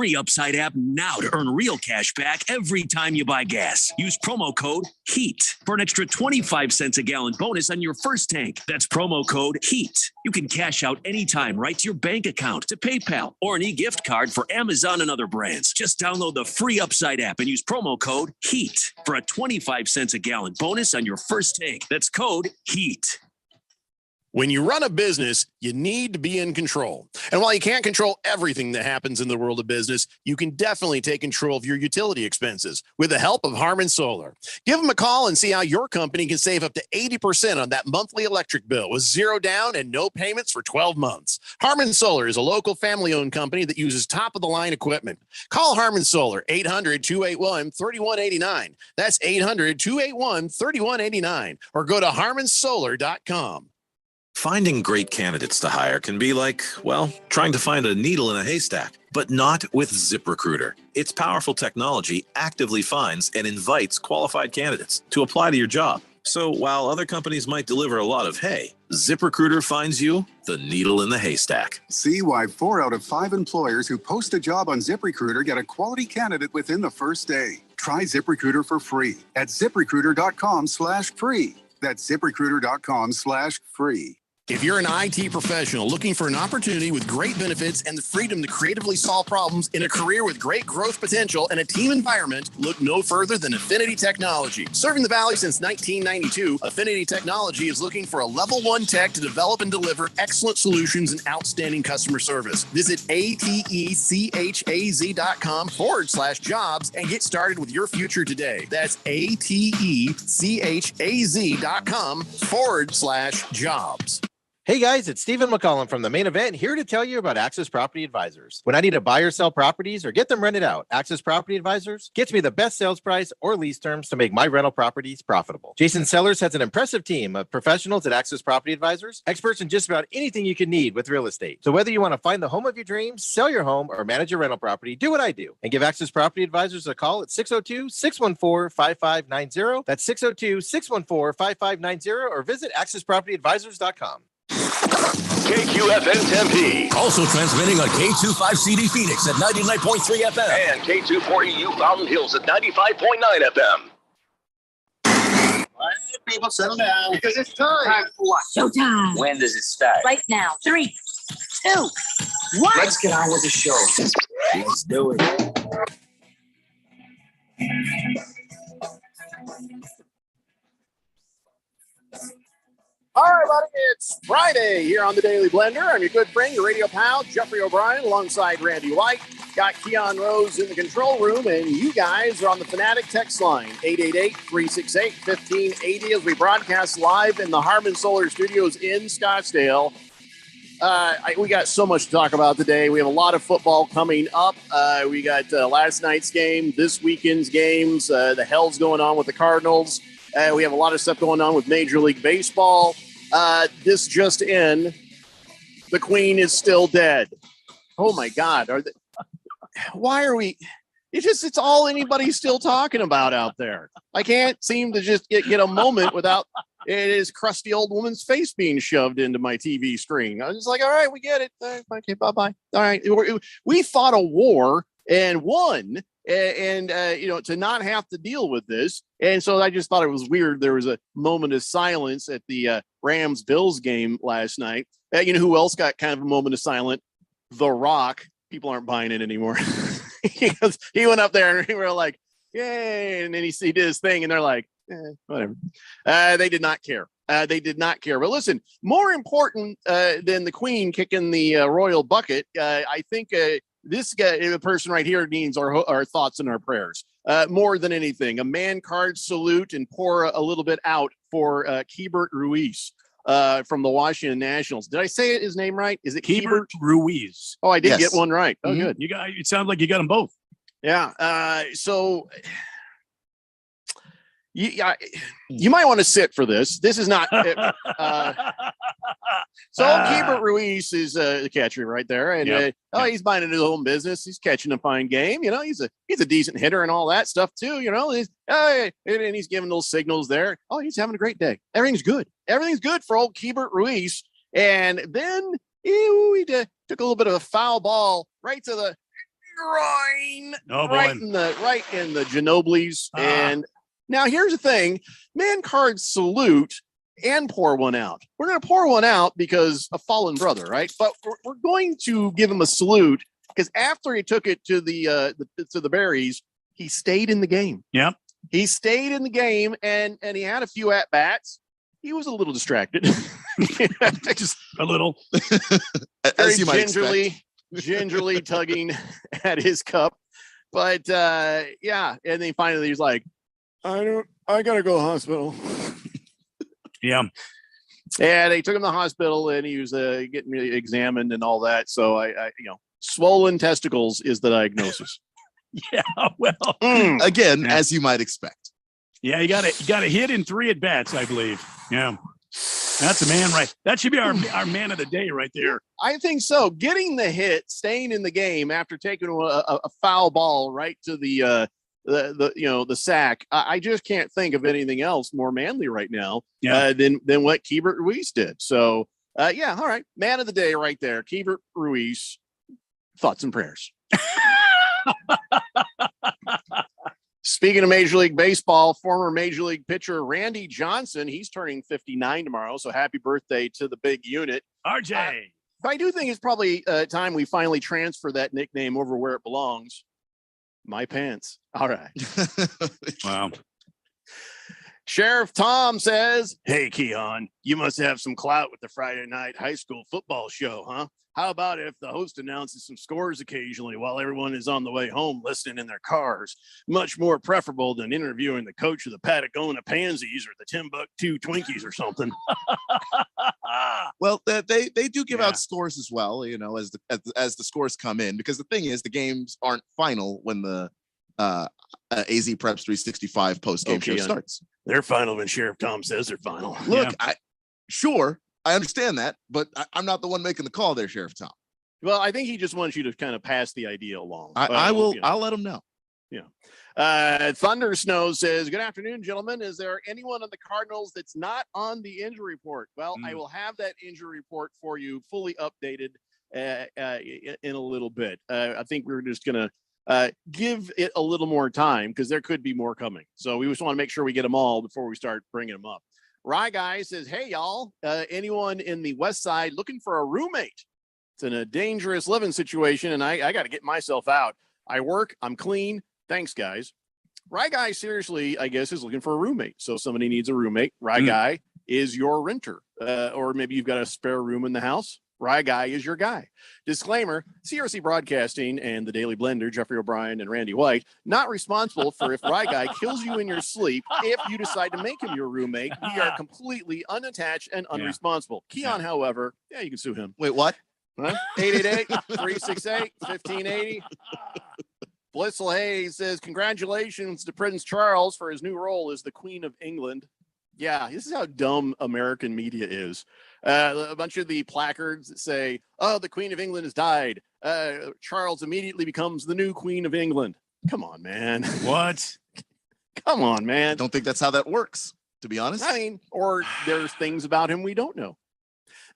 free Upside app now to earn real cash back every time you buy gas. Use promo code HEAT for an extra 25 cents a gallon bonus on your first tank. That's promo code HEAT. You can cash out anytime right to your bank account, to PayPal, or an e-gift card for Amazon and other brands. Just download the free Upside app and use promo code HEAT for a 25 cents a gallon bonus on your first tank. That's code HEAT. When you run a business, you need to be in control. And while you can't control everything that happens in the world of business, you can definitely take control of your utility expenses with the help of Harmon Solar. Give them a call and see how your company can save up to 80% on that monthly electric bill with zero down and no payments for 12 months. Harmon Solar is a local family-owned company that uses top-of-the-line equipment. Call Harmon Solar, 800-281-3189. That's 800-281-3189. Or go to harmonsolar.com. Finding great candidates to hire can be like, well, trying to find a needle in a haystack, but not with ZipRecruiter. Its powerful technology actively finds and invites qualified candidates to apply to your job. So while other companies might deliver a lot of hay, ZipRecruiter finds you the needle in the haystack. See why 4 out of 5 employers who post a job on ZipRecruiter get a quality candidate within the first day. Try ZipRecruiter for free at ZipRecruiter.com/free. That's ZipRecruiter.com/free. If you're an IT professional looking for an opportunity with great benefits and the freedom to creatively solve problems in a career with great growth potential and a team environment, look no further than Affinity Technology. Serving the Valley since 1992, Affinity Technology is looking for a level 1 tech to develop and deliver excellent solutions and outstanding customer service. Visit atechaz.com/jobs and get started with your future today. That's atechaz.com/jobs. Hey guys, it's Stephen McCollum from The Main Event, here to tell you about Access Property Advisors. When I need to buy or sell properties or get them rented out, Access Property Advisors gets me the best sales price or lease terms to make my rental properties profitable. Jason Sellers has an impressive team of professionals at Access Property Advisors, experts in just about anything you can need with real estate. So whether you want to find the home of your dreams, sell your home, or manage a rental property, do what I do and give Access Property Advisors a call at 602-614-5590. That's 602-614-5590 or visit accesspropertyadvisors.com. KQFN Tempe. Also transmitting on K25CD Phoenix at 99.3 FM. And K240U Fountain Hills at 95.9 FM. All right, people, settle down. Because it's time. Time for what? Showtime. When does it start? Right now. 3, 2, 1. Let's get on with the show. Let's do it. All right, buddy, it's Friday here on the Daily Blender. I'm your good friend, your radio pal, Jeffrey O'Brien, alongside Randy White. Got Keon Rose in the control room, and you guys are on the Fanatic text line, 888-368-1580, as we broadcast live in the Harmon Solar Studios in Scottsdale. We got so much to talk about today. We have a lot of football coming up. We got last night's game, this weekend's games, the hell's going on with the Cardinals. We have a lot of stuff going on with Major League Baseball. This just in, the Queen is still dead. Oh my God. Why are we? It's all anybody's still talking about out there. I can't seem to just get a moment without it is crusty old woman's face being shoved into my TV screen. I was just like, all right, we get it. Okay, bye-bye. All right. We fought a war and won. And to not have to deal with this. And so I just thought it was weird. There was a moment of silence at the Rams-Bills game last night. You know who else got kind of a moment of silence? The Rock. People aren't buying it anymore. He went up there and we were like, yay. And then he did his thing and they're like, whatever. They did not care. They did not care. But listen, more important than the Queen kicking the royal bucket, I think this guy, the person right here, needs our thoughts and our prayers more than anything. A man card salute and pour a little bit out for Keibert Ruiz from the Washington Nationals. Did I say his name right? Is it Keibert Ruiz? Oh, I did get one right. Oh, good. It sounds like you got them both. Yeah. So you might want to sit for this. This is not. So Keibert Ruiz is the catcher right there, and he's minding his own business. He's catching a fine game. You know, he's a decent hitter and all that stuff too. You know, and he's giving those signals there. Oh, he's having a great day. Everything's good. Everything's good for old Keibert Ruiz. And then he took a little bit of a foul ball right to the groin. Oh, boy. Right in the Ginobili's. Ah. And now here's the thing. Man cards salute and pour one out. We're going to pour one out because a fallen brother, right? But we're going to give him a salute because after he took it to the berries, he stayed in the game. Yep. He stayed in the game and he had a few at bats. He was a little distracted. Just a little. Very gingerly tugging at his cup. But yeah, and then finally he's like, I gotta go to the hospital. Yeah. And they took him to the hospital and he was getting examined and all that. So I swollen testicles is the diagnosis. Yeah, well, again, as you might expect. Yeah, he got a hit in 3 at bats, I believe. Yeah, that's a man, right? That should be our man of the day, right there. I think so. Getting the hit, staying in the game after taking a foul ball right to the sack. I just can't think of anything else more manly right now than what Keibert Ruiz did. So yeah, all right, man of the day right there, Keibert Ruiz. Thoughts and prayers. Speaking of Major League Baseball, former Major League pitcher Randy Johnson, he's turning 59 tomorrow. So happy birthday to the big unit. RJ. But I do think it's probably time we finally transfer that nickname over where it belongs. My pants. All right. Wow. Sheriff Tom says, hey, Keon, you must have some clout with the Friday night high school football show, huh? How about if the host announces some scores occasionally while everyone is on the way home listening in their cars? Much more preferable than interviewing the coach of the Patagonia Pansies or the Timbuktu Twinkies or something. Well, they do give out scores as well, as the scores come in, because the thing is the games aren't final when the AZ Preps 365 post-game show starts. They're final when Sheriff Tom says they're final. Look, I understand that, but I'm not the one making the call there, Sheriff Tom. Well, I think he just wants you to kind of pass the idea along. I'll let him know. Yeah. Thunder Snow says, good afternoon, gentlemen. Is there anyone on the Cardinals that's not on the injury report? Well, I will have that injury report for you fully updated in a little bit. I think we're just going to give it a little more time because there could be more coming. So we just want to make sure we get them all before we start bringing them up. Rye Guy says, hey, y'all, anyone in the West Side looking for a roommate? It's in a dangerous living situation, and I got to get myself out. I work. I'm clean. Thanks, guys. Rye Guy, seriously, I guess, is looking for a roommate. So if somebody needs a roommate, Rye Guy is your renter. Or maybe you've got a spare room in the house. Rye Guy is your guy. Disclaimer, CRC Broadcasting and the Daily Blender, Jeffrey O'Brien and Randy White, not responsible for if Rye Guy kills you in your sleep if you decide to make him your roommate. We are completely unattached and unresponsible. Keon, however, you can sue him. Wait, what? Huh? 888-368-1580. Blissful Hayes says, congratulations to Prince Charles for his new role as the Queen of England. Yeah, this is how dumb American media is. A bunch of the placards that say, oh, the Queen of England has died. Charles immediately becomes the new Queen of England. Come on, man. What? Come on, man. I don't think that's how that works, to be honest. I mean, or there's things about him we don't know.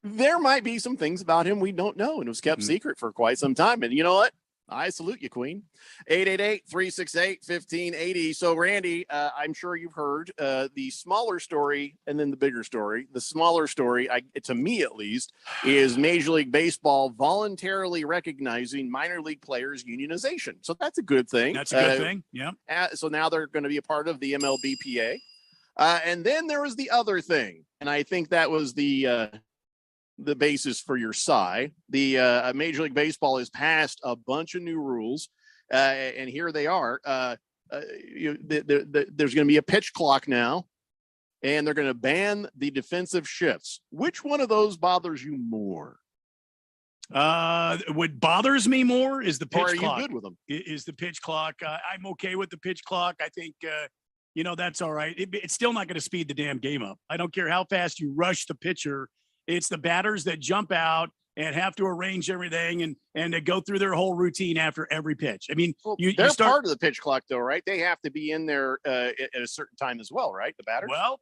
There might be some things about him we don't know, and it was kept secret for quite some time. And you know what? I salute you, Queen. 888-368-1580. So, Randy, I'm sure you've heard the smaller story and then the bigger story. The smaller story, to me at least, is Major League Baseball voluntarily recognizing minor league players' unionization. So that's a good thing. That's a good thing. Yeah. So now they're going to be a part of the MLBPA. And then there was the other thing, and I think that was the basis for your sigh. The Major League Baseball has passed a bunch of new rules, and here they are. There's going to be a pitch clock now, and they're going to ban the defensive shifts. Which one of those bothers you more? What bothers me more is the pitch or are clock. You good with them? Is the pitch clock. I'm okay with the pitch clock. I think, that's all right. It's still not going to speed the damn game up. I don't care how fast you rush the pitcher. It's the batters that jump out and have to arrange everything and to go through their whole routine after every pitch. I mean, they're part of the pitch clock, though, right? They have to be in there at a certain time as well, right? The batters. Well,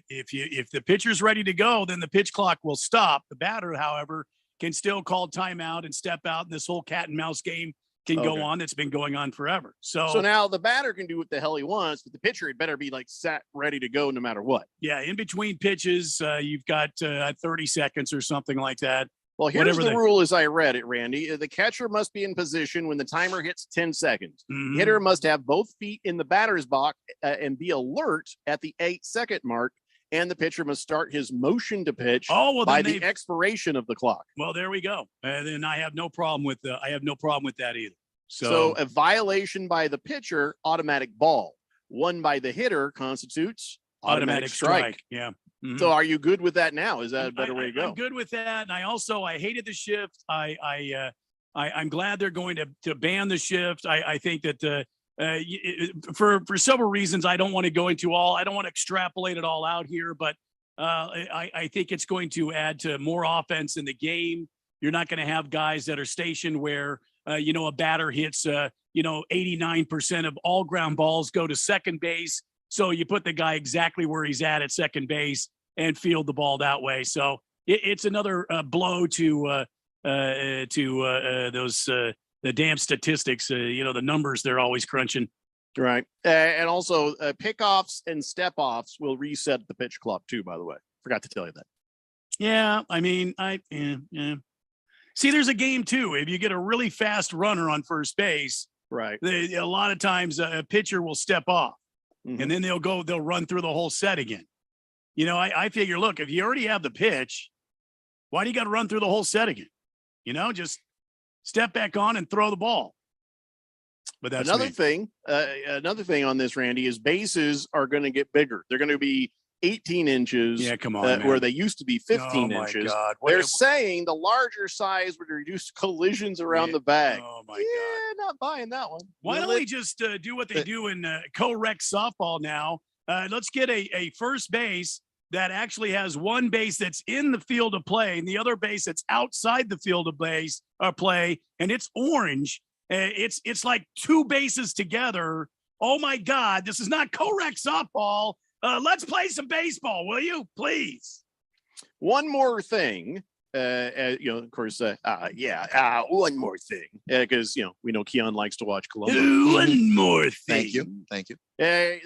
if the pitcher's ready to go, then the pitch clock will stop. The batter, however, can still call timeout and step out, and this whole cat and mouse game can go on that's been going on forever. So now the batter can do what the hell he wants, but the pitcher had better be like set ready to go no matter what. Yeah, in between pitches, you've got 30 seconds or something like that. Well, here's the rule as I read it, Randy. The catcher must be in position when the timer hits 10 seconds. Mhm. Hitter must have both feet in the batter's box and be alert at the 8-second mark. And the pitcher must start his motion to pitch by the expiration of the clock. Well, there we go. And then I have no problem with that either. So a violation by the pitcher, automatic ball. One by the hitter constitutes automatic strike. Yeah. Mm-hmm. So are you good with that now? Is that a better way to go? I'm good with that. And I hated the shift. I'm glad they're going to ban the shift. I think that for several reasons, I don't want to go into I don't want to extrapolate it all out here, but I think it's going to add to more offense in the game. You're not going to have guys that are stationed where, a batter hits, 89% of all ground balls go to second base. So you put the guy exactly where he's at second base and field the ball that way. So it's another blow to those the damn statistics. The numbers they're always crunching. Right, and also pickoffs and step offs will reset the pitch clock too. By the way, forgot to tell you that. Yeah, I mean, yeah. See, there's a game too. If you get a really fast runner on first base, right? A lot of times a pitcher will step off. Mm-hmm. And then they'll run through the whole set again. I figure, look, if you already have the pitch, why do you got to run through the whole set again? Just step back on and throw the ball. But that's another thing on this, Randy, is bases are going to get bigger. They're going to be 18 inches. Yeah, come on, where they used to be 15 inches. God. They're saying the larger size would reduce collisions around the bag. Oh my God, not buying that one. Why don't we just do what they do in co-rec softball now? Let's get a first base that actually has one base that's in the field of play and the other base that's outside the field of play, and it's orange. It's like two bases together. Oh my God, this is not co-rec softball. Let's play some baseball, will you, please? One more thing, of course, one more thing, because we know Keon likes to watch Columbus. One more thing. Thank you. I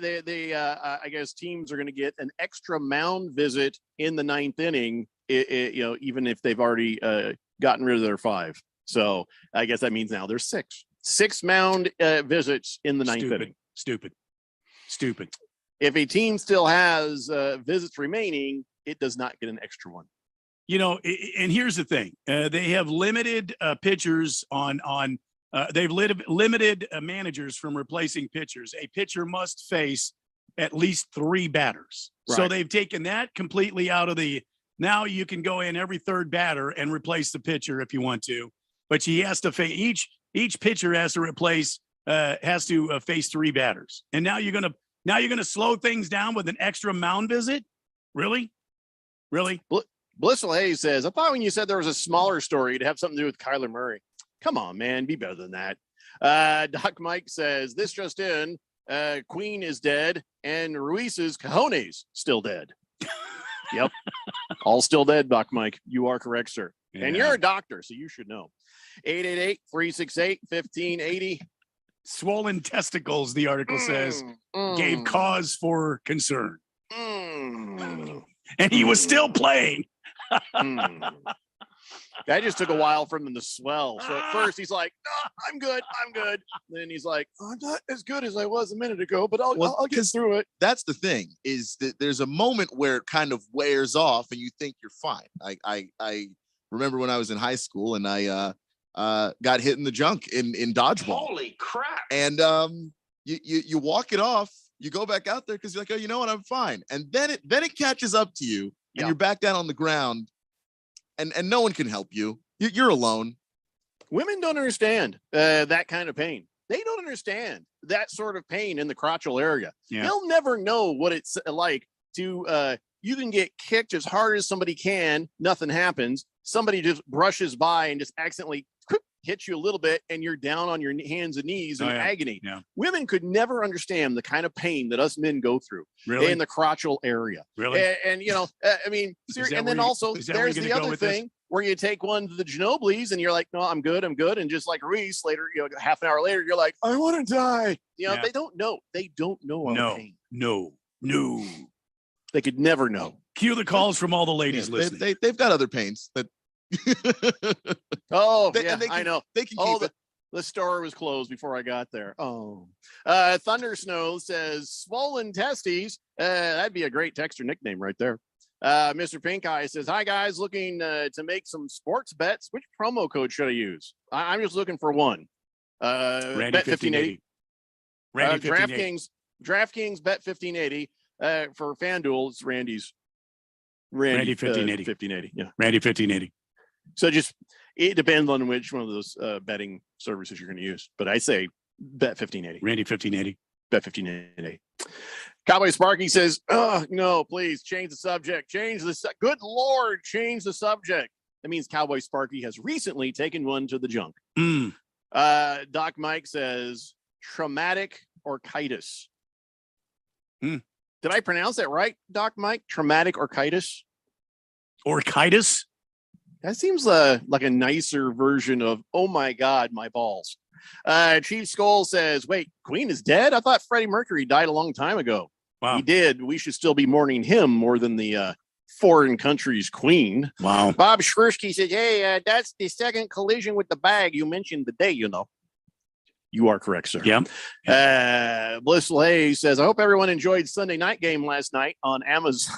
guess teams are going to get an extra mound visit in the 9th inning. Even if they've already gotten rid of their 5. So I guess that means now there's 6 mound visits in the 9th inning. Stupid. If a team still has visits remaining, it does not get an extra one. And here's the thing: they have limited pitchers on. They've limited managers from replacing pitchers. A pitcher must face at least 3 batters. Right. So they've taken that completely out of the. Now you can go in every 3rd batter and replace the pitcher if you want to, but he has to face each pitcher has to face 3 batters. And now you're gonna slow things down with an extra mound visit? Really? Blissful Hayes says, I thought when you said there was a smaller story, it'd have something to do with Kyler Murray. Come on, man, be better than that. Doc Mike says, this just in, Queen is dead and Ruiz's cojones still dead. Yep. All still dead, Doc Mike. You are correct, sir. Yeah. And you're a doctor, so you should know. 888-368-1580. Swollen testicles, the article says, gave cause for concern. And he was still playing. That just took a while for him to swell. So at first he's like, no, I'm good. Then he's like, I'm not as good as I was a minute ago, but I'll get through it. That's the thing, is that there's a moment where it kind of wears off and you think you're fine. I remember when I was in high school and I got hit in the junk in dodgeball. Holy crap. And you walk it off, you go back out there because you're like, oh, you know what, I'm fine. And then it catches up to you and you're back down on the ground and no one can help you. You're alone. Women don't understand that kind of pain. They don't understand that sort of pain in the crotchal area. Yeah. They'll never know what it's like to, you can get kicked as hard as somebody can. Nothing happens. Somebody just brushes by and just accidentally hits you a little bit and you're down on your hands and knees in agony. Yeah. Women could never understand the kind of pain that us men go through in the crotchal area. Really? And I mean, and then also there's the other thing where you take one to the Ginobili's and you're like, no, I'm good. And just like Reese later, half an hour later, you're like, I want to die. They don't know. They don't know our pain. No. They could never know. Cue the calls from all the ladies listening. They've got other pains that. I know. They can keep it. The store was closed before I got there. Thunder Snow says swollen testes. That'd be a great texture nickname right there. Mr. Pink Eye says, hi guys, looking to make some sports bets. Which promo code should I use? I'm just looking for one. Randy Bet 1580. Randy 1580. DraftKings Bet 1580. For FanDuel, it's Randy 1580. 1580. Yeah. Randy 1580. So it depends on which one of those betting services you're going to use. But I say Bet 1580. Randy 1580. Bet 1580. Cowboy Sparky says, oh, no, please change the subject. Good Lord, change the subject. That means Cowboy Sparky has recently taken one to the junk. Doc Mike says traumatic orchitis. Did I pronounce that right, Doc Mike? Traumatic orchitis? Orchitis? That seems like a nicer version of, oh my God, my balls. Chief Skull says, wait, Queen is dead? I thought Freddie Mercury died a long time ago. Wow. He did. We should still be mourning him more than the foreign country's queen. Wow. Bob Shrirsky says, hey, that's the second collision with the bag you mentioned today, You are correct, sir. Yeah. Blissful Hayes says, I hope everyone enjoyed Sunday night game last night on Amazon.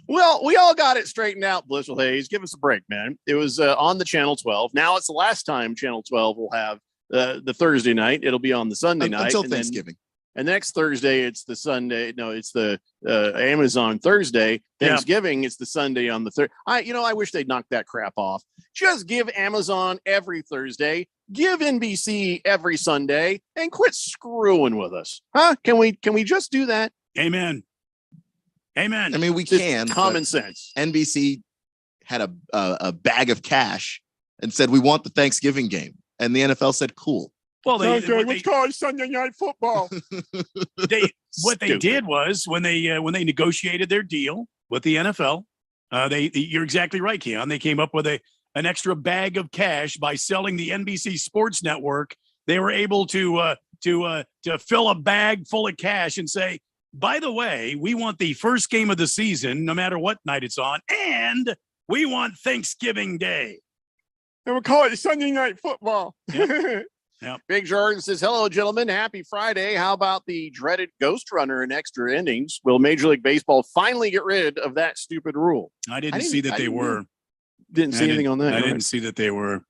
Well, we all got it straightened out, Blissful Hayes. Give us a break, man. It was on the Channel 12. Now it's the last time Channel 12 will have the Thursday night. It'll be on the Sunday night. Until Thanksgiving. And next Thursday, it's the Sunday. No, it's the Amazon Thursday. Thanksgiving, it's the Sunday on the third. I wish they'd knock that crap off. Just give Amazon every Thursday. Give NBC every Sunday, and quit screwing with us, huh? Can we just do that? Amen. I mean, we can. Common sense. NBC had a bag of cash and said we want the Thanksgiving game, and the NFL said cool. Well, let's call it Sunday Night Football. What they did was when they negotiated their deal with the NFL, you're exactly right, Keon. They came up with an extra bag of cash by selling the NBC Sports Network. They were able to fill a bag full of cash and say, by the way, we want the first game of the season, no matter what night it's on, and we want Thanksgiving Day. And we'll call it Sunday Night Football. Yep. Yep. Big Jordan says, hello, gentlemen. Happy Friday. How about the dreaded Ghost Runner in extra innings? Will Major League Baseball finally get rid of that stupid rule? I didn't see that they were. Didn't see anything on that. I didn't see that they were.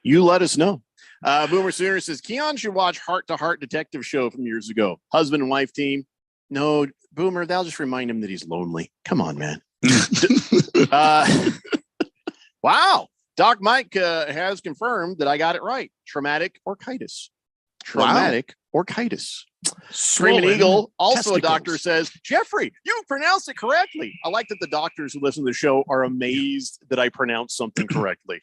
You let us know. Boomer Sooner says, Keon should watch Heart to Heart detective show from years ago. Husband and wife team. No, Boomer, that'll just remind him that he's lonely. Come on, man. Wow. Doc Mike has confirmed that I got it right. Traumatic orchitis. Traumatic orchitis. Screaming Eagle, also testicles. A doctor, says, Jeffrey, you pronounced it correctly. I like that the doctors who listen to the show are amazed that I pronounced something correctly.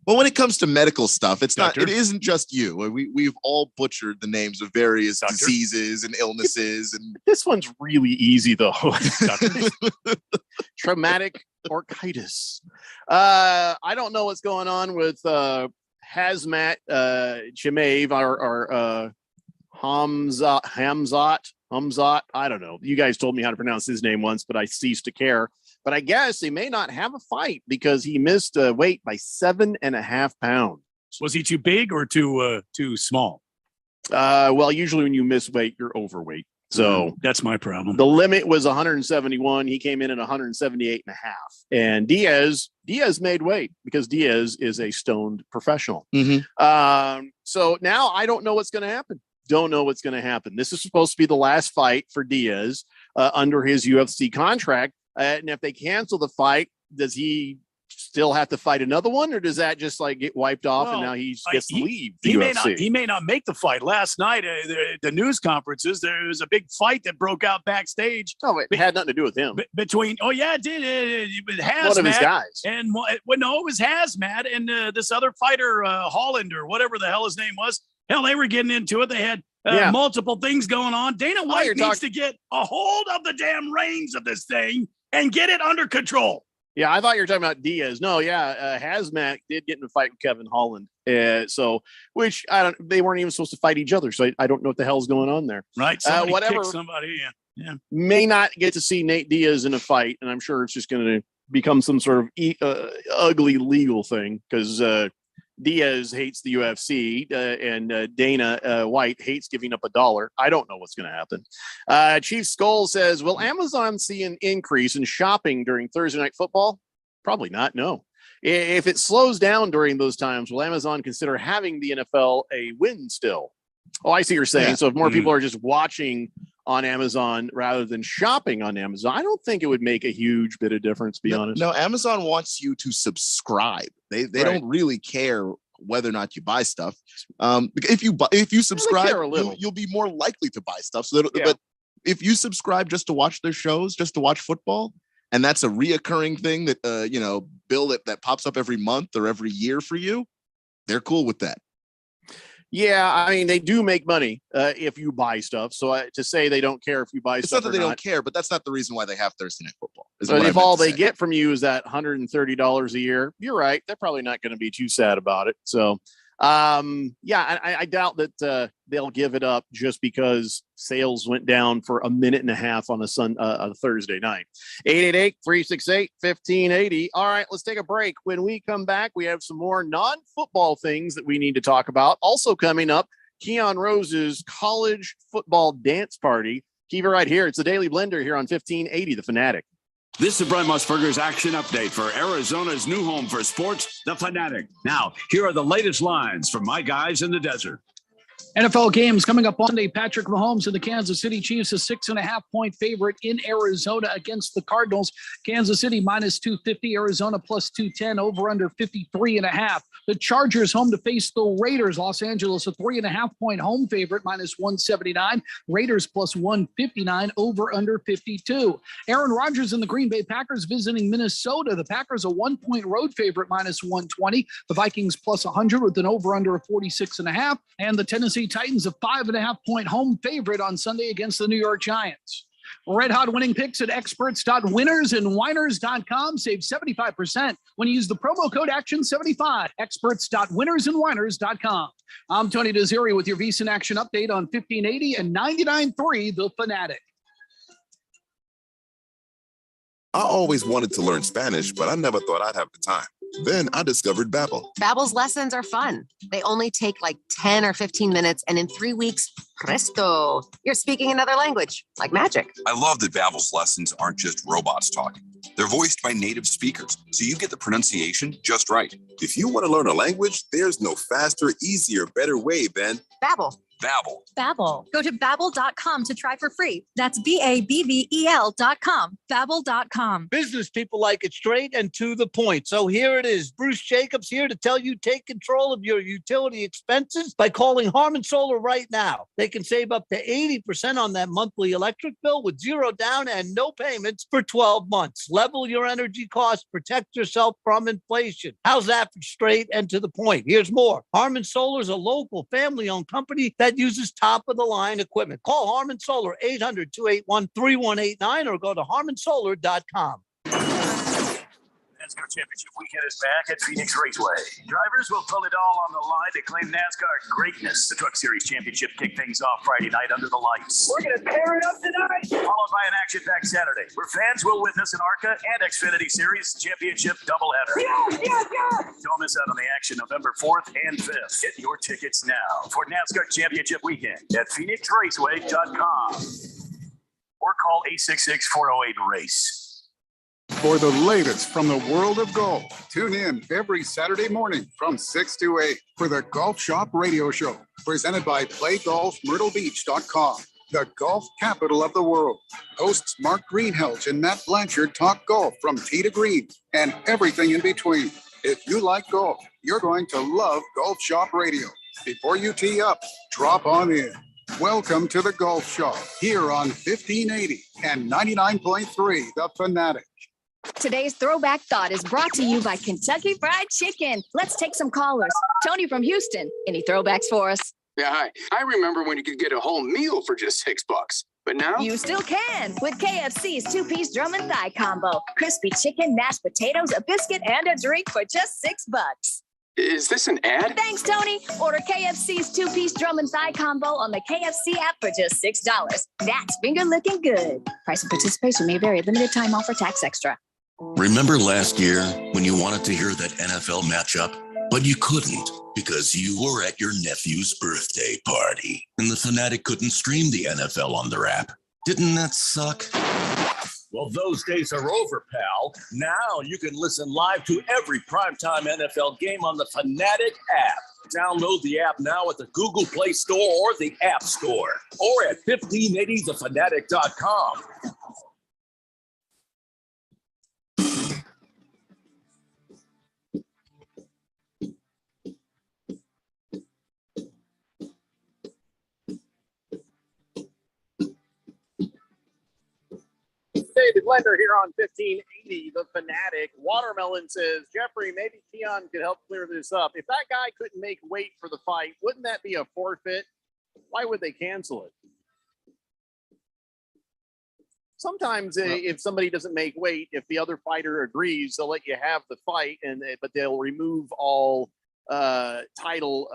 Well, when it comes to medical stuff, it isn't just you. We've all butchered the names of various diseases and illnesses. And this one's really easy, though. Traumatic orchitis. I don't know what's going on with Hazmat Chemaev or Hamzat. I don't know. You guys told me how to pronounce his name once, but I ceased to care. But I guess he may not have a fight because he missed weight by 7.5 pounds. Was he too big or too small? Well, usually when you miss weight, you're overweight. So that's my problem. The limit was 171. He came in at 178.5. And Diaz made weight because Diaz is a stoned professional. Mm-hmm. So now I don't know what's going to happen. Don't know what's going to happen. This is supposed to be the last fight for Diaz under his UFC contract. And if they cancel the fight, does he still have to fight another one, or does that just like get wiped off and now he gets to leave the UFC? He may not make the fight. Last night, the news conferences, there was a big fight that broke out backstage. Oh, it had nothing to do with him. Between it did. It was Hazmat, one of his guys, and it was Hazmat and this other fighter, Holland or whatever the hell his name was. Hell, they were getting into it. They had multiple things going on. Dana White needs to get a hold of the damn reins of this thing and get it under control. Yeah, I thought you were talking about Diaz. No, Hazmat did get in a fight with Kevin Holland. Which they weren't even supposed to fight each other. So I don't know what the hell's going on there. Right. Somebody Whatever. kicked somebody. Yeah. May not get to see Nate Diaz in a fight. And I'm sure it's just going to become some sort of ugly legal thing because Diaz hates the UFC and Dana White hates giving up $1. I don't know what's going to happen. Chief Skull says, will Amazon see an increase in shopping during Thursday Night Football? Probably not. No. If it slows down during those times, will Amazon consider having the NFL a win still? Oh, I see what you're saying. Yeah. So if more people are just watching on Amazon rather than shopping on Amazon, I don't think it would make a huge bit of difference, to be honest. No, Amazon wants you to subscribe. They don't really care whether or not you buy stuff. If you subscribe, you'll be more likely to buy stuff. But if you subscribe just to watch their shows, just to watch football, and that's a reoccurring thing that bill that pops up every month or every year for you, they're cool with that. Yeah, I mean, they do make money if you buy stuff. So to say they don't care if you buy stuff, it's not that they don't care, but that's not the reason why they have Thursday Night Football. But if all they get from you is that $130 a year, you're right. They're probably not going to be too sad about it. So, I doubt that they'll give it up just because sales went down for a minute and a half on a Thursday night. 888-368-1580. All right, let's take a break. When we come back, we have some more non-football things that we need to talk about. Also coming up, Keon Rose's college football dance party. Keep it right here. It's the Daily Blender here on 1580 The Fanatic. This is Brian Musburger's action update for Arizona's new home for sports, The Fanatic. Now, here are the latest lines from my guys in the desert. NFL games coming up on Sunday. Patrick Mahomes and the Kansas City Chiefs, a 6.5-point favorite in Arizona against the Cardinals. Kansas City minus 250, Arizona plus 210, over under 53.5. The Chargers home to face the Raiders. Los Angeles, a 3.5-point home favorite, minus 179. Raiders plus 159, over under 52. Aaron Rodgers and the Green Bay Packers visiting Minnesota. The Packers a 1-point road favorite, minus 120. The Vikings plus 100 with an over under of 46.5. And the Tennessee Titans a 5.5-point home favorite on Sunday against the New York Giants. Red hot winning picks at experts.winnersandwiners.com. Save 75% when you use the promo code ACTION75. Experts.winnersandwiners.com. I'm Tony Desiri with your VSiN Action Update on 1580 and 99.3 The Fanatic. I always wanted to learn Spanish, but I never thought I'd have the time. Then I discovered Babbel. Babbel's lessons are fun. They only take like 10 or 15 minutes, and in 3 weeks, presto, you're speaking another language, like magic. I love that Babbel's lessons aren't just robots talking. They're voiced by native speakers, so you get the pronunciation just right. If you want to learn a language, there's no faster, easier, better way than Babbel. Babbel. Go to Babbel.com to try for free. That's BABBEL.com. Babbel.com. Business people like it straight and to the point. So here it is. Bruce Jacobs here to tell you take control of your utility expenses by calling Harmon Solar right now. They can save up to 80% on that monthly electric bill with zero down and no payments for 12 months. Level your energy costs. Protect yourself from inflation. How's that for straight and to the point? Here's more. Harmon Solar is a local family-owned company that uses top-of-the-line equipment. Call Harmon Solar 800-281-3189 or go to harmonsolar.com. NASCAR Championship weekend is back at Phoenix Raceway. Drivers will put it all on the line to claim NASCAR greatness. The Truck Series Championship kicked things off Friday night under the lights. We're going to tear it up tonight. Followed by an action-packed Saturday, where fans will witness an ARCA and Xfinity Series Championship doubleheader. Yes. Don't miss out on the action November 4th and 5th. Get your tickets now for NASCAR Championship weekend at PhoenixRaceway.com or call 866-408-RACE. For the latest from the world of golf, tune in every Saturday morning from 6 to 8 for the Golf Shop Radio Show, presented by PlayGolfMyrtleBeach.com, the golf capital of the world. Hosts Mark Greenhelch and Matt Blanchard talk golf from tee to green and everything in between. If you like golf, you're going to love Golf Shop Radio. Before you tee up, drop on in. Welcome to the Golf Shop here on 1580 and 99.3 The Fanatic. Today's Throwback Thought is brought to you by Kentucky Fried Chicken. Let's take some callers. Tony from Houston. Any throwbacks for us? Yeah, hi. I remember when you could get a whole meal for just $6. But now You still can with KFC's two-piece drum and thigh combo. Crispy chicken, mashed potatoes, a biscuit, and a drink for just $6. is this an ad? Thanks, Tony. Order KFC's two-piece drum and thigh combo on the KFC app for just $6. That's finger looking good. Price and participation may vary. Limited time offer, tax extra. Remember last year when you wanted to hear that NFL matchup, but you couldn't because you were at your nephew's birthday party and the Fanatic couldn't stream the NFL on their app? Didn't that suck? Well, those days are over, pal. Now you can listen live to every primetime NFL game on the Fanatic app. Download the app now at the Google Play Store or the App Store, or at 1580thefanatic.com. David Lender here on 1580 The Fanatic. Watermelon says, Jeffrey, maybe Keon could help clear this up. If that guy couldn't make weight for the fight, wouldn't that be a forfeit? Why would they cancel it? Sometimes if somebody doesn't make weight, if the other fighter agrees, they'll let you have the fight, but they'll remove all title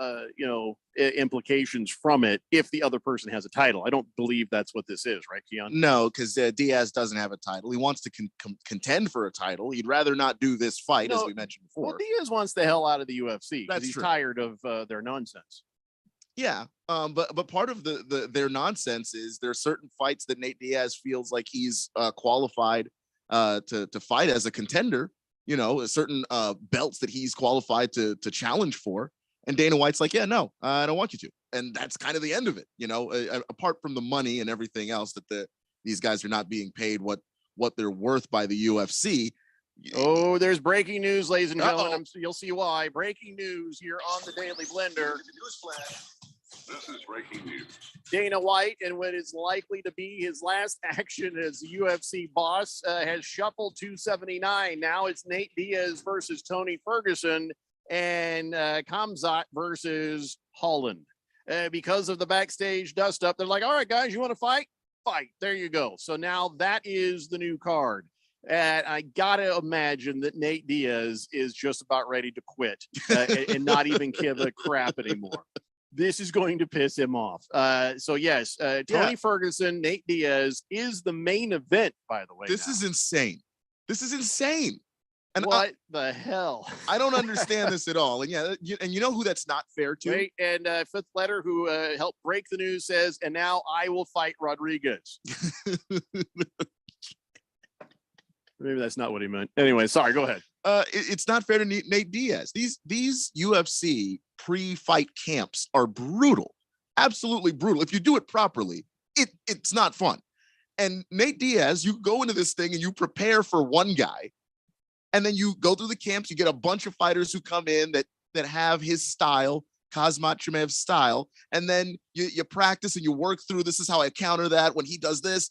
implications from it if the other person has a title. I don't believe that's what this is, right, Keon? No, because Diaz doesn't have a title. He wants to contend for a title. He'd rather not do this fight, as we mentioned before. Well, Diaz wants the hell out of the UFC because he's true. tired of their nonsense. Yeah, but part of their nonsense is there are certain fights that Nate Diaz feels like he's qualified to fight as a contender. You know, certain belts that he's qualified to challenge for. And Dana White's like, yeah, no, I don't want you to. And that's kind of the end of it. You know, apart from the money and everything else that these guys are not being paid what they're worth by the UFC. Oh, there's breaking news, ladies and gentlemen. You'll see why. Breaking news here on the Daily Blender. This is breaking news. Dana White, and what is likely to be his last action as UFC boss, has shuffled 279. Now it's Nate Diaz versus Tony Ferguson and Khamzat versus Holland. Because of the backstage dust up, they're like, all right, guys, you want to fight? Fight. There you go. So now that is the new card. And I got to imagine that Nate Diaz is just about ready to quit and not even give a crap anymore. This is going to piss him off. So yes, Tony Ferguson, Nate Diaz is the main event, by the way. This is insane. This is insane. And what the hell? I don't understand this at all. And you know who that's not fair to? Right. And Fifth Letter, who helped break the news, says, and now I will fight Rodriguez. Maybe that's not what he meant. Anyway, sorry, go ahead. It's not fair to Nate Diaz. These UFC pre-fight camps are brutal, absolutely brutal. If you do it properly, it's not fun. And Nate Diaz, you go into this thing and you prepare for one guy, and then you go through the camps. You get a bunch of fighters who come in that have his style, Khamzat Chimev's style, and then you practice and you work through. This is how I counter that when he does this.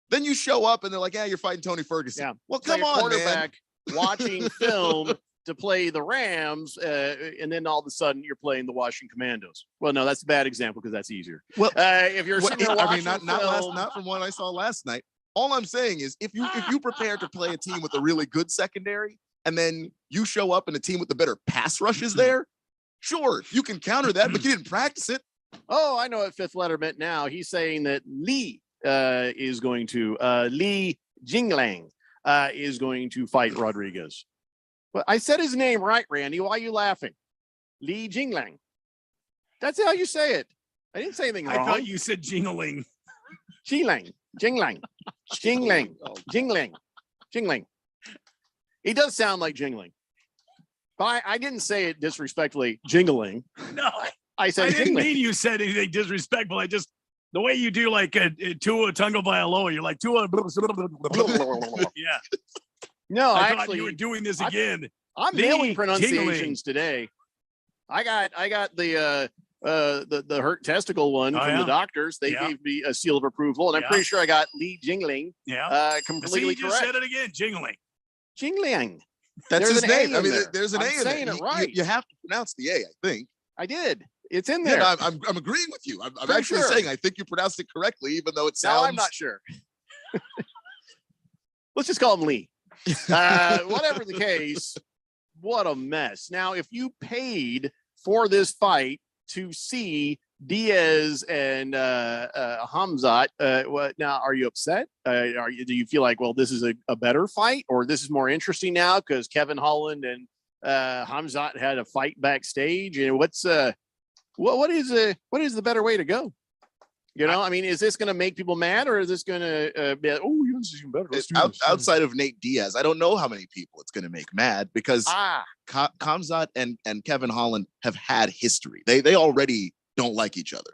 Then you show up and they're like, "Yeah, you're fighting Tony Ferguson." Yeah. Well, it's come like a on, quarterback watching film to play the Rams, and then all of a sudden you're playing the Washington Commandos. Well, no, that's a bad example because that's easier. Well, if you're sitting there watching not from what I saw last night. All I'm saying is, if you prepare to play a team with a really good secondary, and then you show up in a team with the better pass rushes there, sure, you can counter that, but you didn't practice it. Oh, I know what Fifth Letter meant now. He's saying that Li is going to Li Jinglang is going to fight Rodriguez. But I said his name right, Randy. Why are you laughing? Li Jinglang. That's how you say it. I didn't say anything wrong. I thought you said jingling. Jinglang. Jinglang. Jingling. Jingling. Jingling. He does sound like jingling. But I didn't say it disrespectfully, jingling. No, I said I didn't jingling. mean you said anything disrespectful. I just, the way you do like a Tua Tagovailoa, you're like Tua. Yeah. No, I actually, thought you were doing this again. I'm nailing pronunciations today. I got the hurt testicle one from the doctors. They gave me a seal of approval, and I'm pretty sure I got Li Jingling. Yeah. Completely See, you just correct. said it again. Jingling. Jingling. That's There's his an name. A I mean, in there. there's an I'm A in saying there. it right. You have to pronounce the A, I think. I did. It's in there. Yeah, I'm agreeing with you. I'm actually saying I think you pronounced it correctly, even though it sounds. No, I'm not sure. Let's just call him Lee. Whatever the case, what a mess. Now, if you paid for this fight to see Diaz and Hamzat, what now? Are you upset? Do you feel like, well, this is a better fight, or this is more interesting now because Kevin Holland and Hamzat had a fight backstage? And what is the better way to go? You know, I mean, is this going to make people mad, or is this going to be, oh, this is even better? Outside of Nate Diaz, I don't know how many people it's going to make mad because Hamzat and Kevin Holland have had history. They already don't like each other.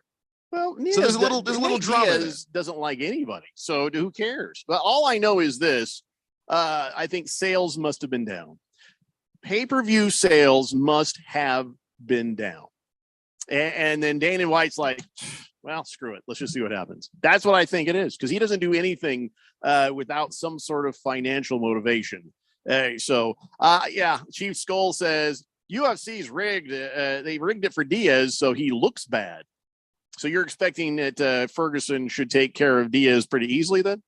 Well, so there's a little drama. Diaz doesn't like anybody, so who cares? But all I know is this: I think sales must have been down. Pay-per-view sales must have been down, and then Dana White's like, well, screw it. Let's just see what happens. That's what I think it is, because he doesn't do anything without some sort of financial motivation. Yeah, Chief Skull says UFC's rigged. They rigged it for Diaz, so he looks bad. So you're expecting that Ferguson should take care of Diaz pretty easily then?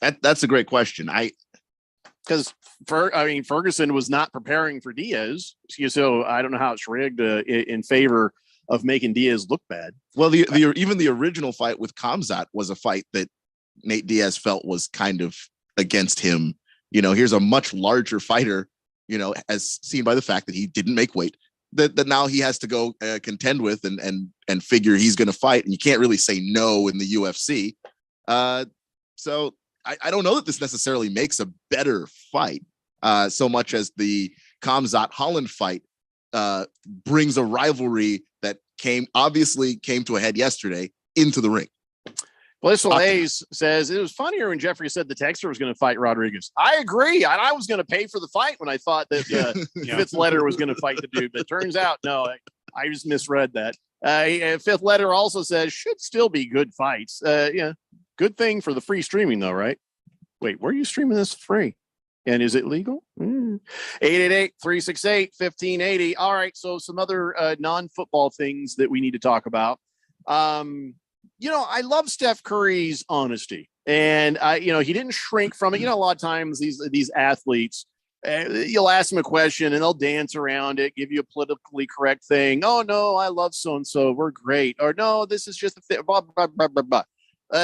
That's a great question. Because Ferguson was not preparing for Diaz, so I don't know how it's rigged in favor of making Diaz look bad. Well, even the original fight with Khamzat was a fight that Nate Diaz felt was kind of against him. You know, here's a much larger fighter, you know, as seen by the fact that he didn't make weight, that now he has to go contend with and figure he's going to fight, and you can't really say no in the UFC. So I don't know that this necessarily makes a better fight so much as the Khamzat Holland fight brings a rivalry that came to a head yesterday into the ring. Blissful Hayes says it was funnier when Jeffrey said the Texter was going to fight Rodriguez. I agree. I was going to pay for the fight when I thought that Fifth Letter was going to fight the dude, but turns out no, I just misread that. Fifth Letter also says should still be good fights. Yeah, good thing for the free streaming though, right? Wait, where are you streaming this free? And is it legal? 888-368-1580. All right, so some other non-football things that we need to talk about. You know, I love Steph Curry's honesty, and he didn't shrink from it. You know, a lot of times these athletes, you'll ask them a question and they'll dance around it, give you a politically correct thing. Oh no, I love so and so, we're great. Or no, this is just a fit. Blah blah blah blah blah.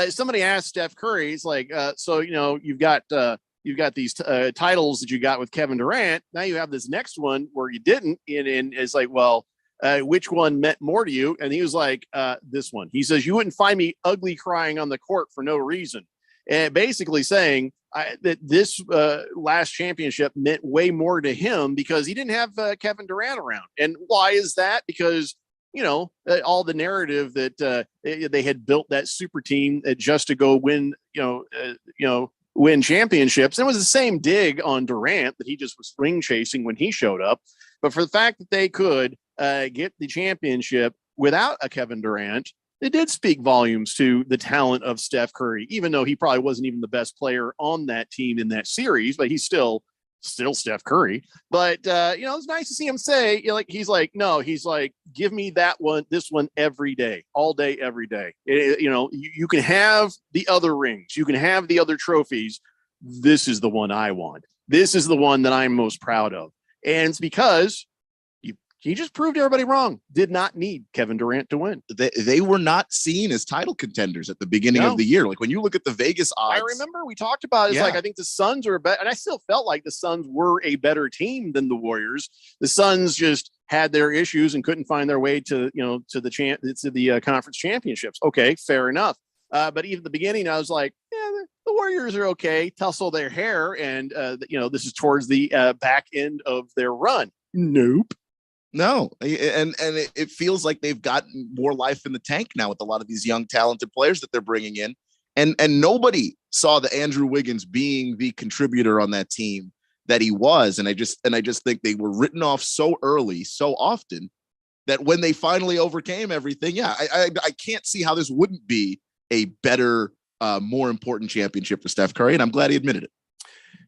Somebody asked Steph Curry, he's like, so you've got these titles that you got with Kevin Durant. Now you have this next one where you didn't, and it's like, well. Which one meant more to you? And he was like, this one. He says, you wouldn't find me ugly crying on the court for no reason. And basically saying that this last championship meant way more to him because he didn't have Kevin Durant around. And why is that? Because, all the narrative that they had built that super team just to go win, win championships. And it was the same dig on Durant that he just was ring chasing when he showed up. But for the fact that they could get the championship without a Kevin Durant, it did speak volumes to the talent of Steph Curry, even though he probably wasn't even the best player on that team in that series, but he's still Steph Curry. But, it's nice to see him say, he's like, give me this one every day, all day, every day. You can have the other rings, you can have the other trophies. This is the one I want. This is the one that I'm most proud of. And it's because he just proved everybody wrong. Did not need Kevin Durant to win. They were not seen as title contenders at the beginning of the year. Like when you look at the Vegas odds. I remember we talked about it. It's like, I think the Suns are better. And I still felt like the Suns were a better team than the Warriors. The Suns just had their issues and couldn't find their way to the conference championships. Okay, fair enough. But even at the beginning, I was like, yeah, the Warriors are okay. Tussle their hair. And, this is towards the back end of their run. Nope. No, and it feels like they've gotten more life in the tank now with a lot of these young, talented players that they're bringing in. And nobody saw the Andrew Wiggins being the contributor on that team that he was. And I just think they were written off so early, so often that when they finally overcame everything, I can't see how this wouldn't be a better, more important championship for Steph Curry. And I'm glad he admitted it.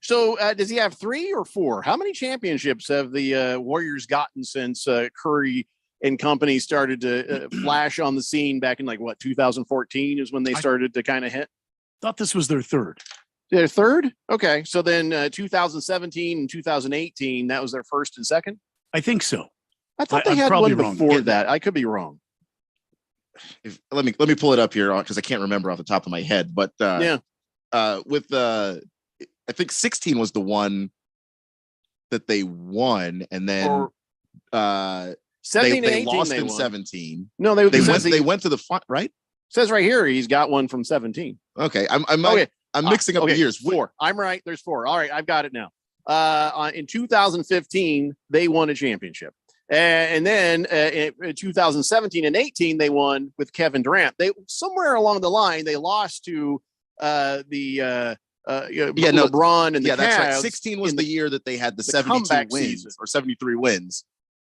So does he have 3 or 4? How many championships have the Warriors gotten since Curry and company started to flash on the scene back in 2014 is when they started to kind of hit? Thought this was their 3rd. Their 3rd? Okay. So then 2017 and 2018, that was their 1st and 2nd? I think so. I thought they had one before that. I could be wrong. Let me pull it up here because I can't remember off the top of my head. But I think 16 was the one that they won, and then 17 they and 18 lost they in won. 17. No, they went to the front, right? Says right here he's got one from 17. Okay, I'm mixing up the years. 4. I'm right. There's 4. All right, I've got it now. In 2015, they won a championship. And then in 2017 and 18, they won with Kevin Durant. They somewhere along the line, they lost to LeBron and the Cavs. That's right. 16 was the year that they had the 72 wins season. or 73 wins,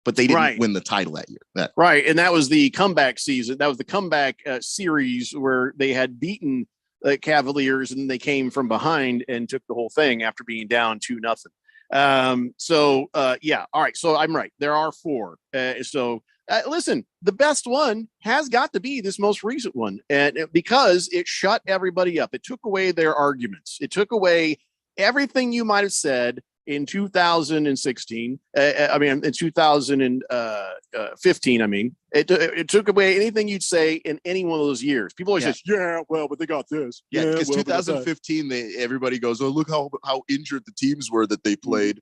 but they didn't win the title that year. Right, and that was the comeback season. That was the comeback series where they had beaten the Cavaliers, and they came from behind and took the whole thing after being down 2-0. All right. So I'm right. There are 4. Listen, the best one has got to be this most recent one, and because it shut everybody up. It took away their arguments. It took away everything you might have said in 2016. In 2015. It took away anything you'd say in any one of those years. People always say, but they got this. Yeah, because 2015, everybody goes, oh, look how injured the teams were that they played.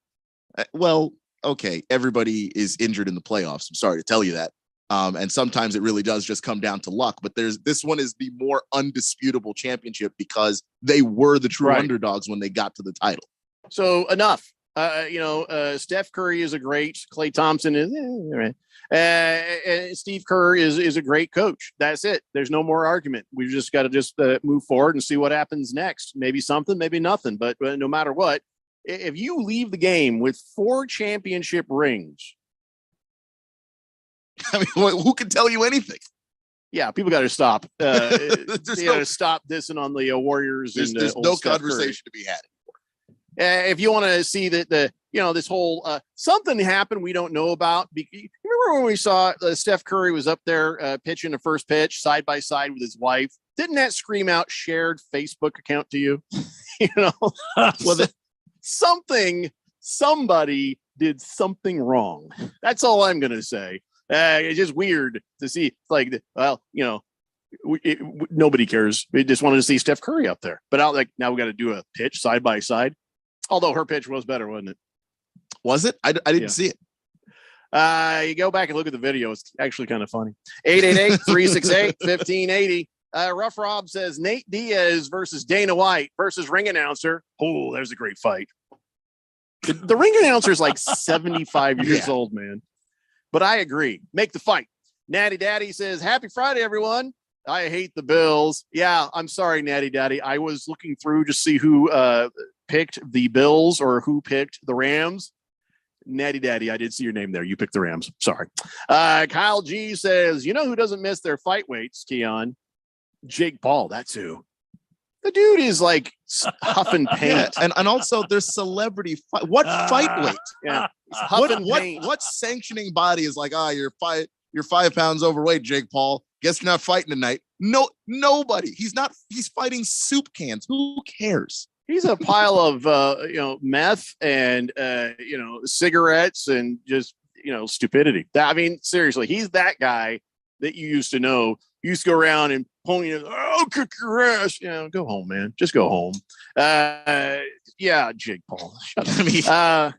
Well, okay, everybody is injured in the playoffs. I'm sorry to tell you that. And sometimes it really does just come down to luck. But this one is the more undisputable championship because they were the true underdogs when they got to the title. So enough. Steph Curry is a great. Klay Thompson is. Steve Kerr is a great coach. That's it. There's no more argument. We've just got to move forward and see what happens next. Maybe something, maybe nothing. But no matter what, if you leave the game with 4 championship rings, I mean, who can tell you anything? Yeah, people got to stop. Got to stop dissing on the Warriors. There's no conversation to be had. If you want to see that this whole something happened we don't know about. Remember when we saw Steph Curry was up there pitching the first pitch side by side with his wife? Didn't that scream out shared Facebook account to you? Somebody did something wrong. That's all I'm going to say. It's just weird to see. Nobody cares. We just wanted to see Steph Curry up there, but now we got to do a pitch side by side. Although her pitch was better, wasn't it? Was it? I didn't see it. You go back and look at the video. It's actually kind of funny. 888-368-1580. Rough Rob says Nate Diaz versus Dana White versus ring announcer. Oh, there's a great fight. The ring announcer is like 75 years old, man. But I agree. Make the fight. Natty Daddy says, happy Friday, everyone. I hate the Bills. Yeah, I'm sorry, Natty Daddy. I was looking through to see who picked the Bills or who picked the Rams. Natty Daddy, I did see your name there. You picked the Rams. Sorry. Kyle G says, who doesn't miss their fight weights, Keon? Jake Paul. That's who. The dude is like huffing paint. Yeah, and also there's celebrity fight. What fight weight? Yeah. What sanctioning body is like, you're 5 pounds overweight, Jake Paul. Guess you're not fighting tonight. No, nobody. He's fighting soup cans. Who cares? He's a pile of meth and cigarettes and just stupidity. Seriously, he's that guy that you used to know. You used to go around and pony, I'll kick your ass. Go home, man. Just go home. Jake Paul. Shut up.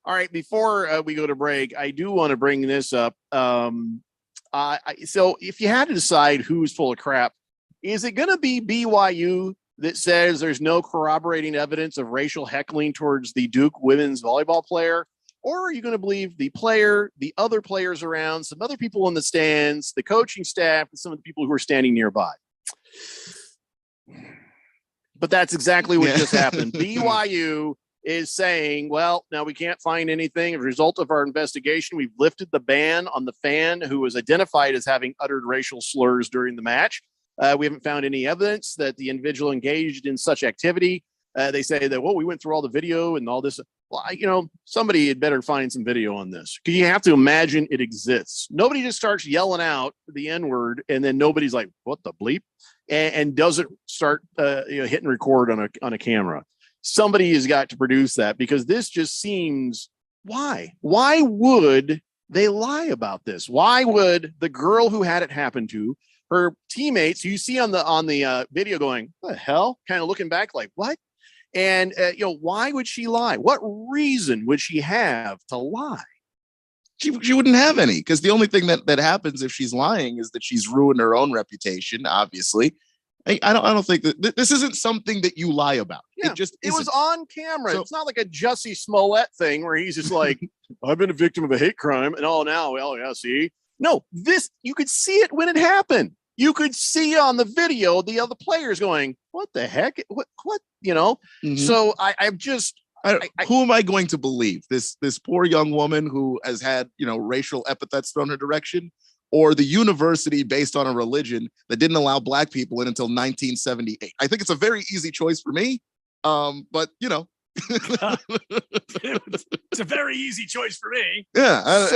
All right, before we go to break, I do want to bring this up. So if you had to decide who's full of crap, is it going to be BYU that says there's no corroborating evidence of racial heckling towards the Duke women's volleyball player? Or are you going to believe the player, the other players around, some other people in the stands, the coaching staff, and some of the people who are standing nearby? But that's exactly what just happened. BYU is saying, well, now we can't find anything. As a result of our investigation, we've lifted the ban on the fan who was identified as having uttered racial slurs during the match. We haven't found any evidence that the individual engaged in such activity. They say that, well, we went through all the video and all this. Well, somebody had better find some video on this, because you have to imagine it exists. Nobody just starts yelling out the N-word and then nobody's like, what the bleep? And doesn't start hitting record on a camera. Somebody has got to produce that, because this just seems, why would they lie about this? Why would the girl who had it happen to her teammates, you see on the video going, what the hell? Kind of looking back like, what? And, why would she lie? What reason would she have to lie? She wouldn't have any, because the only thing that happens if she's lying is that she's ruined her own reputation, obviously. I don't think that this isn't something that you lie about. Yeah, it was on camera. So, it's not like a Jussie Smollett thing where he's just like, I've been a victim of a hate crime. And see. No, you could see it when it happened. You could see on the video the other players going, what the heck? What? Mm-hmm. So who am I going to believe? This poor young woman who has had, racial epithets thrown her direction, or the university based on a religion that didn't allow black people in until 1978? I think it's a very easy choice for me. But it's a very easy choice for me. Yeah.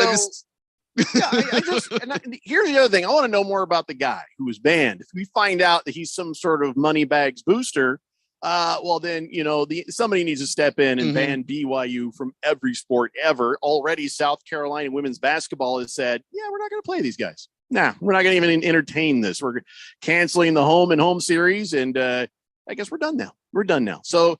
Here's the other thing. I want to know more about the guy who was banned. If we find out that he's some sort of money bags booster, well, then, somebody needs to step in and ban BYU from every sport ever. Already, South Carolina women's basketball has said, yeah, we're not going to play these guys. Nah, we're not going to even entertain this. We're canceling the home series. And I guess we're done now. So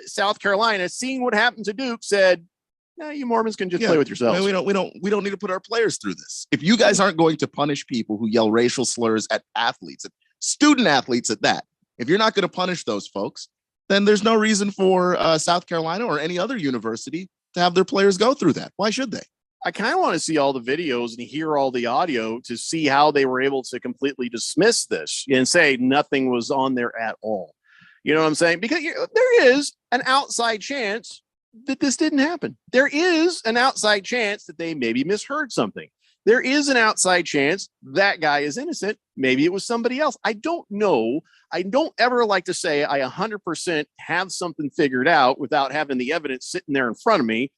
South Carolina, seeing what happened to Duke, said, no, you Mormons can just play with yourselves. We don't need to put our players through this. If you guys aren't going to punish people who yell racial slurs at athletes, at student athletes at that, if you're not going to punish those folks, then there's no reason for South Carolina or any other university to have their players go through that. Why should they? I kind of want to see all the videos and hear all the audio to see how they were able to completely dismiss this and say nothing was on there at all. You know what I'm saying? Because there is an outside chance that this didn't happen. There is an outside chance that they maybe misheard something. There is an outside chance that guy is innocent. Maybe it was somebody else. I don't know. I don't ever like to say I 100% have something figured out without having the evidence sitting there in front of me.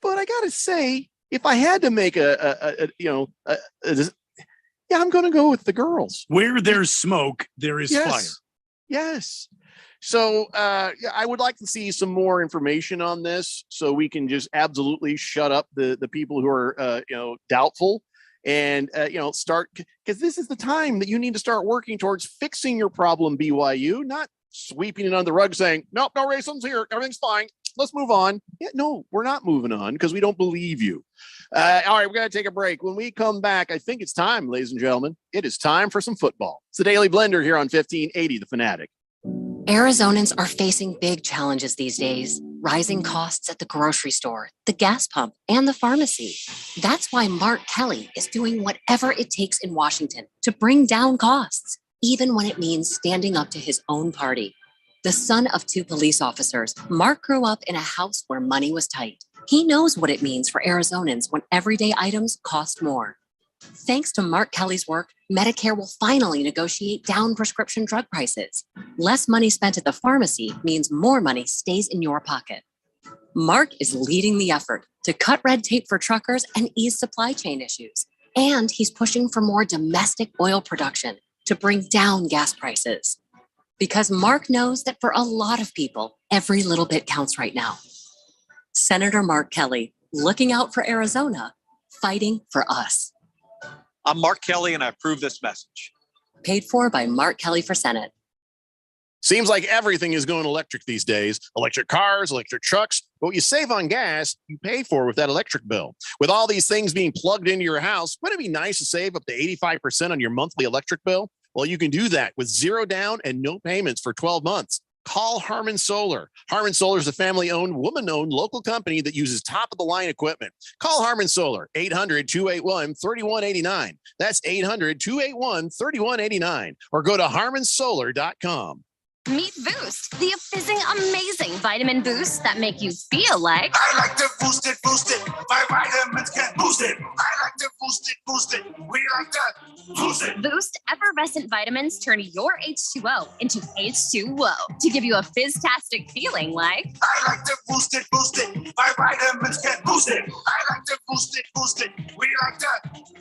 But I got to say, if I had to make I'm going to go with the girls. Where there's smoke, there is fire. Yes. So I would like to see some more information on this, so we can just absolutely shut up the people who are doubtful, and start, because this is the time that you need to start working towards fixing your problem, BYU, not sweeping it under the rug saying, nope, no racism's here, everything's fine, let's move on. Yeah, no, we're not moving on because we don't believe you. All right, we're going to take a break. When we come back, I think it's time, ladies and gentlemen, it is time for some football. It's the Daily Blender here on 1580 The Fanatic. Arizonans are facing big challenges these days. Rising costs at the grocery store, the gas pump, and the pharmacy. That's why Mark Kelly is doing whatever it takes in Washington to bring down costs, even when it means standing up to his own party. The son of 2 police officers, Mark grew up in a house where money was tight. He knows what it means for Arizonans when everyday items cost more. Thanks to Mark Kelly's work, Medicare will finally negotiate down prescription drug prices. Less money spent at the pharmacy means more money stays in your pocket. Mark is leading the effort to cut red tape for truckers and ease supply chain issues. And he's pushing for more domestic oil production to bring down gas prices. Because Mark knows that for a lot of people, every little bit counts right now. Senator Mark Kelly, looking out for Arizona, fighting for us. I'm Mark Kelly, and I approve this message. Paid for by Mark Kelly for Senate. Seems like everything is going electric these days. Electric cars, electric trucks. But what you save on gas, you pay for with that electric bill. With all these things being plugged into your house, wouldn't it be nice to save up to 85% on your monthly electric bill? Well, you can do that with 0 down and no payments for 12 months. Call Harmon Solar. Harmon Solar is a family-owned, woman-owned local company that uses top-of-the-line equipment. Call Harmon Solar, 800-281-3189. That's 800-281-3189. Or go to harmonsolar.com. Meet Boost, the fizzing, amazing vitamin boosts that make you feel like... I like to boost it. My vitamins can boost it. I like to boost it. We like to Boost effervescent vitamins turn your H2O into H2O to give you a fizztastic feeling like. I like to boost it, my vitamins get boosted. I like to boost it, we like to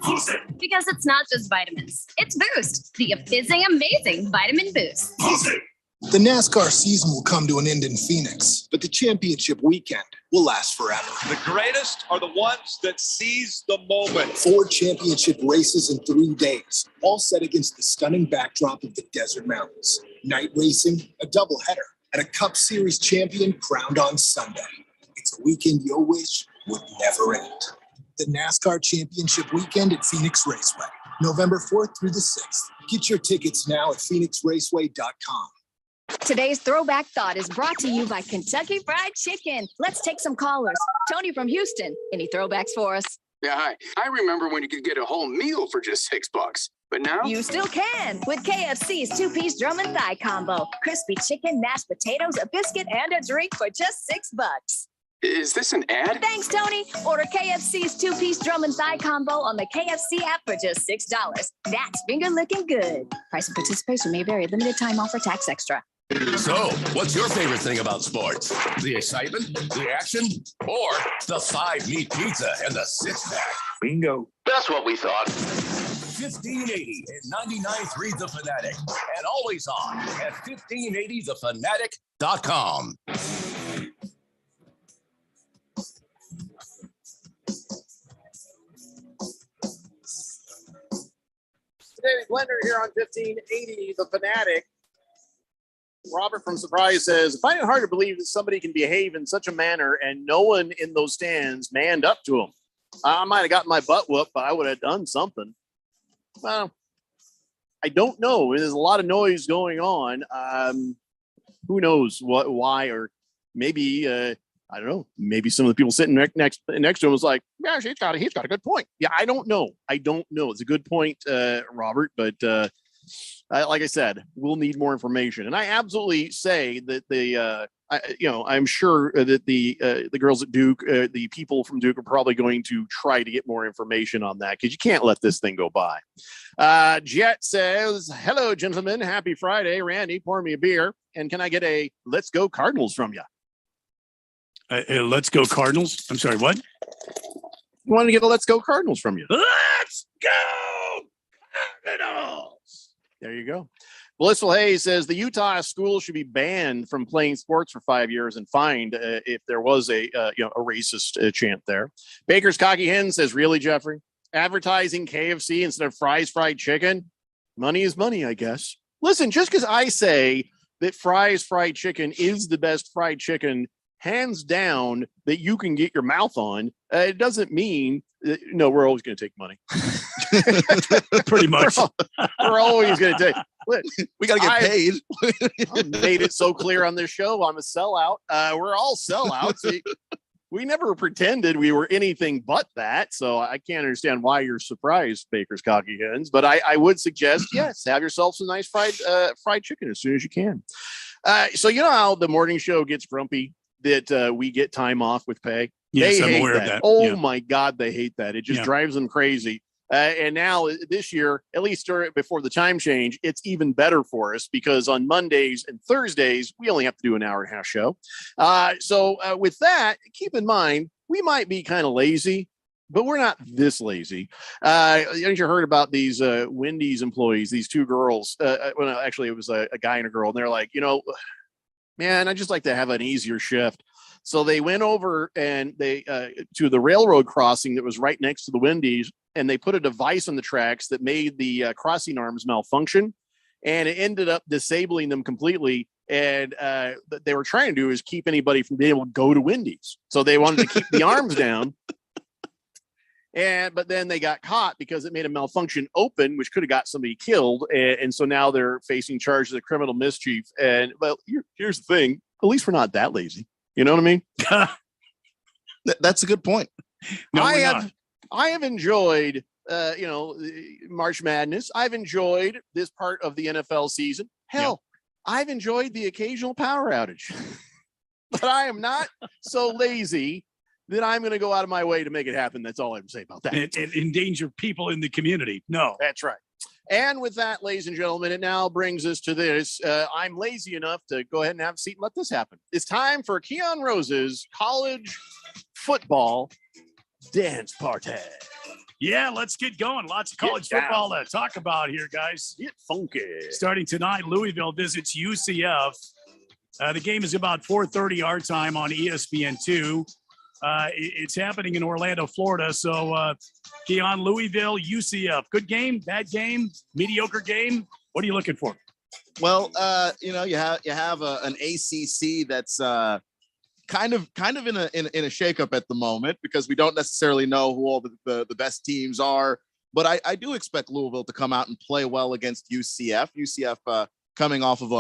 boost it. Because it's not just vitamins, it's Boost, the fizzing amazing vitamin boost. Boost it. The NASCAR season will come to an end in Phoenix, but the championship weekend will last forever. The greatest are the ones that seize the moment. 4 championship races in 3 days, all set against the stunning backdrop of the desert mountains. Night racing, a doubleheader, and a Cup Series champion crowned on Sunday. It's a weekend you'll wish would never end. The NASCAR Championship Weekend at Phoenix Raceway, November 4th through the 6th. Get your tickets now at phoenixraceway.com. Today's Throwback Thought is brought to you by Kentucky Fried Chicken. Let's take some callers. Tony from Houston, any throwbacks for us? Yeah, hi. I remember when you could get a whole meal for just $6, but now You still can with KFC's 2-piece drum and thigh combo. Crispy chicken, mashed potatoes, a biscuit, and a drink for just $6. Is this an ad? Thanks, Tony. Order KFC's 2-piece drum and thigh combo on the KFC app for just $6. That's finger licking good. Price and participation may vary. Limited time offer, tax extra. So, what's your favorite thing about sports? The excitement, the action, or the 5-meat pizza and the 6-pack? Bingo. That's what we thought. 1580 and 99.3 The Fanatic, and always on at 1580thefanatic.com. David Blender here on 1580 The Fanatic. Robert from Surprise says, I find it hard to believe that somebody can behave in such a manner and no one in those stands manned up to him. I might have gotten my butt whooped, but I would have done something. Well, I don't know. There's a lot of noise going on. Who knows why, or maybe, I don't know. Maybe some of the people sitting next to him was like, "Gosh, he's got a good point." Yeah, I don't know. It's a good point, Robert. But like I said, we'll need more information. And I absolutely say that I'm sure that the girls at Duke, the people from Duke, are probably going to try to get more information on that because you can't let this thing go by. Jet says, "Hello, gentlemen. Happy Friday. Randy, pour me a beer. And can I get a Let's Go Cardinals from you?" Let's go Cardinals. I'm sorry, what? You wanted to get a Let's Go Cardinals from you. Let's go Cardinals. There you go. Blissful Hayes says the Utah school should be banned from playing sports for 5 years and fined if there was a racist chant there. Baker's Cocky Hen says, really, Jeffrey? Advertising KFC instead of Fry's fried chicken? Money is money, I guess. Listen, just because I say that Fry's fried chicken is the best fried chicken hands down that you can get your mouth on, it doesn't mean that, we're always going to take money. Pretty much. We're always going to take. We got to get paid. I've made it so clear on this show. I'm a sellout. We're all sellouts. We never pretended we were anything but that. So I can't understand why you're surprised, Baker's Cocky Hens. But I would suggest, yes, have yourself some nice fried chicken as soon as you can. So you know how the morning show gets grumpy that we get time off with pay? Yes, they I'm hate aware that. of that. Oh Yeah. my God, they hate that. It just drives them crazy. And now this year, at least before the time change, it's even better for us because on Mondays and Thursdays, we only have to do an hour and a half show. So with that, keep in mind, we might be kind of lazy, but we're not this lazy. You heard about these Wendy's employees, these two girls. Well, actually, it was a guy and a girl. And they're like, man, I just like to have an easier shift. So they went over and they to the railroad crossing that was right next to the Wendy's, and they put a device on the tracks that made the crossing arms malfunction, and it ended up disabling them completely. And what they were trying to do is keep anybody from being able to go to Wendy's. So they wanted to keep the arms down. But then they got caught because it made a malfunction open, which could have got somebody killed. And so now they're facing charges of criminal mischief. And well, here's the thing. At least we're not that lazy. You know what I mean? That's a good point. No, I have enjoyed, March Madness. I've enjoyed this part of the NFL season. Hell, I've enjoyed the occasional power outage. But I am not so lazy that I'm going to go out of my way to make it happen. That's all I would say about that. And endanger people in the community. No. That's right. And with that, ladies and gentlemen, it now brings us to this. I'm lazy enough to go ahead and have a seat and let this happen. It's time for Keon Rose's college football dance party. Yeah, let's get going. Lots of college football to talk about here, guys. Get funky. Starting tonight, Louisville visits UCF. The game is about 4:30 our time on ESPN2. It's happening in Orlando, Florida. So, Keon, Louisville, UCF. Good game, bad game, mediocre game. What are you looking for? Well, you have an ACC that's kind of in a shakeup at the moment because we don't necessarily know who all the best teams are. But I do expect Louisville to come out and play well against UCF. UCF coming off of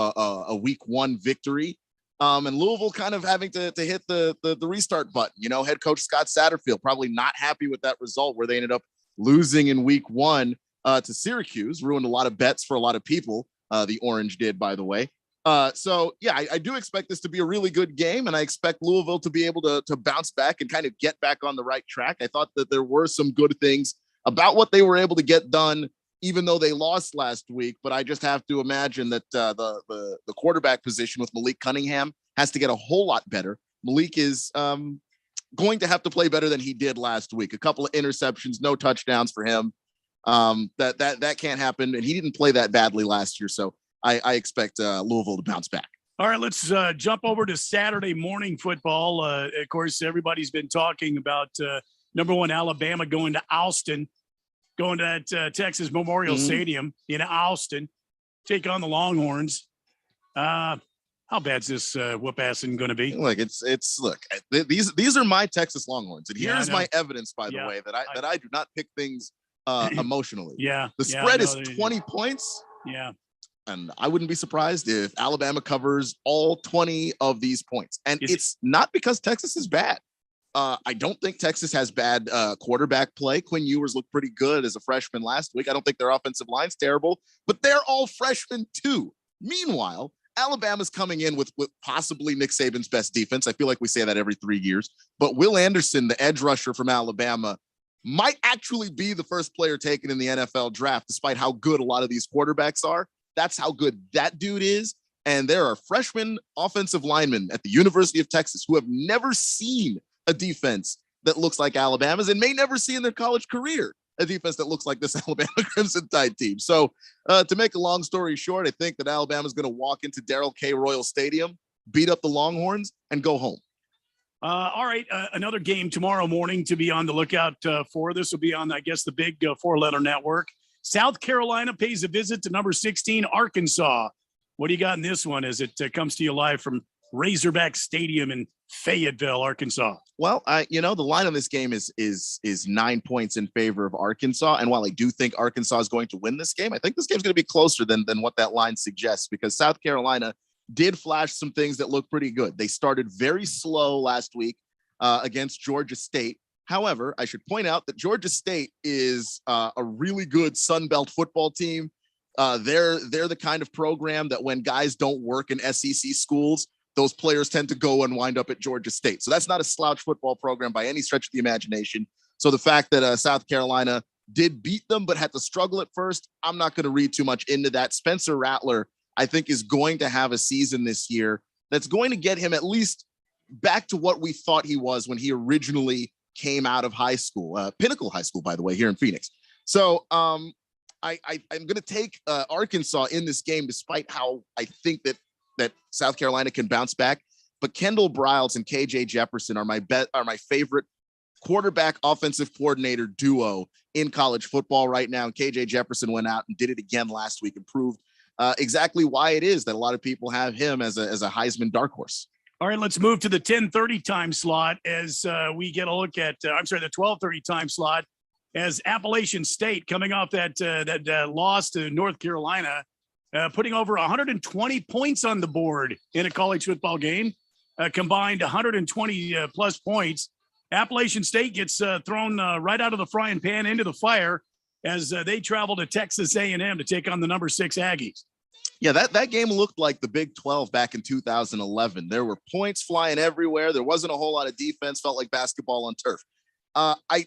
a week 1 victory. And Louisville kind of having to hit the restart button. Head coach Scott Satterfield probably not happy with that result where they ended up losing in week 1 to Syracuse, ruined a lot of bets for a lot of people. The Orange did, by the way. So I do expect this to be a really good game, and I expect Louisville to be able to bounce back and kind of get back on the right track. I thought that there were some good things about what they were able to get done, even though they lost last week. But I just have to imagine that the quarterback position with Malik Cunningham has to get a whole lot better. Malik is going to have to play better than he did last week. A couple of interceptions, no touchdowns for him. That can't happen. And he didn't play that badly last year. So I expect Louisville to bounce back. All right, let's jump over to Saturday morning football. Of course, everybody's been talking about number 1 Alabama going to Austin, going to that Texas Memorial Stadium in Austin, take on the Longhorns. How bad's this whoop-assing going to be? Look, these are my Texas Longhorns, and here's my evidence, by the way, that I do not pick things emotionally. The spread is 20 points. Yeah. And I wouldn't be surprised if Alabama covers all 20 of these points. And it's not because Texas is bad. I don't think Texas has bad quarterback play. Quinn Ewers looked pretty good as a freshman last week. I don't think their offensive line's terrible, but they're all freshmen too. Meanwhile, Alabama's coming in with possibly Nick Saban's best defense. I feel like we say that every 3 years. But Will Anderson, the edge rusher from Alabama, might actually be the first player taken in the NFL draft, despite how good a lot of these quarterbacks are. That's how good that dude is. And there are freshman offensive linemen at the University of Texas who have never seen a defense that looks like Alabama's and may never see in their college career a defense that looks like this Alabama Crimson Tide team. So to make a long story short, I think that Alabama's going to walk into Darrell K. Royal Stadium, beat up the Longhorns, and go home. All right, another game tomorrow morning to be on the lookout for. This will be on, I guess, the big 4-letter network. South Carolina pays a visit to number 16, Arkansas. What do you got in this one as it comes to you live from Razorback Stadium in Fayetteville, Arkansas? Well, the line on this game is 9 points in favor of Arkansas. And while I do think Arkansas is going to win this game, I think this game's going to be closer than what that line suggests, because South Carolina did flash some things that look pretty good. They started very slow last week against Georgia State. However, I should point out that Georgia State is a really good Sun Belt football team. They're the kind of program that when guys don't work in SEC schools, those players tend to go and wind up at Georgia State. So that's not a slouch football program by any stretch of the imagination. So the fact that South Carolina did beat them but had to struggle at first, I'm not going to read too much into that. Spencer Rattler, I think, is going to have a season this year that's going to get him at least back to what we thought he was when he originally came out of high school, Pinnacle High School, by the way, here in Phoenix. So I'm going to take Arkansas in this game, despite how I think that South Carolina can bounce back. But Kendall Briles and KJ Jefferson are my favorite quarterback offensive coordinator duo in college football right now. And KJ Jefferson went out and did it again last week and proved exactly why it is that a lot of people have him as a Heisman dark horse. All right, let's move to the 10:30 time slot as we get a look at, the 12:30 time slot as Appalachian State coming off that loss to North Carolina, putting over 120 points on the board in a college football game, combined 120 plus points. Appalachian State gets thrown right out of the frying pan into the fire as they travel to Texas A&M to take on the number 6 Aggies. Yeah, that game looked like the Big 12 back in 2011. There were points flying everywhere. There wasn't a whole lot of defense. Felt like basketball on turf. I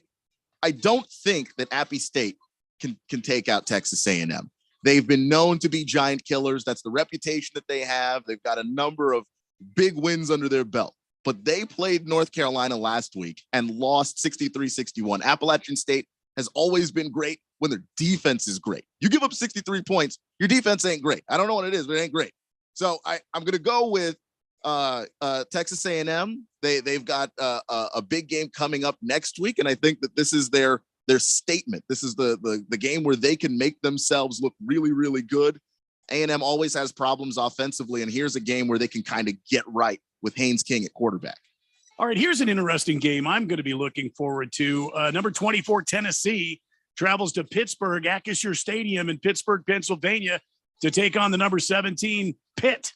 don't think that Appy State can take out Texas A&M. They've been known to be giant killers. That's the reputation that they have. They've got a number of big wins under their belt. But they played North Carolina last week and lost 63-61. Appalachian State has always been great when their defense is great. You give up 63 points, your defense ain't great. I don't know what it is, but it ain't great. So I'm going to go with Texas A&M. They've got a big game coming up next week, and I think that this is their statement. This is the game where they can make themselves look really, really good. A&M always has problems offensively, and here's a game where they can kind of get right with Haynes King at quarterback. All right, here's an interesting game I'm going to be looking forward to. Number 24, Tennessee, travels to Pittsburgh, Acrisure Stadium in Pittsburgh, Pennsylvania, to take on the number 17, Pitt.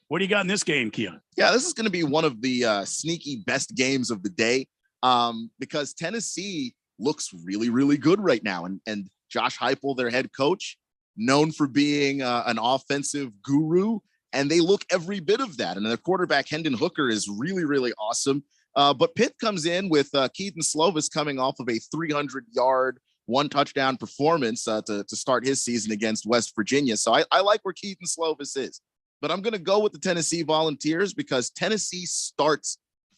What do you got in this game, Keon? Yeah, this is going to be one of the sneaky best games of the day because Tennessee looks really, really good right now. And Josh Heupel, their head coach, known for being an offensive guru, and they look every bit of that. And their quarterback, Hendon Hooker, is really, really awesome. But Pitt comes in with Keaton Slovis coming off of a 300-yard, one-touchdown performance to start his season against West Virginia. So I like where Keaton Slovis is. But I'm going to go with the Tennessee Volunteers because Tennessee starts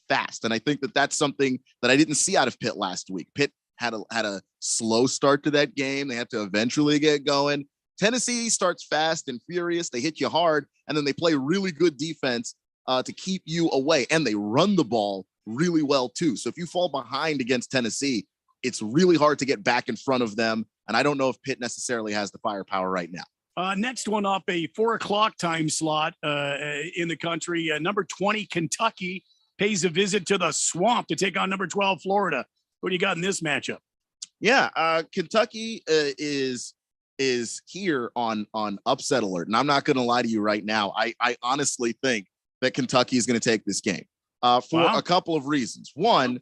fast. And I think that that's something that I didn't see out of Pitt last week. Pitt had a slow start to that game. They had to eventually get going. Tennessee starts fast and furious. They hit you hard, and then they play really good defense to keep you away. And they run the ball really well, too. So if you fall behind against Tennessee, it's really hard to get back in front of them. And I don't know if Pitt necessarily has the firepower right now. Next one up, a 4:00 time slot in the country. Number 20, Kentucky, pays a visit to the Swamp to take on number 12, Florida. What do you got in this matchup? Yeah, Kentucky is here on upset alert. And I'm not going to lie to you right now. I honestly think that Kentucky is going to take this game for a couple of reasons. One,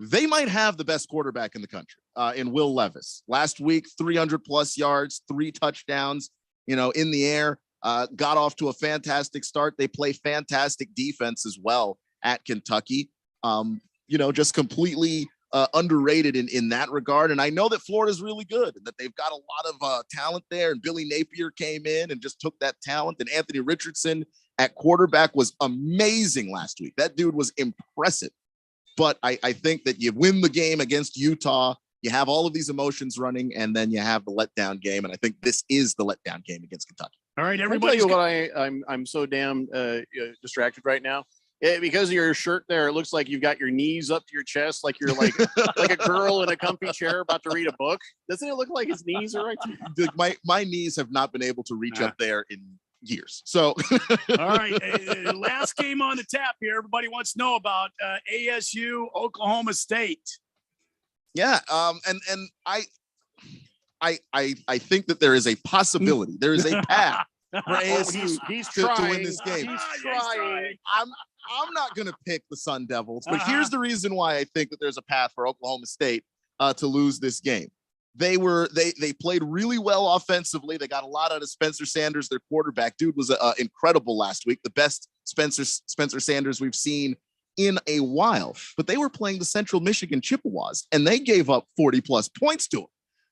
they might have the best quarterback in the country in Will Levis. Last week, 300+ yards, 3 touchdowns, in the air, got off to a fantastic start. They play fantastic defense as well at Kentucky. Just completely underrated in that regard. And I know that Florida's really good and that they've got a lot of talent there. And Billy Napier came in and just took that talent. And Anthony Richardson at quarterback was amazing last week. That dude was impressive. But I think that you win the game against Utah. You have all of these emotions running, and then you have the letdown game. And I think this is the letdown game against Kentucky. All right, everybody. Tell you what I'm so damn distracted right now. Because of your shirt there, it looks like you've got your knees up to your chest, like you're like a girl in a comfy chair about to read a book. Doesn't it look like his knees are right there? My knees have not been able to reach up there in years. So, all right, last game on the tap here. Everybody wants to know about ASU, Oklahoma State. Yeah, and I think that there is a possibility. There is a path for ASU to win this game. He's trying. I'm not going to pick the Sun Devils, but here's the reason why I think that there's a path for Oklahoma State to lose this game. They played really well offensively. They got a lot out of Spencer Sanders, their quarterback. Dude was incredible last week. The best Spencer Sanders we've seen in a while. But they were playing the Central Michigan Chippewas, and they gave up 40+ points to them.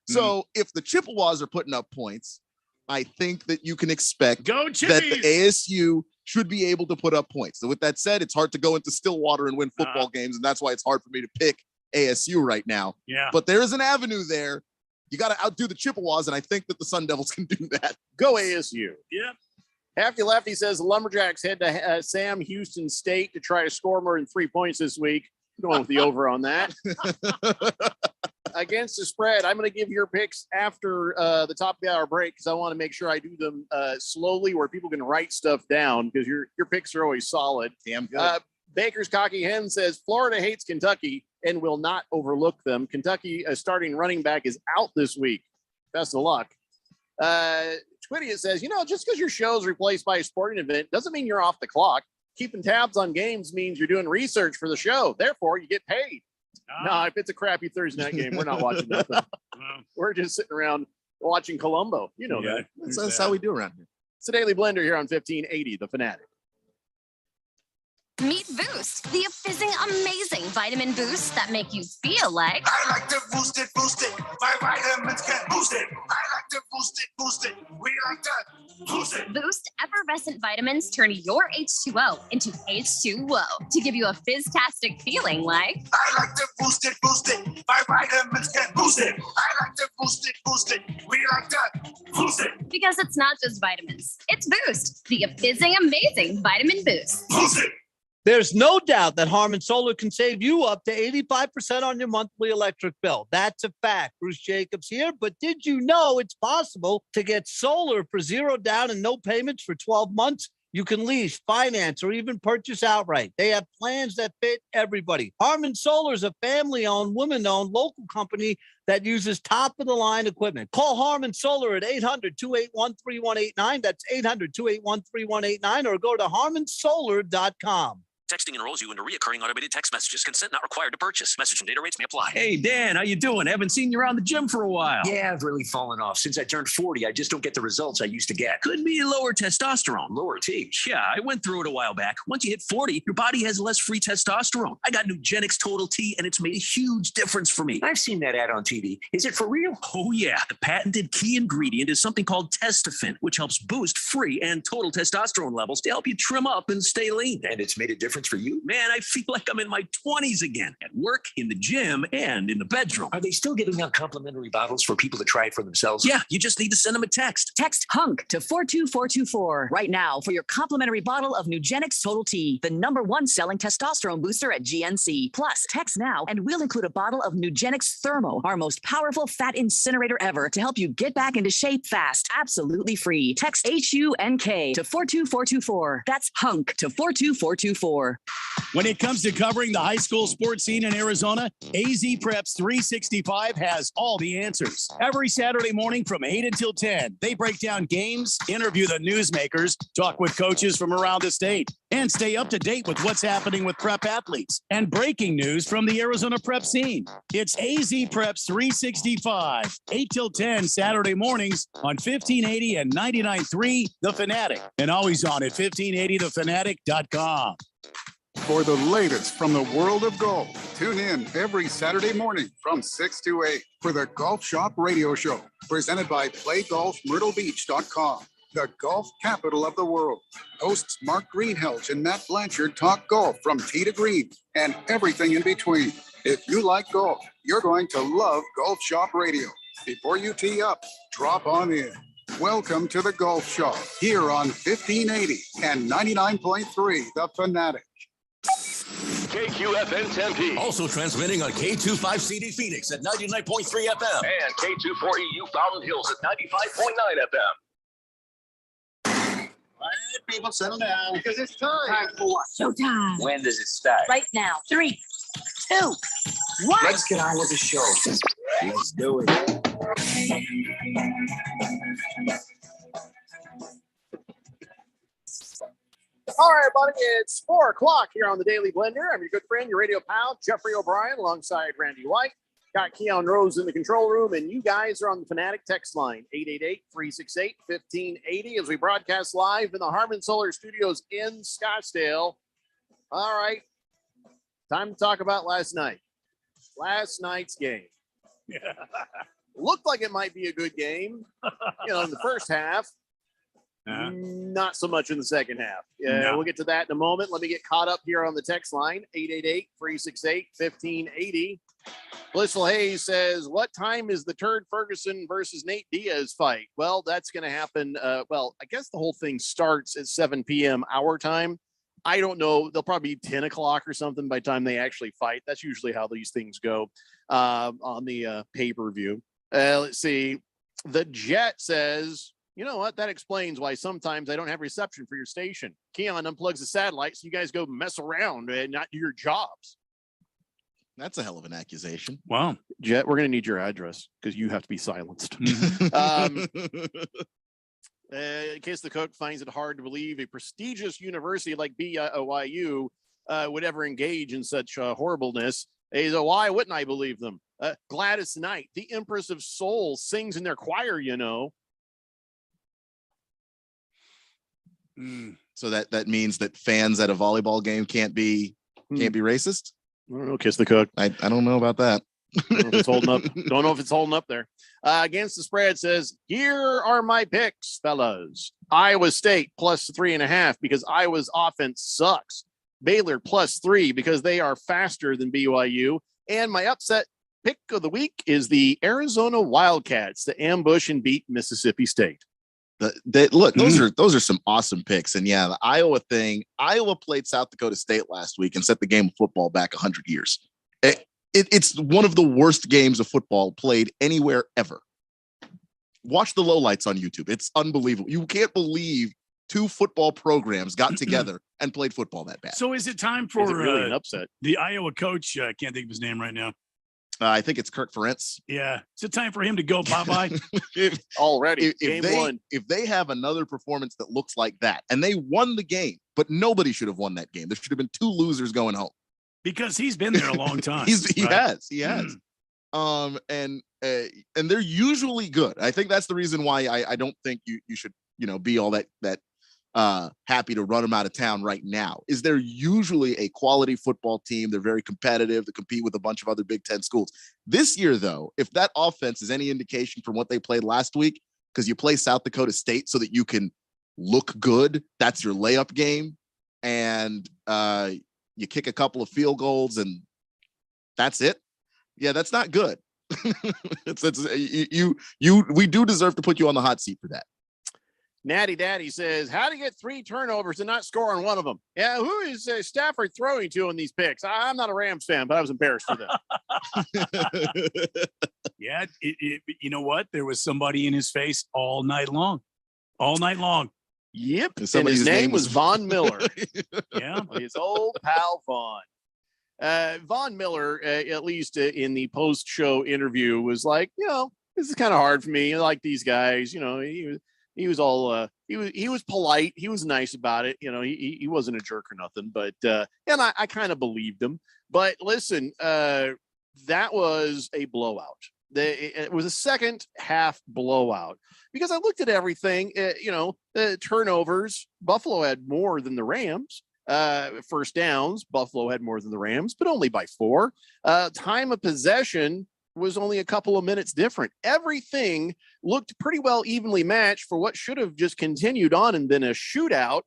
So if the Chippewas are putting up points, I think that you can expect that the ASU should be able to put up points. So with that said, it's hard to go into Stillwater and win football games, and that's why it's hard for me to pick ASU right now. Yeah. But there is an avenue there. You got to outdo the Chippewas, and I think that the Sun Devils can do that. Go ASU. Yeah. Hefty Lefty says the Lumberjacks head to Sam Houston State to try to score more than 3 points this week. I'm going with the over on that. Against the spread, I'm going to give your picks after the top of the hour break because I want to make sure I do them slowly where people can write stuff down because your picks are always solid. Damn good. Baker's Cocky Hen says Florida hates Kentucky and will not overlook them. Kentucky starting running back is out this week. Best of luck. Twitty says, just because your show is replaced by a sporting event doesn't mean you're off the clock. Keeping tabs on games means you're doing research for the show. Therefore, you get paid. No, if it's a crappy Thursday night game, we're not watching nothing. We're just sitting around watching Columbo. You know that. That's how we do around here. It's the Daily Blender here on 1580, The Fanatic. Meet Boost, the fizzing, amazing vitamin boosts that make you feel like. I like to boost it. My vitamins can boost effervescent vitamins turn your H2O into H2O to give you a fizz-tastic feeling like. I like to boost it. My vitamins get boosted. I like to boost it. We like to boost it. Because it's not just vitamins, it's Boost, the fizzing amazing vitamin boost. Boost it. There's no doubt that Harman Solar can save you up to 85% on your monthly electric bill. That's a fact. Bruce Jacobs here. But did you know it's possible to get solar for zero down and no payments for 12 months? You can lease, finance, or even purchase outright. They have plans that fit everybody. Harman Solar is a family-owned, women-owned local company that uses top-of-the-line equipment. Call Harman Solar at 800-281-3189. That's 800-281-3189, or go to harmansolar.com. Texting enrolls you into recurring automated text messages. Consent not required to purchase. Message and data rates may apply. Hey, Dan, how you doing? Haven't seen you around the gym for a while. Yeah, I've really fallen off. Since I turned 40, I just don't get the results I used to get. Could be lower testosterone. Lower T. Yeah, I went through it a while back. Once you hit 40, your body has less free testosterone. I got Nugenix Total T, and it's made a huge difference for me. I've seen that ad on TV. Is it for real? Oh, yeah. The patented key ingredient is something called Testofen, which helps boost free and total testosterone levels to help you trim up and stay lean. And it's made a difference for you? Man, I feel like I'm in my 20s again, at work, in the gym, and in the bedroom. Are they still giving out complimentary bottles for people to try it for themselves? Yeah, you just need to send them a text. Text HUNK to 42424 right now for your complimentary bottle of Nugenix Total T, the #1 selling testosterone booster at GNC. Plus, text now and we'll include a bottle of Nugenix Thermo, our most powerful fat incinerator ever, to help you get back into shape fast, absolutely free. Text HUNK to 42424. That's HUNK to 42424. When it comes to covering the high school sports scene in Arizona, AZ Preps 365 has all the answers. Every Saturday morning from 8 until 10, they break down games, interview the newsmakers, talk with coaches from around the state, and stay up to date with what's happening with prep athletes and breaking news from the Arizona prep scene. It's AZ Preps 365, 8 till 10 Saturday mornings on 1580 and 99.3 The Fanatic, and always on at 1580thefanatic.com. For the latest from the world of golf, tune in every Saturday morning from 6 to 8 for the Golf Shop Radio Show, presented by PlayGolfMyrtleBeach.com, the golf capital of the world. Hosts Mark Greenhelch and Matt Blanchard talk golf from tee to green and everything in between. If you like golf, you're going to love Golf Shop Radio. Before you tee up, drop on in. Welcome to the Golf Shop here on 1580 and 99.3 The Fanatic. KQFN Tempe. Also transmitting on K25CD Phoenix at 99.3 FM. And K24EU Fountain Hills at 95.9 FM. All right, people, settle down because it's time. Time for what? Showtime. When does it start? Right now. 3, 2, 1. Let's get on with the show. Let's do it. All right, buddy, it's 4 o'clock here on the Daily Blender. I'm your good friend, your radio pal, Jeffrey O'Brien, alongside Randy White. Got Keon Rose in the control room, and you guys are on the Fanatic text line, 888-368-1580, as we broadcast live in the Harman Solar Studios in Scottsdale. All right, time to talk about last night. Last night's game. Looked like it might be a good game, in the first half. Not so much in the second half. No. We'll get to that in a moment. Let me get caught up here on the text line, 888-368-1580. Blissful Hayes says, what time is the Turd Ferguson versus Nate Diaz fight? Well, that's going to happen. I guess the whole thing starts at 7 p.m. our time. I don't know. They'll probably be 10 o'clock or something by the time they actually fight. That's usually how these things go on the pay-per-view. Let's see. The Jet says, you know what? That explains why sometimes I don't have reception for your station. Keon unplugs the satellite so you guys go mess around and not do your jobs. That's a hell of an accusation. Wow. Jet, we're going to need your address because you have to be silenced. In case the cook finds it hard to believe a prestigious university like BYU would ever engage in such horribleness, why wouldn't I believe them? Gladys Knight, the Empress of Soul, sings in their choir, So that means that fans at a volleyball game can't be racist? I don't know. Kiss the cook. I don't know about that. Don't know if it's holding up. Don't know if it's holding up there. Against the spread says, here are my picks, fellas. Iowa State plus 3.5 because Iowa's offense sucks. Baylor plus 3 because they are faster than BYU. And my upset pick of the week is the Arizona Wildcats to ambush and beat Mississippi State. Look, those are some awesome picks. And yeah, the Iowa thing, Iowa played South Dakota State last week and set the game of football back 100 years. It's one of the worst games of football played anywhere ever. Watch the lowlights on YouTube. It's unbelievable. You can't believe two football programs got together and played football that bad. So is it time for really an upset? The Iowa coach, I can't think of his name right now. I think it's Kirk Ferentz. Yeah. Is it time for him to go bye-bye? Already. If they have another performance that looks like that, and they won the game, but nobody should have won that game. There should have been two losers going home. Because he's been there a long time. He has. And they're usually good. I think that's the reason why I don't think you should, be all that happy to run them out of town right now. Is they're usually a quality football team. They're very competitive to compete with a bunch of other Big Ten schools. This year, though, if that offense is any indication from what they played last week, because you play South Dakota State so that you can look good, that's your layup game, and you kick a couple of field goals and that's it. Yeah, that's not good. We do deserve to put you on the hot seat for that. Natty Daddy says, how to get 3 turnovers and not score on one of them. Yeah, who is Stafford throwing to in these picks? I'm not a Rams fan, but I was embarrassed for them. Yeah, you know what? There was somebody in his face all night long. Yep, and his name was Von Miller. Yeah, his old pal Von. Von Miller, at least in the post-show interview, was like, this is kind of hard for me. I like these guys. He was all he was polite. He was nice about it. He wasn't a jerk or nothing. But and I kind of believed him. But listen, that was a blowout. It was a second half blowout because I looked at everything. The turnovers. Buffalo had more than the Rams. First downs, Buffalo had more than the Rams, but only by 4. Time of possession was only a couple of minutes different. Everything looked pretty well evenly matched for what should have just continued on and been a shootout.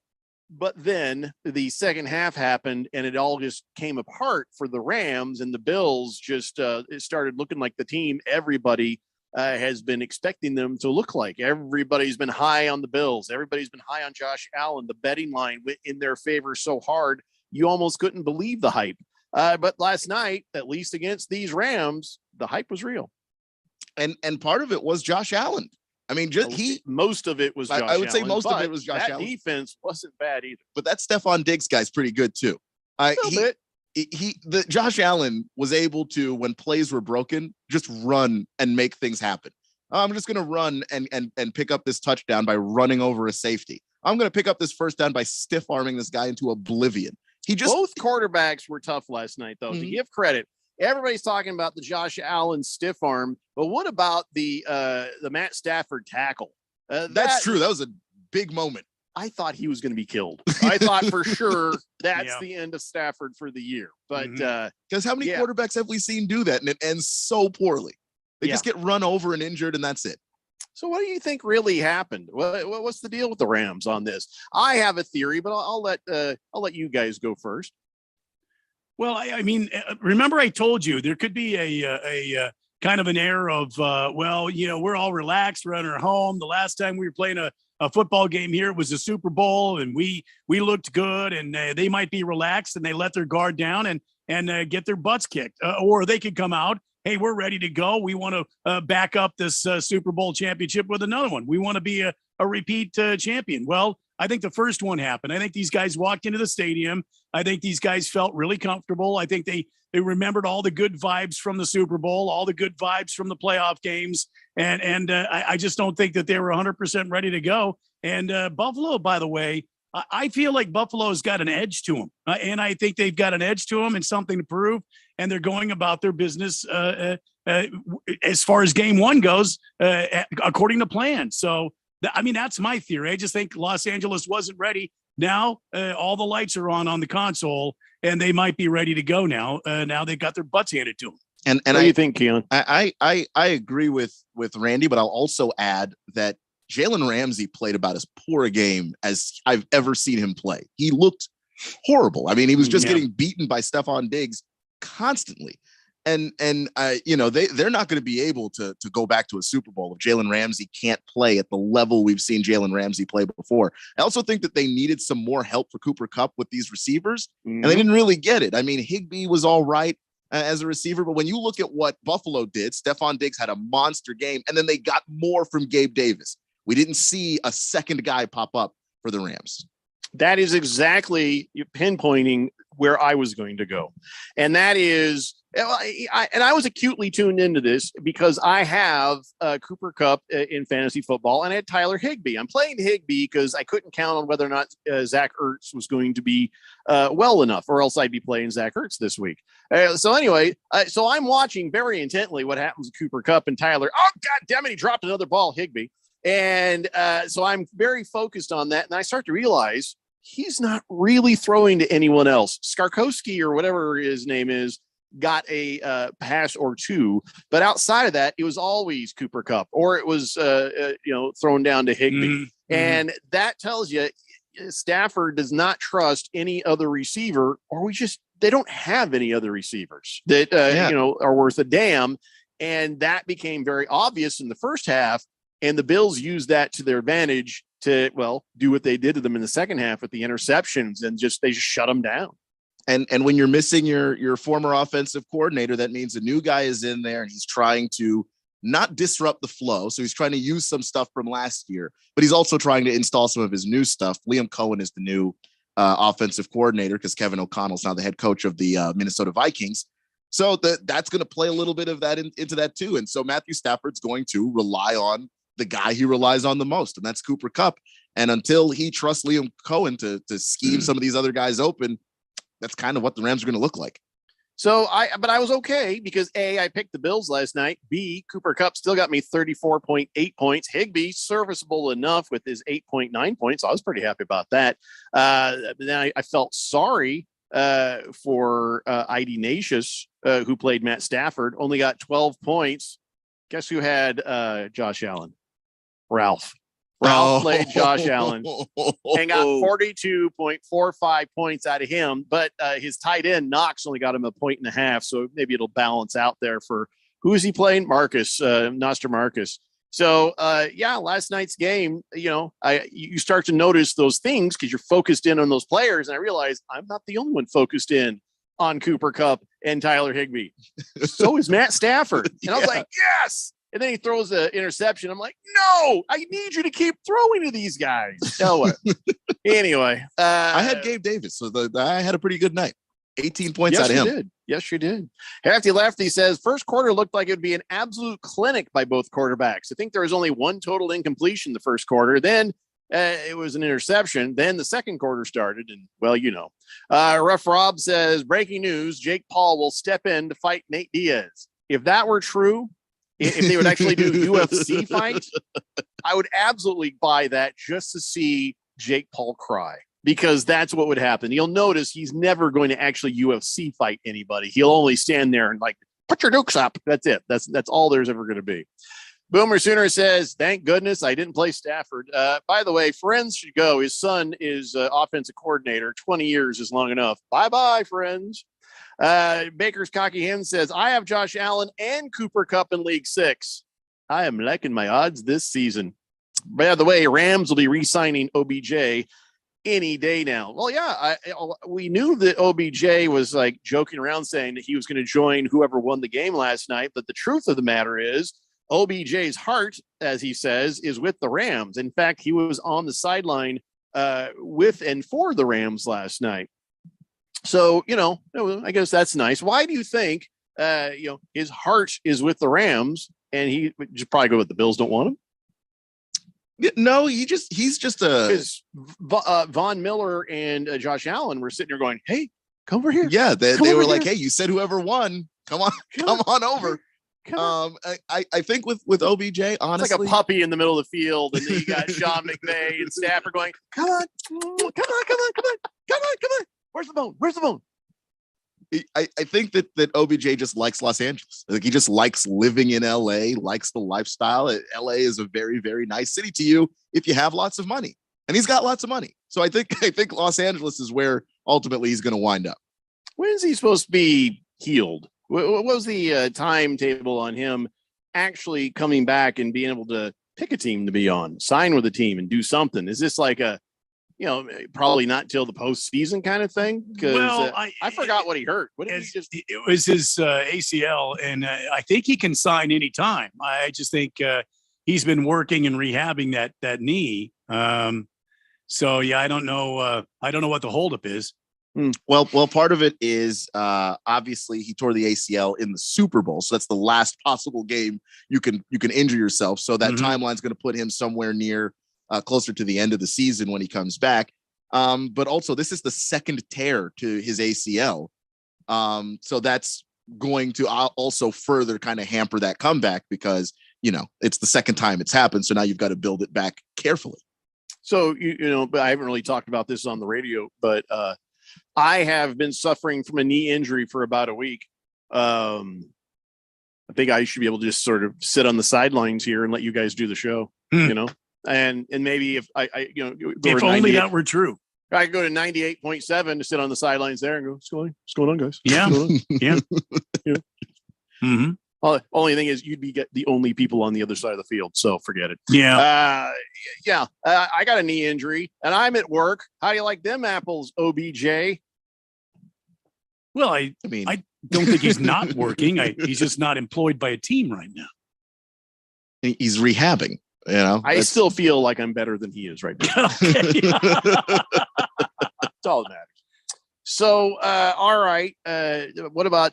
But then the second half happened and it all just came apart for the Rams, and the Bills just it started looking like the team everybody has been expecting them to look like. Everybody's been high on the Bills. Everybody's been high on Josh Allen. The betting line went in their favor so hard, you almost couldn't believe the hype. But last night, at least against these Rams, the hype was real. And part of it was Josh Allen. I mean, most of it was Josh Allen. I would say most of it was Josh Allen. That defense wasn't bad either. But that Stephon Diggs guy's pretty good too. Josh Allen was able to, when plays were broken, just run and make things happen. I'm just going to run and pick up this touchdown by running over a safety. I'm going to pick up this first down by stiff arming this guy into oblivion. Both quarterbacks were tough last night, though. To give credit, everybody's talking about the Josh Allen stiff arm, but what about the Matt Stafford tackle? That's true. That was a big moment. I thought he was going to be killed. I thought for sure that's the end of Stafford for the year. But because how many quarterbacks have we seen do that and it ends so poorly? They just get run over and injured, and that's it. So what do you think really happened? What's the deal with the Rams on this? I have a theory, but I'll let you guys go first. Well, I mean, remember I told you there could be a kind of an air of, we're all relaxed. We're at our home. The last time we were playing a football game here, it was a Super Bowl, and we looked good, and they might be relaxed, and they let their guard down and get their butts kicked. Or they could come out, hey, we're ready to go. We want to back up this Super Bowl championship with another one. We want to be a repeat champion. Well, I think the first one happened. I think these guys walked into the stadium. I think these guys felt really comfortable. I think they remembered all the good vibes from the Super Bowl, all the good vibes from the playoff games. And I just don't think that they were 100% ready to go. And Buffalo, by the way, I feel like Buffalo's got an edge to them. And I think they've got an edge to them and something to prove. And they're going about their business as far as game one goes, according to plan. So, that's my theory. I just think Los Angeles wasn't ready. Now all the lights are on the console, and they might be ready to go now. Now they've got their butts handed to them. And what do you think, Keelan? I agree with Randy, but I'll also add that Jalen Ramsey played about as poor a game as I've ever seen him play. He looked horrible. I mean, he was just getting beaten by Stephon Diggs constantly. And you know, they're not going to be able to go back to a Super Bowl if Jalen Ramsey can't play at the level we've seen Jalen Ramsey play before. I also think that they needed some more help for Cooper Kupp with these receivers, and they didn't really get it. I mean, Higbee was all right as a receiver, but when you look at what Buffalo did, Stephon Diggs had a monster game, and then they got more from Gabe Davis. We didn't see a second guy pop up for the Rams. That is exactly pinpointing where I was going to go. And that is, I was acutely tuned into this because I have Cooper Kupp in fantasy football, and I had Tyler Higbee. I'm playing Higbee because I couldn't count on whether or not Zach Ertz was going to be well enough, or else I'd be playing Zach Ertz this week. So anyway, so I'm watching very intently what happens to Cooper Kupp and Tyler. Oh, God damn it, he dropped another ball, Higbee. And so I'm very focused on that, and I start to realize he's not really throwing to anyone else. Skarkowski, or whatever his name is, got a pass or two, but outside of that, it was always Cooper Kupp, or it was thrown down to Higbee. And that tells you Stafford does not trust any other receiver, or they don't have any other receivers that are worth a damn. And that became very obvious in the first half, and the Bills used that to their advantage to, do what they did to them in the second half with the interceptions, and they just shut them down. And when you're missing your former offensive coordinator, that means a new guy is in there, and he's trying to not disrupt the flow. So he's trying to use some stuff from last year, but he's also trying to install some of his new stuff. Liam Cohen is the new offensive coordinator because Kevin O'Connell's now the head coach of the Minnesota Vikings. So that's going to play a little bit of that into that too. And so Matthew Stafford's going to rely on the guy he relies on the most, and that's Cooper Kupp. And until he trusts Liam Cohen to scheme some of these other guys open, that's kind of what the Rams are going to look like. So but I was okay because A, I picked the Bills last night. B, Cooper Kupp still got me 34.8 points. Higbee serviceable enough with his 8.9 points. I was pretty happy about that. Then I felt sorry for ID Natius, who played Matt Stafford, only got 12 points. Guess who had Josh Allen? Ralph played Josh Allen and got 42.45 points out of him. But his tight end, Knox, only got him 1.5 points. So maybe it'll balance out there for who is he playing? Noster Marcus. So, last night's game, you start to notice those things because you're focused in on those players. And I realized I'm not the only one focused in on Cooper Kupp and Tyler Higbee. So is Matt Stafford. And I was like, yes. And then he throws an interception. I'm like, no, I need you to keep throwing to these guys. Anyway, I had Gabe Davis, so I had a pretty good night. 18 points out of him. Yes, you did. Hefty Lefty says first quarter looked like it would be an absolute clinic by both quarterbacks. I think there was only one total incompletion the first quarter. Then it was an interception. Then the second quarter started, and Rough Rob says breaking news: Jake Paul will step in to fight Nate Diaz. If that were true, if they would actually do UFC fights, I would absolutely buy that just to see Jake Paul cry, because that's what would happen. You'll notice he's never going to actually UFC fight anybody. He'll only stand there and put your dukes up. That's it. That's all there's ever going to be. Boomer Sooner says, thank goodness I didn't play Stafford. By the way, Friends should go. His son is offensive coordinator. 20 years is long enough. Bye-bye, Friends. Baker's Cocky Hen says, I have Josh Allen and Cooper Kupp in League 6. I am liking my odds this season. By the way, Rams will be re-signing OBJ any day now. Well, we knew that OBJ was joking around saying that he was going to join whoever won the game last night. But the truth of the matter is OBJ's heart, as he says, is with the Rams. In fact, he was on the sideline with and for the Rams last night. So, I guess that's nice. Why do you think, his heart is with the Rams and he would just probably go with the Bills don't want him? No, he's just because Von Miller and Josh Allen were sitting there going, hey, come over here. Yeah. They were like, hey, you said whoever won, come on over. I think with OBJ, honestly, it's like a puppy in the middle of the field, and then you got Sean McVay and Stafford going, come on. Where's the bone? I think that OBJ just likes Los Angeles. Like he just likes living in LA, likes the lifestyle. LA is a very, very nice city to you if you have lots of money. And he's got lots of money. So I think Los Angeles is where ultimately he's going to wind up. When's he supposed to be healed? What was the timetable on him actually coming back and being able to pick a team to be on, sign with a team and do something? Is this like a, probably not till the postseason kind of thing? Because I forgot what he hurt. What did he just? It was his ACL, and I think he can sign anytime. I just think he's been working and rehabbing that knee. So yeah, I don't know. I don't know what the holdup is. Well, part of it is obviously he tore the ACL in the Super Bowl, so that's the last possible game you can injure yourself. So that timeline's going to put him somewhere near closer to the end of the season when he comes back. But also, this is the second tear to his ACL, so that's going to also further kind of hamper that comeback because it's the second time it's happened. So now you've got to build it back carefully. So but I haven't really talked about this on the radio, but I have been suffering from a knee injury for about a week. I think I should be able to just sort of sit on the sidelines here and let you guys do the show, and maybe if I if only that were true. I go to 98.7 to sit on the sidelines there and go, what's going on, guys? Yeah. Yeah. Mm-hmm. Only thing is you'd be the only people on the other side of the field. So forget it. Yeah. I got a knee injury and I'm at work. How do you like them apples, OBJ? Well, I mean, I don't think he's not working. He's just not employed by a team right now. He's rehabbing, I still feel like I'm better than he is right now. That's all that matters. So, all right. What about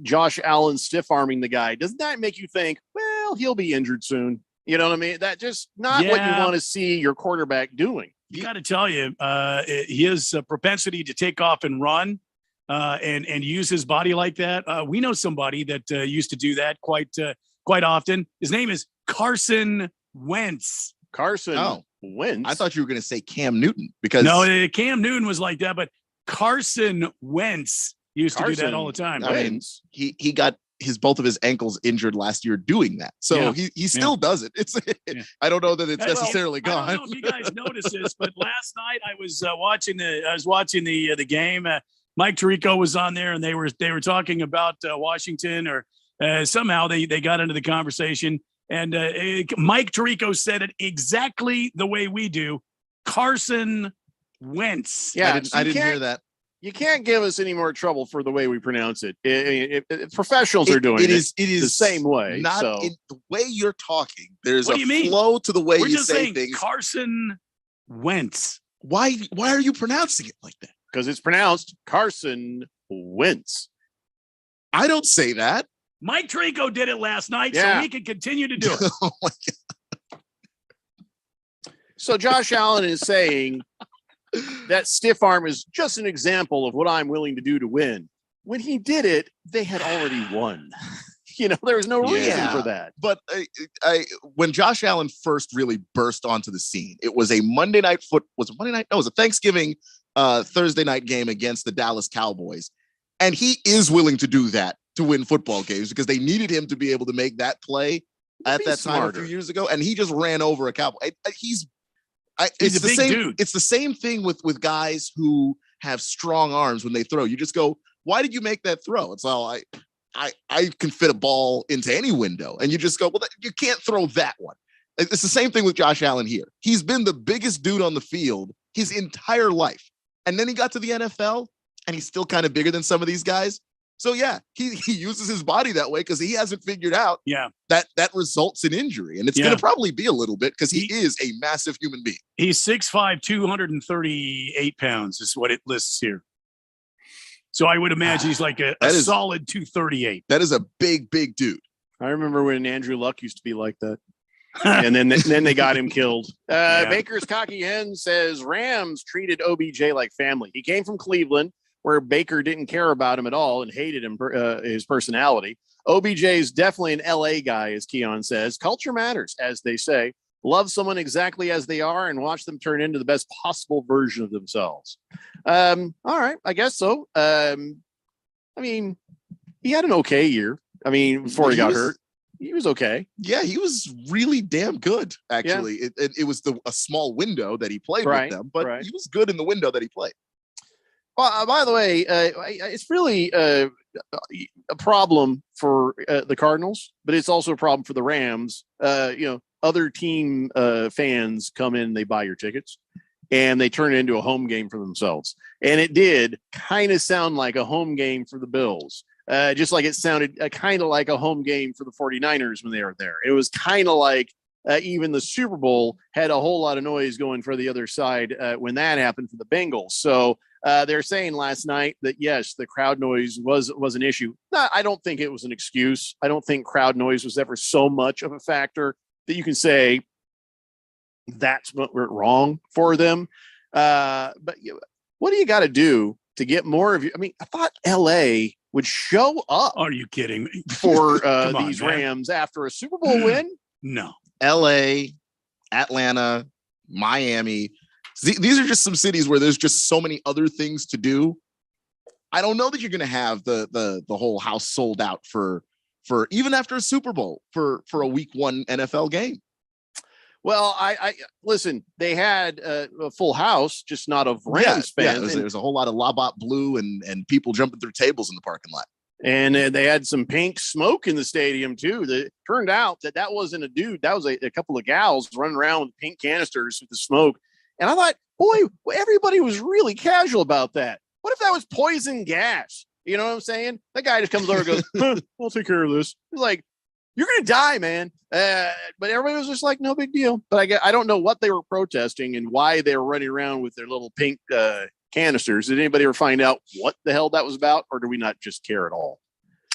Josh Allen stiff arming the guy? Doesn't that make you think, well, he'll be injured soon? You know what I mean? That just not what you want to see your quarterback doing. You got to tell you, his propensity to take off and run and use his body like that. We know somebody that used to do that quite often. His name is Carson Wentz. Wentz? I thought you were going to say Cam Newton because Cam Newton was like that, but Carson Wentz used to do that all the time. I mean, he got both of his ankles injured last year doing that. So he still does it. It's I don't know that it's necessarily gone. I don't know if you guys noticed this, but last night I was watching the game. Mike Tirico was on there and they were talking about Washington or somehow they got into the conversation and Mike Tirico said it exactly the way we do. Carson Wentz. Yeah, I didn't hear that. You can't give us any more trouble for the way we pronounce it. Professionals are doing it. It is the same way. Not so. In the way you're talking. There's what do you mean? Flow to the way We're you just say saying things. Carson Wentz. Why are you pronouncing it like that? Because it's pronounced Carson Wentz. I don't say that. Mike Tirico did it last night, so we can continue to do it. Oh my God. So Josh Allen is saying that stiff arm is just an example of what I'm willing to do to win. When he did it, they had already won. There was no reason for that. But when Josh Allen first really burst onto the scene, it was a Monday night was it Monday night? No, it was a Thanksgiving Thursday night game against the Dallas Cowboys. And he is willing to do that to win football games because they needed him to be able to make that play at that time a few years ago. And he just ran over a Cowboy. He's a big dude. It's the same thing with guys who have strong arms when they throw. You just go, why did you make that throw? It's all I can fit a ball into any window. And you just go, well, you can't throw that one. It's the same thing with Josh Allen here. He's been the biggest dude on the field his entire life. And then he got to the NFL and he's still kind of bigger than some of these guys. So yeah, he uses his body that way because he hasn't figured out that results in injury. And it's going to probably be a little bit because he is a massive human being. He's 6'5", 238 pounds is what it lists here. So I would imagine he's like a solid 238. That is a big, big dude. I remember when Andrew Luck used to be like that. And then they got him killed. Baker's Cocky Hen says Rams treated OBJ like family. He came from Cleveland, where Baker didn't care about him at all and hated him, his personality. OBJ is definitely an LA guy, as Keon says. Culture matters, as they say. Love someone exactly as they are and watch them turn into the best possible version of themselves. All right, I guess so. I mean, he had an okay year. I mean, before he got hurt, he was okay. Yeah, he was really damn good, actually. It was a small window that he played with them, but he was good in the window that he played. Well, by the way, it's really a problem for the Cardinals, but it's also a problem for the Rams. Other team fans come in, they buy your tickets, and they turn it into a home game for themselves. And it did kind of sound like a home game for the Bills. Just like it sounded kind of like a home game for the 49ers when they were there. It was kind of like even the Super Bowl had a whole lot of noise going for the other side when that happened for the Bengals. So they're saying last night that, yes, the crowd noise was an issue. I don't think it was an excuse. I don't think crowd noise was ever so much of a factor that you can say that's what went wrong for them. But what do you got to do to get more of you? I mean, I thought LA would show up. Are you kidding me? For these Rams after a Super Bowl win? No. LA, Atlanta, Miami. These are just some cities where there's just so many other things to do. I don't know that you're going to have the whole house sold out for even after a Super Bowl for a week 1 NFL game. Well, I listen, they had a full house, just not of Rams fans. There's a whole lot of Labatt Blue and people jumping through tables in the parking lot. And they had some pink smoke in the stadium, too. That turned out that wasn't a dude. That was a couple of gals running around with pink canisters with the smoke. And I thought, boy, everybody was really casual about that. What if that was poison gas? You know what I'm saying? That guy just comes over and goes, we'll take care of this. He's like, you're going to die, man. But everybody was just like, no big deal. But I don't know what they were protesting and why they were running around with their little pink canisters. Did anybody ever find out what the hell that was about? Or do we not just care at all?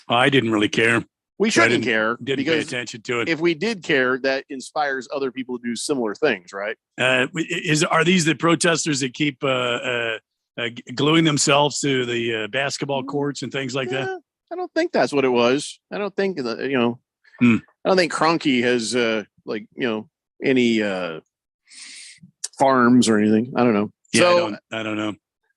I didn't really care. We shouldn't care. Didn't pay attention to it. If we did care, that inspires other people to do similar things, right? Are these the protesters that keep gluing themselves to the basketball courts and things like that? I don't think that's what it was. I don't think I don't think Kroenke has any farms or anything. I don't know. Yeah, so, I don't know.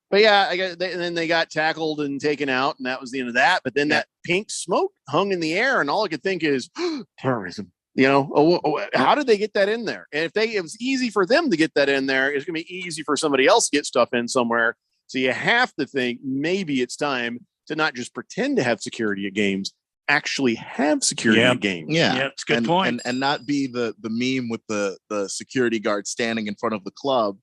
But yeah, and then they got tackled and taken out, and that was the end of that. But then that pink smoke hung in the air, and all I could think is terrorism. How did they get that in there? And if it was easy for them to get that in there, it's going to be easy for somebody else to get stuff in somewhere. So you have to think maybe it's time to not just pretend to have security at games, actually have security at games. Yeah, it's a good point. And not be the meme with the security guard standing in front of the club,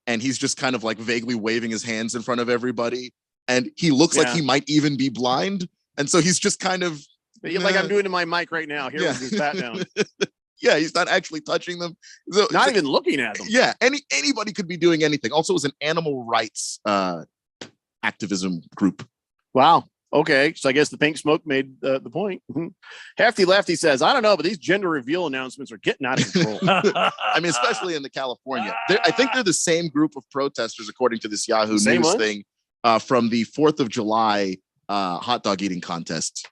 and he's just kind of like vaguely waving his hands in front of everybody, and he looks like he might even be blind, and so he's just kind of like I'm doing to my mic right now. Here, with his bat down. Yeah, he's not actually touching them. So, not even looking at them. Yeah, anybody could be doing anything. Also, it was an animal rights activism group. Wow. Okay, so I guess the pink smoke made the point. Hefty Lefty says, I don't know, but these gender reveal announcements are getting out of control. I mean, especially in the California. I think they're the same group of protesters, according to this Yahoo News thing, from the 4th of July hot dog eating contest.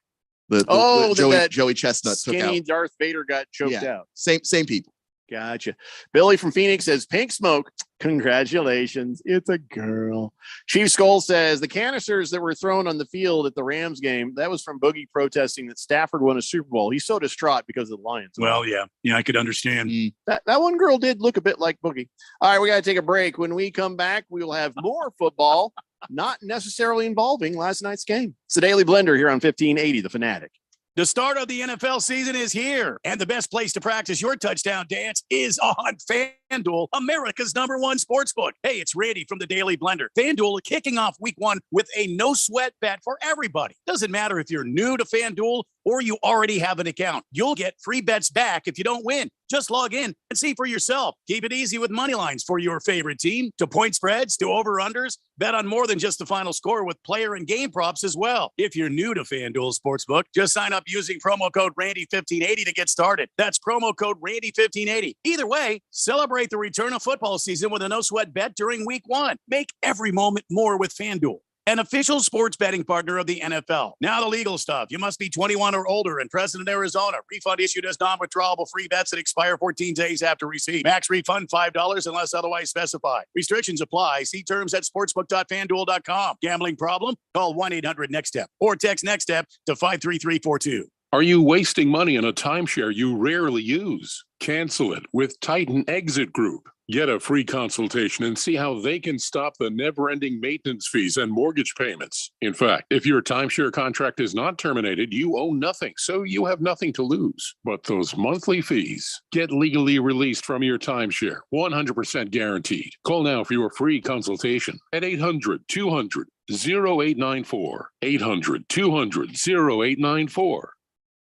Joey Chestnut took out. Skinny Darth Vader got choked out. Same people. Gotcha. Billy from Phoenix says, pink smoke. Congratulations. It's a girl. Chief Skull says, the canisters that were thrown on the field at the Rams game, that was from Boogie protesting that Stafford won a Super Bowl. He's so distraught because of the Lions. Well, yeah, I could understand. That one girl did look a bit like Boogie. All right, we got to take a break. When we come back, we will have more football, not necessarily involving last night's game. It's the Daily Blender here on 1580, The Fanatic. The start of the NFL season is here, and the best place to practice your touchdown dance is on FanDuel, America's #1 sportsbook. Hey, it's Randy from the Daily Blender. FanDuel kicking off week 1 with a no-sweat bet for everybody. Doesn't matter if you're new to FanDuel or you already have an account. You'll get free bets back if you don't win. Just log in and see for yourself. Keep it easy with money lines for your favorite team, to point spreads, to over-unders. Bet on more than just the final score with player and game props as well. If you're new to FanDuel Sportsbook, just sign up using promo code Randy1580 to get started. That's promo code Randy1580. Either way, celebrate the return of football season with a no-sweat bet during week 1. Make every moment more with FanDuel. an official sports betting partner of the NFL. Now the legal stuff. You must be 21 or older and present in Arizona. Refund issued as non-withdrawable free bets that expire 14 days after receipt. Max refund $5 unless otherwise specified. Restrictions apply. See terms at sportsbook.fanduel.com. Gambling problem? Call 1-800-NEXT-STEP or text NEXT-STEP to 53342. Are you wasting money on a timeshare you rarely use? Cancel it with Titan Exit Group. Get a free consultation and see how they can stop the never-ending maintenance fees and mortgage payments. In fact, if your timeshare contract is not terminated, you owe nothing, so you have nothing to lose. But those monthly fees. Get legally released from your timeshare, 100% guaranteed. Call now for your free consultation at 800-200-0894. 800-200-0894.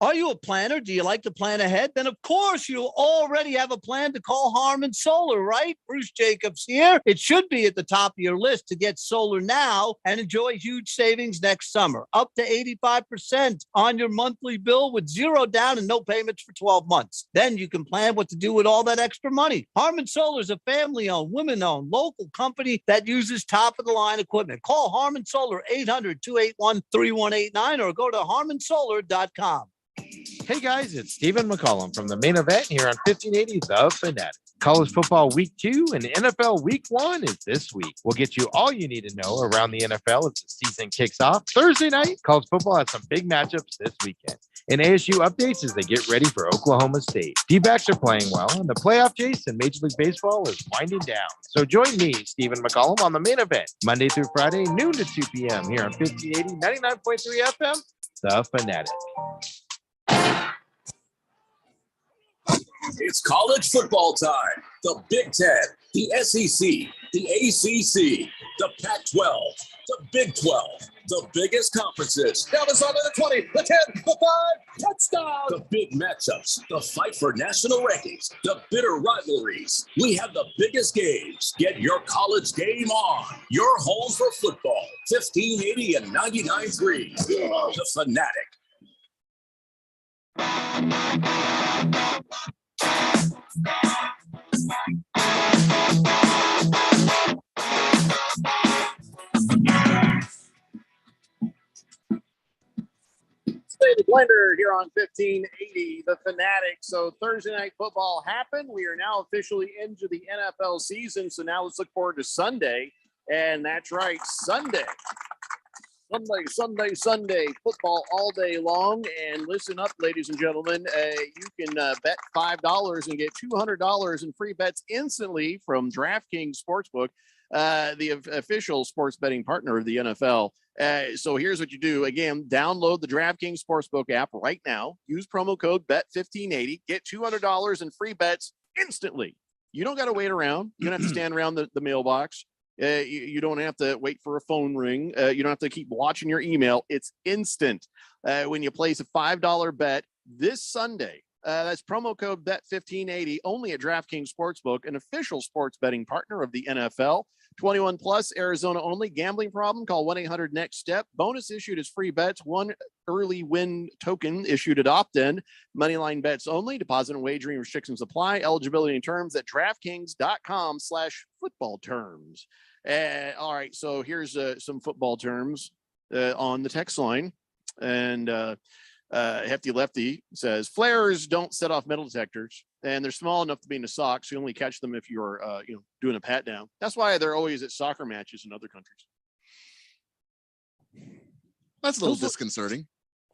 Are you a planner? Do you like to plan ahead? Then, of course, you already have a plan to call Harmon Solar, right? Bruce Jacobs here. It should be at the top of your list to get solar now and enjoy huge savings next summer. Up to 85% on your monthly bill with zero down and no payments for 12 months. Then you can plan what to do with all that extra money. Harmon Solar is a family-owned, women-owned, local company that uses top-of-the-line equipment. Call Harmon Solar, 800-281-3189, or go to harmonsolar.com. Hey guys, it's Stephen McCollum from the Main Event here on 1580 The Fanatic. College football week 2 and NFL week 1 is this week. We'll get you all you need to know around the NFL as the season kicks off. Thursday night, college football has some big matchups this weekend. And ASU updates as they get ready for Oklahoma State. D-backs are playing well, and the playoff chase in Major League Baseball is winding down. So join me, Stephen McCollum, on the Main Event, Monday through Friday, noon to 2 p.m. here on 1580, 99.3 FM, The Fanatic. It's college football time. The Big Ten, the SEC, the ACC, the Pac-12, the Big 12, the biggest conferences. Down the side of the 20, the 10, the 5, touchdown. The big matchups, the fight for national rankings, the bitter rivalries. We have the biggest games. Get your college game on. Your home for football. 1580 and 99.3. The Fanatic. Stay the blender here on 1580 The Fanatic. So Thursday night football happened. We are now officially into the NFL season. So now let's look forward to Sunday. And that's right, Sunday, football all day long. And listen up, ladies and gentlemen, you can bet $5 and get $200 in free bets instantly from DraftKings Sportsbook, the official sports betting partner of the NFL. So here's what you do. Again, download the DraftKings Sportsbook app right now. Use promo code BET1580. Get $200 in free bets instantly. You don't got to wait around. You don't have to stand around the mailbox. You don't have to wait for a phone ring. You don't have to keep watching your email. It's instant. When you place a $5 bet this Sunday, that's promo code BET1580 only at DraftKings Sportsbook, an official sports betting partner of the NFL. 21 plus, Arizona only. Gambling problem? Call 1-800-NEXT-STEP. Bonus issued as free bets. One early win token issued at opt-in. Moneyline bets only. Deposit and wagering restrictions apply. Eligibility and terms at DraftKings.com/football terms. All right, so here's some football terms on the text line. And Hefty Lefty says, flares don't set off metal detectors, and they're small enough to be in a sock, so you only catch them if you're doing a pat down. That's why they're always at soccer matches in other countries. That's a little disconcerting.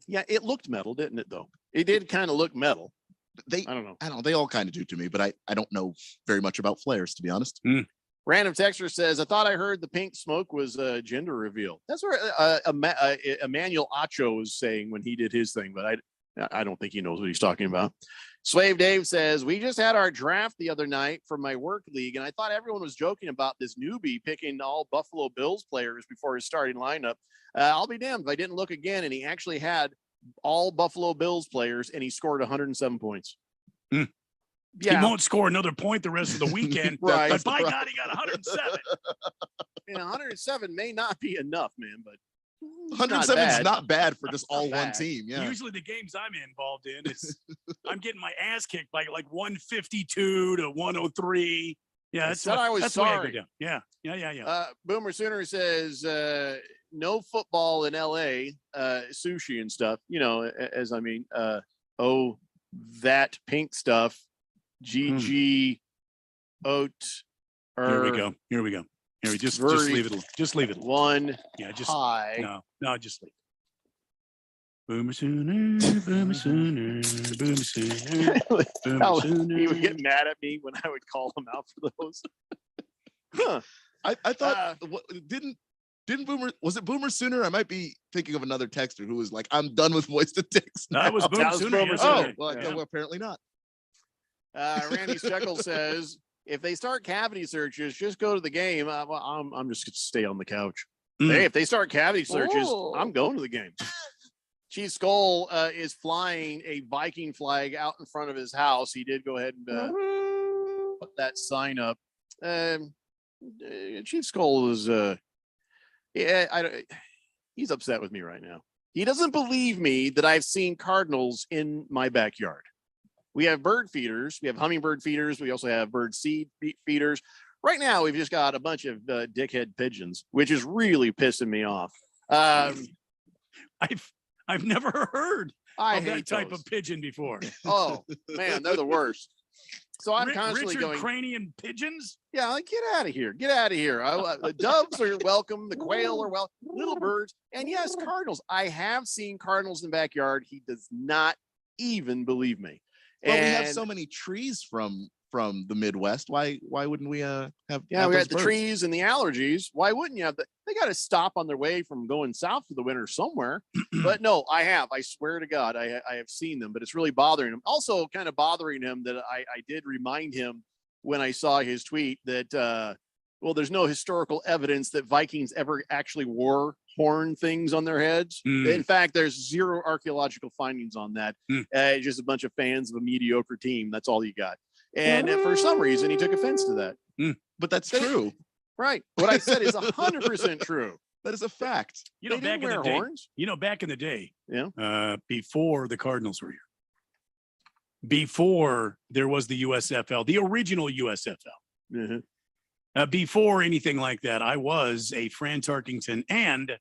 Yeah, it looked metal, didn't it, though? It did kind of look metal. I don't know. They all kind of do to me, but I don't know very much about flares, to be honest. Random Texter says, I thought I heard the pink smoke was a gender reveal. That's where Emmanuel Acho was saying when he did his thing, but I don't think he knows what he's talking about. Slave Dave says, we just had our draft the other night for my work league, and I thought everyone was joking about this newbie picking all Buffalo Bills players before his starting lineup. I'll be damned if I didn't look again, and he actually had all Buffalo Bills players, and he scored 107 points. Yeah. He won't score another point the rest of the weekend. Right. But by God, he got 107. 107 may not be enough, man, but 107 is not bad for just all one team. Yeah. Usually the games I'm involved in, I'm getting my ass kicked by like 152 to 103. Yeah, that's what I was that's the way I go sorry. down. Yeah. Boomer Sooner says no football in LA, sushi and stuff, that pink stuff, GG oat. Here we go. Here we just leave it. Just leave it. One. Yeah, just high. No, just leave it. Boomer Sooner, Boomer Sooner, Boomer Sooner, Boomer Sooner. He would get mad at me when I would call him out for those. Huh. I thought didn't Boomer, was it Boomer Sooner? I might be thinking of another texter who was like, I'm done with voice to text. That was Boomer Sooner. Oh, well, apparently not. Randy Sheckle says, if they start cavity searches, just go to the game. I'm just going to stay on the couch. Hey, if they start cavity searches, I'm going to the game. Chief Skull is flying a Viking flag out in front of his house. He did go ahead and put that sign up. Chief Skull is, he's upset with me right now. He doesn't believe me that I've seen cardinals in my backyard. We have bird feeders. We have hummingbird feeders. We also have bird seed feeders. Right now, we've just got a bunch of dickhead pigeons, which is really pissing me off. I've never heard of that type those. of pigeon before. Oh man, they're the worst. So I'm constantly Richard going. Cranian pigeons. Yeah, like, get out of here. Get out of here. The doves are welcome. The quail are welcome. Little birds. And yes, cardinals. I have seen cardinals in the backyard. He does not even believe me. Well, we have so many trees from the Midwest. Why wouldn't we have? Yeah, we got the trees and the allergies. Why wouldn't you have that? They got to stop on their way from going south for the winter somewhere. But no, I have. I swear to God, I have seen them. But it's really bothering him. Also, kind of bothering him that I did remind him when I saw his tweet that there's no historical evidence that Vikings ever actually wore horn things on their heads. In fact, there's zero archaeological findings on that. Just a bunch of fans of a mediocre team. That's all you got. And for some reason, he took offense to that. But that's true. Right. What I said is 100% true. That is a fact. Back in the day, back in the day, before the Cardinals were here, before there was the USFL, the original USFL, before anything like that, I was a Fran Tarkington and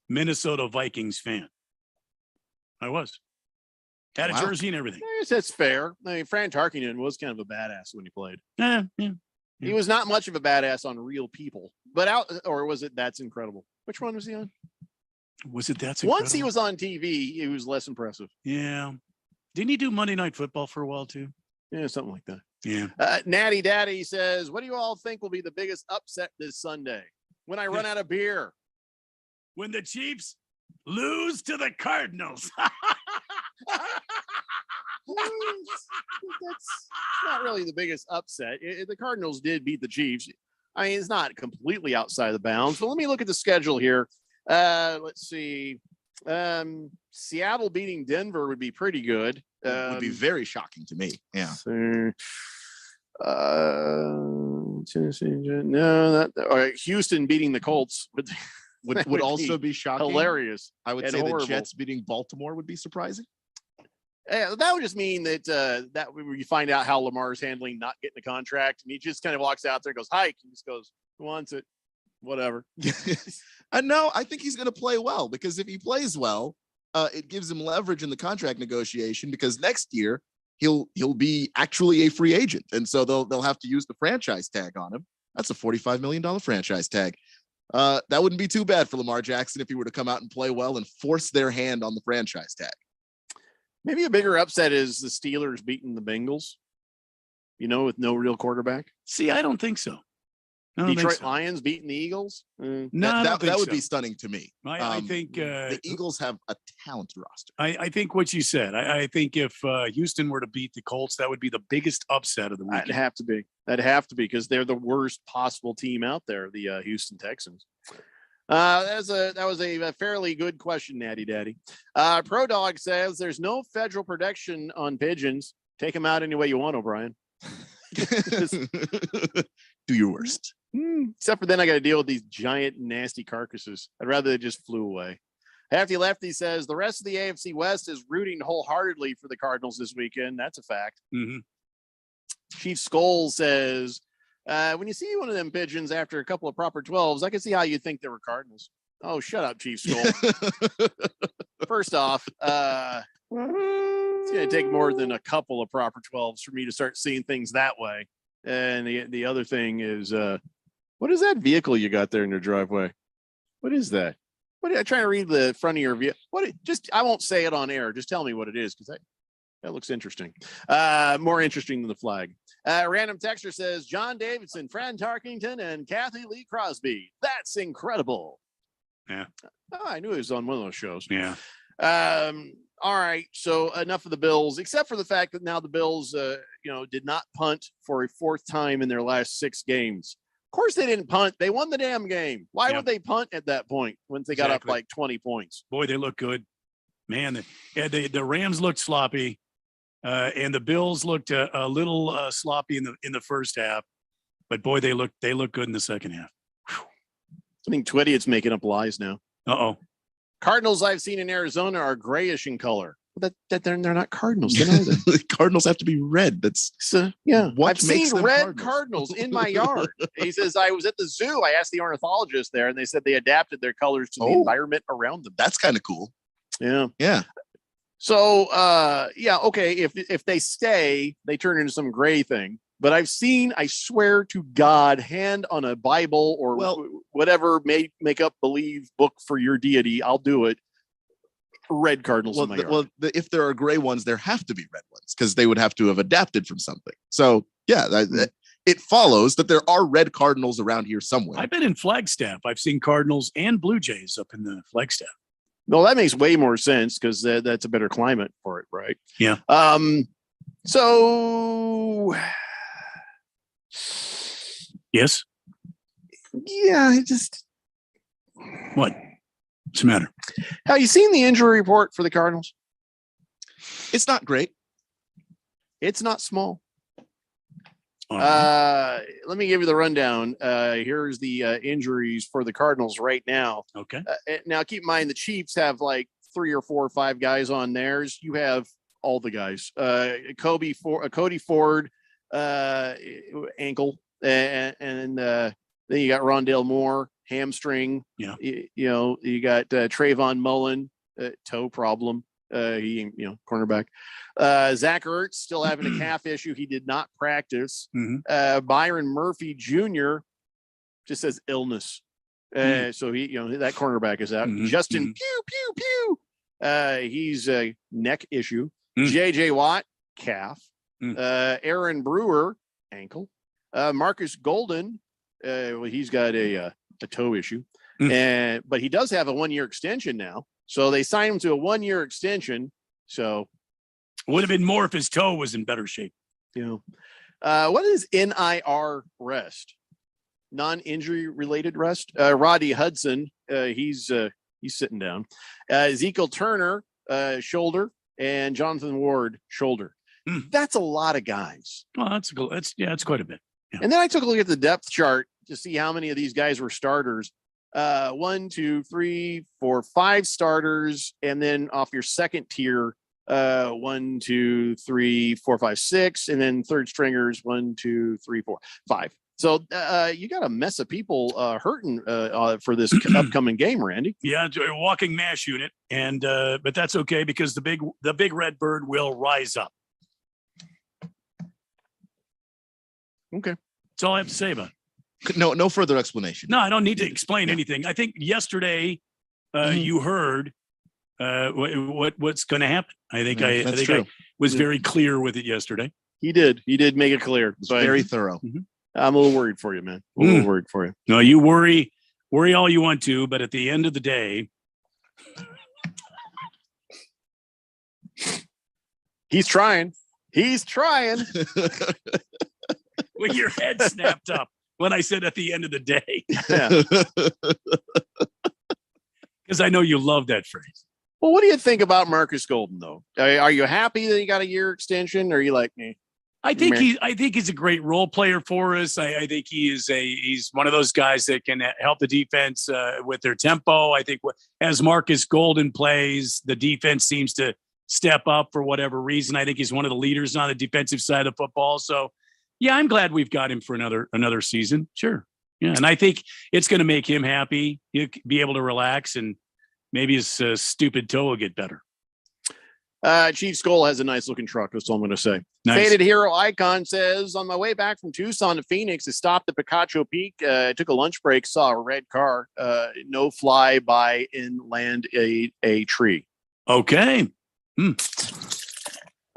Minnesota Vikings fan. I was. Had a jersey and everything. I guess that's fair. I mean, Fran Tarkenton was kind of a badass when he played. Yeah. He was not much of a badass on Real People, but or was it That's Incredible? Which one was he on? Was it That's Incredible? Once he was on TV, he was less impressive. Yeah. Didn't he do Monday Night Football for a while too? Yeah, something like that. Yeah. Natty Daddy says, what do you all think will be the biggest upset this Sunday? When I run out of beer. When the Chiefs lose to the Cardinals. That's not really the biggest upset. The Cardinals did beat the Chiefs. I mean, it's not completely outside the bounds, but let me look at the schedule here. Let's see. Seattle beating Denver would be pretty good. Would be very shocking to me. Yeah. All right. Houston beating the Colts would also be shocking. Hilarious. I would say the Jets beating Baltimore would be surprising. Yeah, that would just mean that that we find out how Lamar's handling not getting a contract, and he just kind of walks out there and goes, hike. He just goes, who wants it? Whatever. No, I think he's going to play well, because if he plays well, it gives him leverage in the contract negotiation, because next year he'll be actually a free agent, and so they'll have to use the franchise tag on him. That's a $45 million franchise tag. That wouldn't be too bad for Lamar Jackson if he were to come out and play well and force their hand on the franchise tag. Maybe a bigger upset is the Steelers beating the Bengals, with no real quarterback. See, I don't think so. Detroit Lions beating the Eagles. No, that would be stunning to me. I think the Eagles have a talented roster. I think what you said. I think if Houston were to beat the Colts, that would be the biggest upset of the weekend. That'd have to be. That'd have to be, because they're the worst possible team out there, the Houston Texans. That was a fairly good question, Natty Daddy. Pro Dog says there's no federal protection on pigeons. Take them out any way you want, O'Brien. Do your worst. Except for then I got to deal with these giant, nasty carcasses. I'd rather they just flew away. Hefty Lefty says the rest of the AFC West is rooting wholeheartedly for the Cardinals this weekend. That's a fact. Chief Skull says, when you see one of them pigeons after a couple of proper 12s, I can see how you think they were Cardinals. Oh, shut up, Chief Skull. First off, it's going to take more than a couple of proper 12s for me to start seeing things that way. And the other thing is, what is that vehicle you got there in your driveway? What is that? What I'm trying to read the front of your vehicle. I won't say it on air. Just tell me what it is, because that looks interesting. More interesting than the flag. Random texter says John Davidson, Fran Tarkington, and Kathy Lee Crosby. That's incredible. Yeah. Oh, I knew he was on one of those shows. Yeah. All right. So enough of the Bills, except for the fact that now the Bills, did not punt for a fourth time in their last 6 games. Of course they didn't punt. They won the damn game. Why would they punt at that point once they got up like 20 points? Boy, they look good. Man, the Rams looked sloppy, and the Bills looked a little sloppy in the first half. But boy, they look good in the second half. Whew. I think Twitty, making up lies now. Uh-oh. Cardinals I've seen in Arizona are grayish in color. That they're not Cardinals. Then are they? Cardinals have to be red. That's yeah. What I've makes seen them red Cardinals in my yard. He says I was at the zoo. I asked the ornithologist there, and they said they adapted their colors to the environment around them. That's kind of cool. Yeah. Yeah. So okay. If they stay, they turn into some gray thing. But I've seen, I swear to God, hand on a Bible or whatever make up believe book for your deity. I'll do it. Red Cardinals in my yard. If there are gray ones, there have to be red ones because they would have to have adapted from something. So yeah, it follows that there are red Cardinals around here somewhere. I've been in Flagstaff. I've seen Cardinals and Blue Jays up in the Flagstaff. No, that makes way more sense because that's a better climate for it, right? Yeah. So yes. Yeah, what? What's the matter? Have you seen the injury report for the Cardinals? It's not great. It's not small. Let me give you the rundown. Here's the injuries for the Cardinals right now. Okay. Now keep in mind the Chiefs have like 3 or 4 or 5 guys on theirs. You have all the guys. Cody Ford, ankle, and then you got Rondale Moore, hamstring. Yeah. You got Trayvon Mullen, toe problem. Cornerback. Zach Ertz still having a calf issue. He did not practice. Mm-hmm. Byron Murphy Jr. just says illness. So he, that cornerback is out. Mm-hmm. Justin pew pew pew. He's a neck issue. JJ Watt calf. Aaron Brewer ankle. Marcus Golden. He's got a toe issue, but he does have a 1-year extension now. So they signed him to a 1-year extension. So would have been more if his toe was in better shape. What is NIR rest? Non-injury related rest. Roddy Hudson, he's sitting down. Ezekiel Turner, shoulder, and Jonathan Ward, shoulder. That's a lot of guys. Well, that's quite a bit. Yeah. And then I took a look at the depth chart to see how many of these guys were starters. 1, 2, 3, 4, 5 starters, and then off your second tier, 1, 2, 3, 4, 5, 6, and then third stringers 1, 2, 3, 4, 5. So you got a mess of people hurting for this upcoming game, Randy. Yeah, a walking mash unit, and but that's okay because the big red bird will rise up. Okay, that's all I have to say about it. No further explanation. No, I don't need to explain anything. I think yesterday you heard what's going to happen. I think I was very clear with it yesterday. He did make it clear. It's very thorough. I'm a little worried for you, man. A little worried for you. No, you worry all you want to, but at the end of the day, he's trying. With your head snapped up. When I said at the end of the day, because I know you love that phrase. Well, what do you think about Marcus Golden, though? Are you happy that he got a year extension, or are you like me? I think he's a great role player for us. I think he's one of those guys that can help the defense with their tempo. I think as Marcus Golden plays, the defense seems to step up for whatever reason. I think he's one of the leaders on the defensive side of football. So. Yeah, I'm glad we've got him for another season. Sure. Yeah, and I think it's going to make him happy. He'll be able to relax, and maybe his stupid toe will get better. Chief Skull has a nice looking truck. That's all I'm going to say. Nice. Faded Hero Icon says, on my way back from Tucson to Phoenix, I stopped at Picacho Peak. Took a lunch break, saw a red car, no fly by and land a tree. Okay.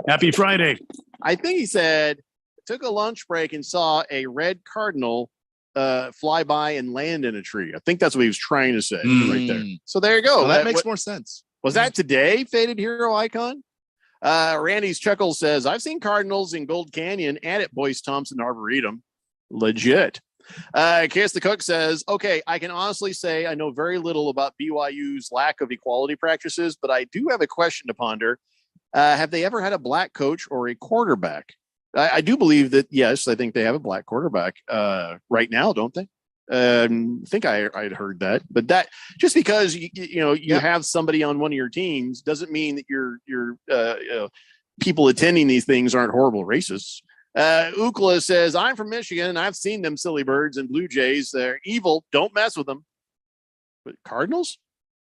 Happy Friday. I think he said, took a lunch break and saw a red cardinal fly by and land in a tree. I think that's what he was trying to say right there. So there you go. Well, that makes more sense. Was that today, Faded Hero Icon? Randy's Chuckle says, I've seen Cardinals in Gold Canyon and at Boyce Thompson Arboretum. Legit. Kiss the Cook says, okay, I can honestly say I know very little about BYU's lack of equality practices, but I do have a question to ponder. Have they ever had a black coach or a quarterback? I do believe that, yes, I think they have a black quarterback right now, don't they? I think I'd heard that, but that just because you have somebody on one of your teams doesn't mean that your people attending these things aren't horrible racists. Ukla says, I'm from Michigan and I've seen them silly birds and Blue Jays. They're evil. Don't mess with them. But Cardinals?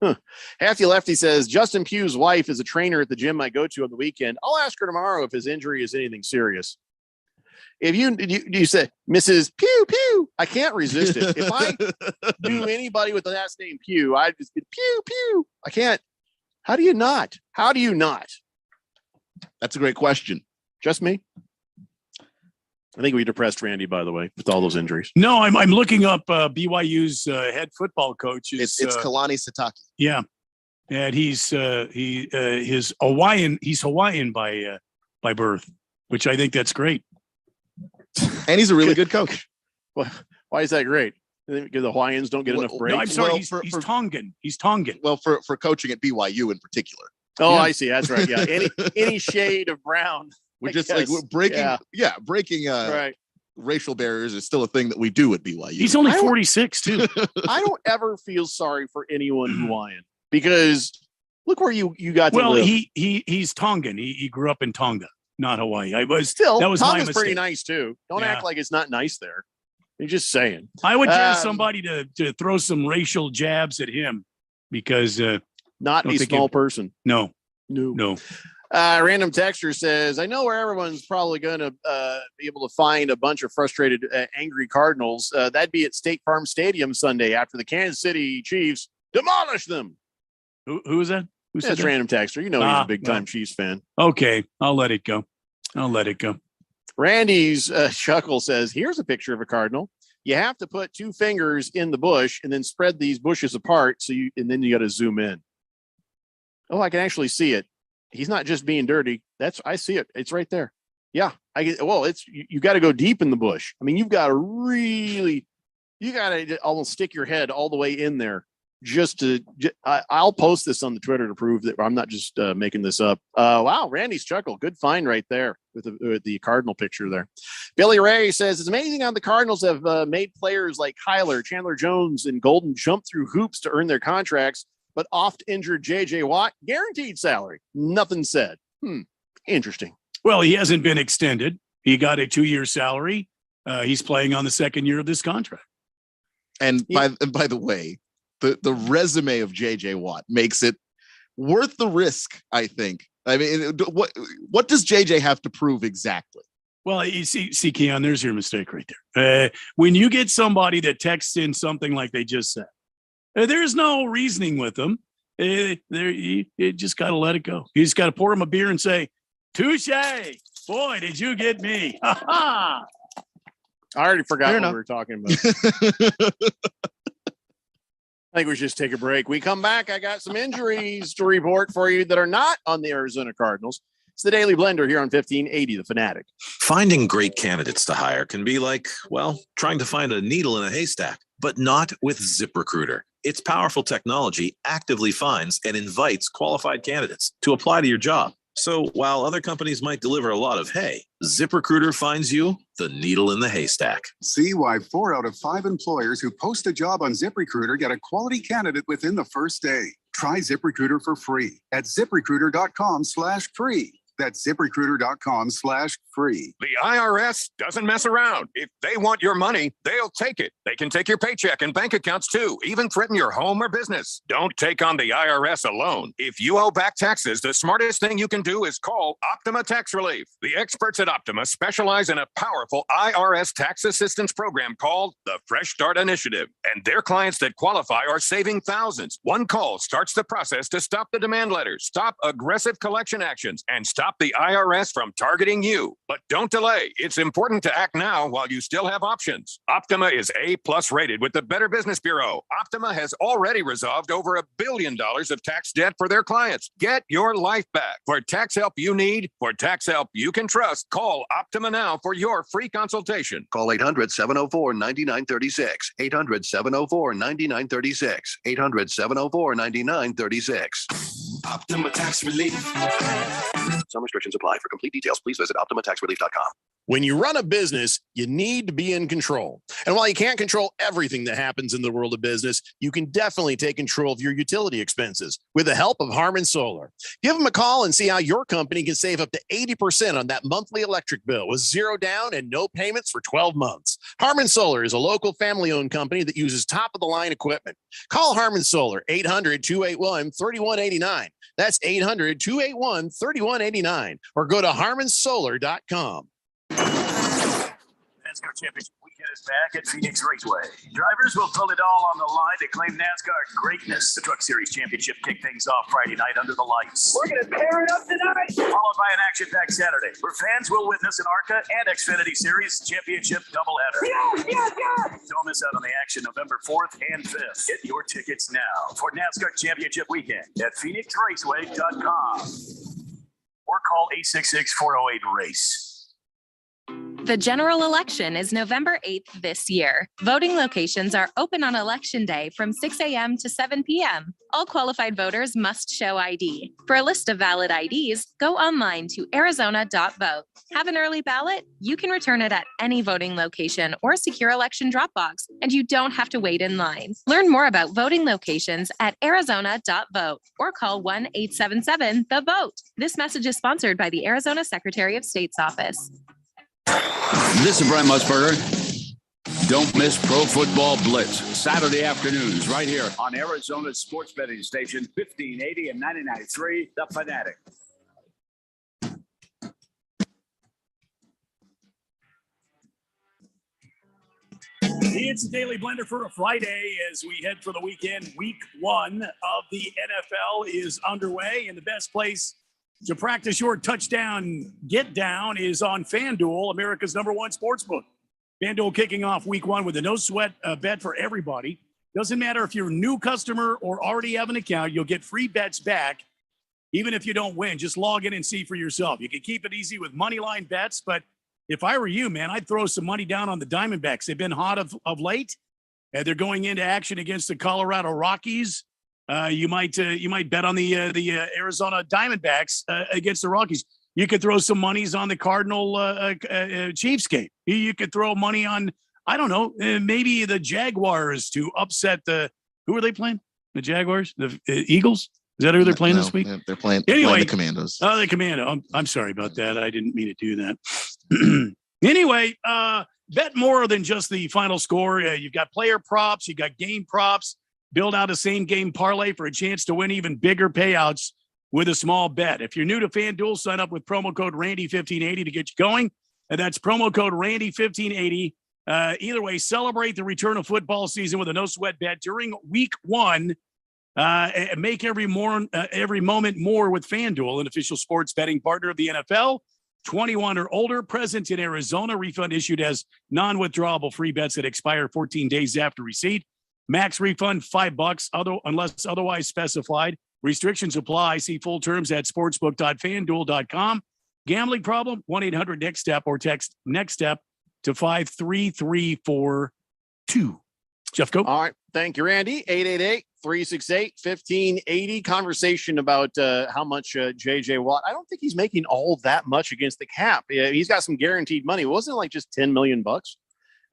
Huh. Halfy Lefty says, Justin Pugh's wife is a trainer at the gym I go to on the weekend. I'll ask her tomorrow if his injury is anything serious. If you say, Mrs. Pew, Pew, I can't resist it. If I do anybody with the last name Pew, I'd just be Pew, Pew. I can't. How do you not? How do you not? That's a great question. Just me? I think we depressed Randy, by the way, with all those injuries. No, I'm looking up BYU's head football coach. It's Kalani Sitake. Yeah. And he's Hawaiian. He's Hawaiian by birth, which I think that's great. And he's a really good coach. Why is that great? Because the Hawaiians don't get enough breaks. No, I'm sorry. He's Tongan. He's Tongan. Well, for coaching at BYU in particular. Oh, yeah. I see. That's right. Yeah. Any shade of brown. We're just like we're breaking right. Racial barriers is still a thing that we do at BYU. He's only 46 too. I don't ever feel sorry for anyone Hawaiian because look where you got to live. Well, he's Tongan. He grew up in Tonga, not Hawaii. That was Tonga's my mistake. pretty nice too. Don't act like it's not nice there. You're just saying. I would dare somebody to throw some racial jabs at him because not a small person. No. Random texter says, I know where everyone's probably going to be able to find a bunch of frustrated, angry Cardinals. That'd be at State Farm Stadium Sunday after the Kansas City Chiefs demolish them. Who is that? That's Random texter. You know he's a big-time Chiefs fan. Okay, I'll let it go. Randy's Chuckle says, here's a picture of a Cardinal. You have to put two fingers in the bush and then spread these bushes apart. And then you got to zoom in. Oh, I can actually see it. He's not just being dirty. I see it. It's right there. Yeah. You got to go deep in the bush. I mean, you got to almost stick your head all the way in there I'll post this on the Twitter to prove that I'm not just making this up. Wow. Randy's Chuckle. Good find right there with the Cardinal picture there. Billy Ray says it's amazing how the Cardinals have made players like Kyler, Chandler Jones, and Golden jump through hoops to earn their contracts, but oft injured J.J. Watt, guaranteed salary. Nothing said. Interesting. Well, he hasn't been extended. He got a 2-year salary. He's playing on the second year of this contract. And by the way, the resume of J.J. Watt makes it worth the risk, I think. I mean, what does J.J. have to prove exactly? Well, you see, Keon, there's your mistake right there. When you get somebody that texts in something like they just said, there's no reasoning with them. You just got to let it go. You just got to pour them a beer and say, touche. Boy, did you get me. I already forgot what we were talking about. I think we should just take a break. We come back. I got some injuries to report for you that are not on the Arizona Cardinals. It's the Daily Blender here on 1580 The Fanatic. Finding great candidates to hire can be like, well, trying to find a needle in a haystack, but not with ZipRecruiter. Its powerful technology actively finds and invites qualified candidates to apply to your job. So while other companies might deliver a lot of hay, ZipRecruiter finds you the needle in the haystack. See why 4 out of 5 employers who post a job on ZipRecruiter get a quality candidate within the first day. Try ZipRecruiter for free at ZipRecruiter.com/free. That's ZipRecruiter.com/free. The IRS doesn't mess around. If they want your money, they'll take it. They can take your paycheck and bank accounts too, even threaten your home or business. Don't take on the IRS alone. If you owe back taxes, the smartest thing you can do is call Optima Tax Relief. The experts at Optima specialize in a powerful IRS tax assistance program called the Fresh Start Initiative. And their clients that qualify are saving thousands. One call starts the process to stop the demand letters, stop aggressive collection actions, and stop the IRS from targeting you. But don't delay. It's important to act now while you still have options. Optima is A+ rated with the Better Business Bureau. Optima has already resolved over $1 billion of tax debt for their clients. Get your life back. For tax help you need, for tax help you can trust, call Optima now for your free consultation. Call 800-704-9936. 800-704-9936. 800-704-9936. Optima Tax Relief. Some restrictions apply. For complete details, please visit OptimaTaxRelief.com. When you run a business, you need to be in control. And while you can't control everything that happens in the world of business, you can definitely take control of your utility expenses with the help of Harmon Solar. Give them a call and see how your company can save up to 80% on that monthly electric bill with zero down and no payments for 12 months. Harmon Solar is a local family-owned company that uses top-of-the-line equipment. Call Harmon Solar, 800-281-3189. That's 800-281-3189. Or go to harmonsolar.com. NASCAR Championship Weekend is back at Phoenix Raceway. Drivers will put it all on the line to claim NASCAR greatness. The Truck Series Championship kicked things off Friday night under the lights. We're going to tear it up tonight. Followed by an action-packed Saturday, where fans will witness an ARCA and Xfinity Series Championship doubleheader. Don't miss out on the action November 4th and 5th. Get your tickets now for NASCAR Championship Weekend at PhoenixRaceway.com or call 866-408-RACE. The general election is November 8th this year. Voting locations are open on Election Day from 6 a.m. to 7 p.m. All qualified voters must show ID. For a list of valid IDs, go online to arizona.vote. Have an early ballot? You can return it at any voting location or secure election drop box, and you don't have to wait in line. Learn more about voting locations at arizona.vote or call 1-877-THE-VOTE. This message is sponsored by the Arizona Secretary of State's office. This is Brent Musburger. Don't miss Pro Football Blitz, Saturday afternoons, right here on Arizona's sports betting station, 1580 and 99.3, The Fanatic. It's a Daily Blender for a Friday as we head for the weekend. Week 1 of the NFL is underway, and the best place to practice your touchdown get down is on FanDuel, America's #1 sportsbook. FanDuel kicking off week 1 with a no sweat bet for everybody. Doesn't matter if you're a new customer or already have an account, you'll get free bets back. Even if you don't win, just log in and see for yourself. You can keep it easy with money line bets, but if I were you, man, I'd throw some money down on the Diamondbacks. They've been hot of late. They're going into action against the Colorado Rockies. You might bet on the Arizona Diamondbacks against the Rockies. You could throw some monies on the Cardinal Chiefs game. You could throw money on, I don't know, maybe the Jaguars to upset who are they playing? The Jaguars? The Eagles? Is that who they're playing this week? They're playing Anyway, the Commandos. Oh, the Commando. I'm sorry about that. I didn't mean to do that. Anyway, bet more than just the final score. You've got player props. You've got game props. Build out a same-game parlay for a chance to win even bigger payouts with a small bet. If you're new to FanDuel, sign up with promo code Randy1580 to get you going. And that's promo code Randy1580. Either way, celebrate the return of football season with a no-sweat bet during week 1. And make every moment more with FanDuel, an official sports betting partner of the NFL. 21 or older, present in Arizona. Refund issued as non-withdrawable free bets that expire 14 days after receipt. Max refund $5 unless otherwise specified. Restrictions apply. See full terms at sportsbook.fanduel.com. Gambling problem? 1-800-NEXT-STEP or text NEXT STEP to 53342. Jeff, go. All right. Thank you, Randy. 888-368-1580. Conversation about how much J.J. Watt. I don't think he's making all that much against the cap. He's got some guaranteed money. It wasn't like just $10 million.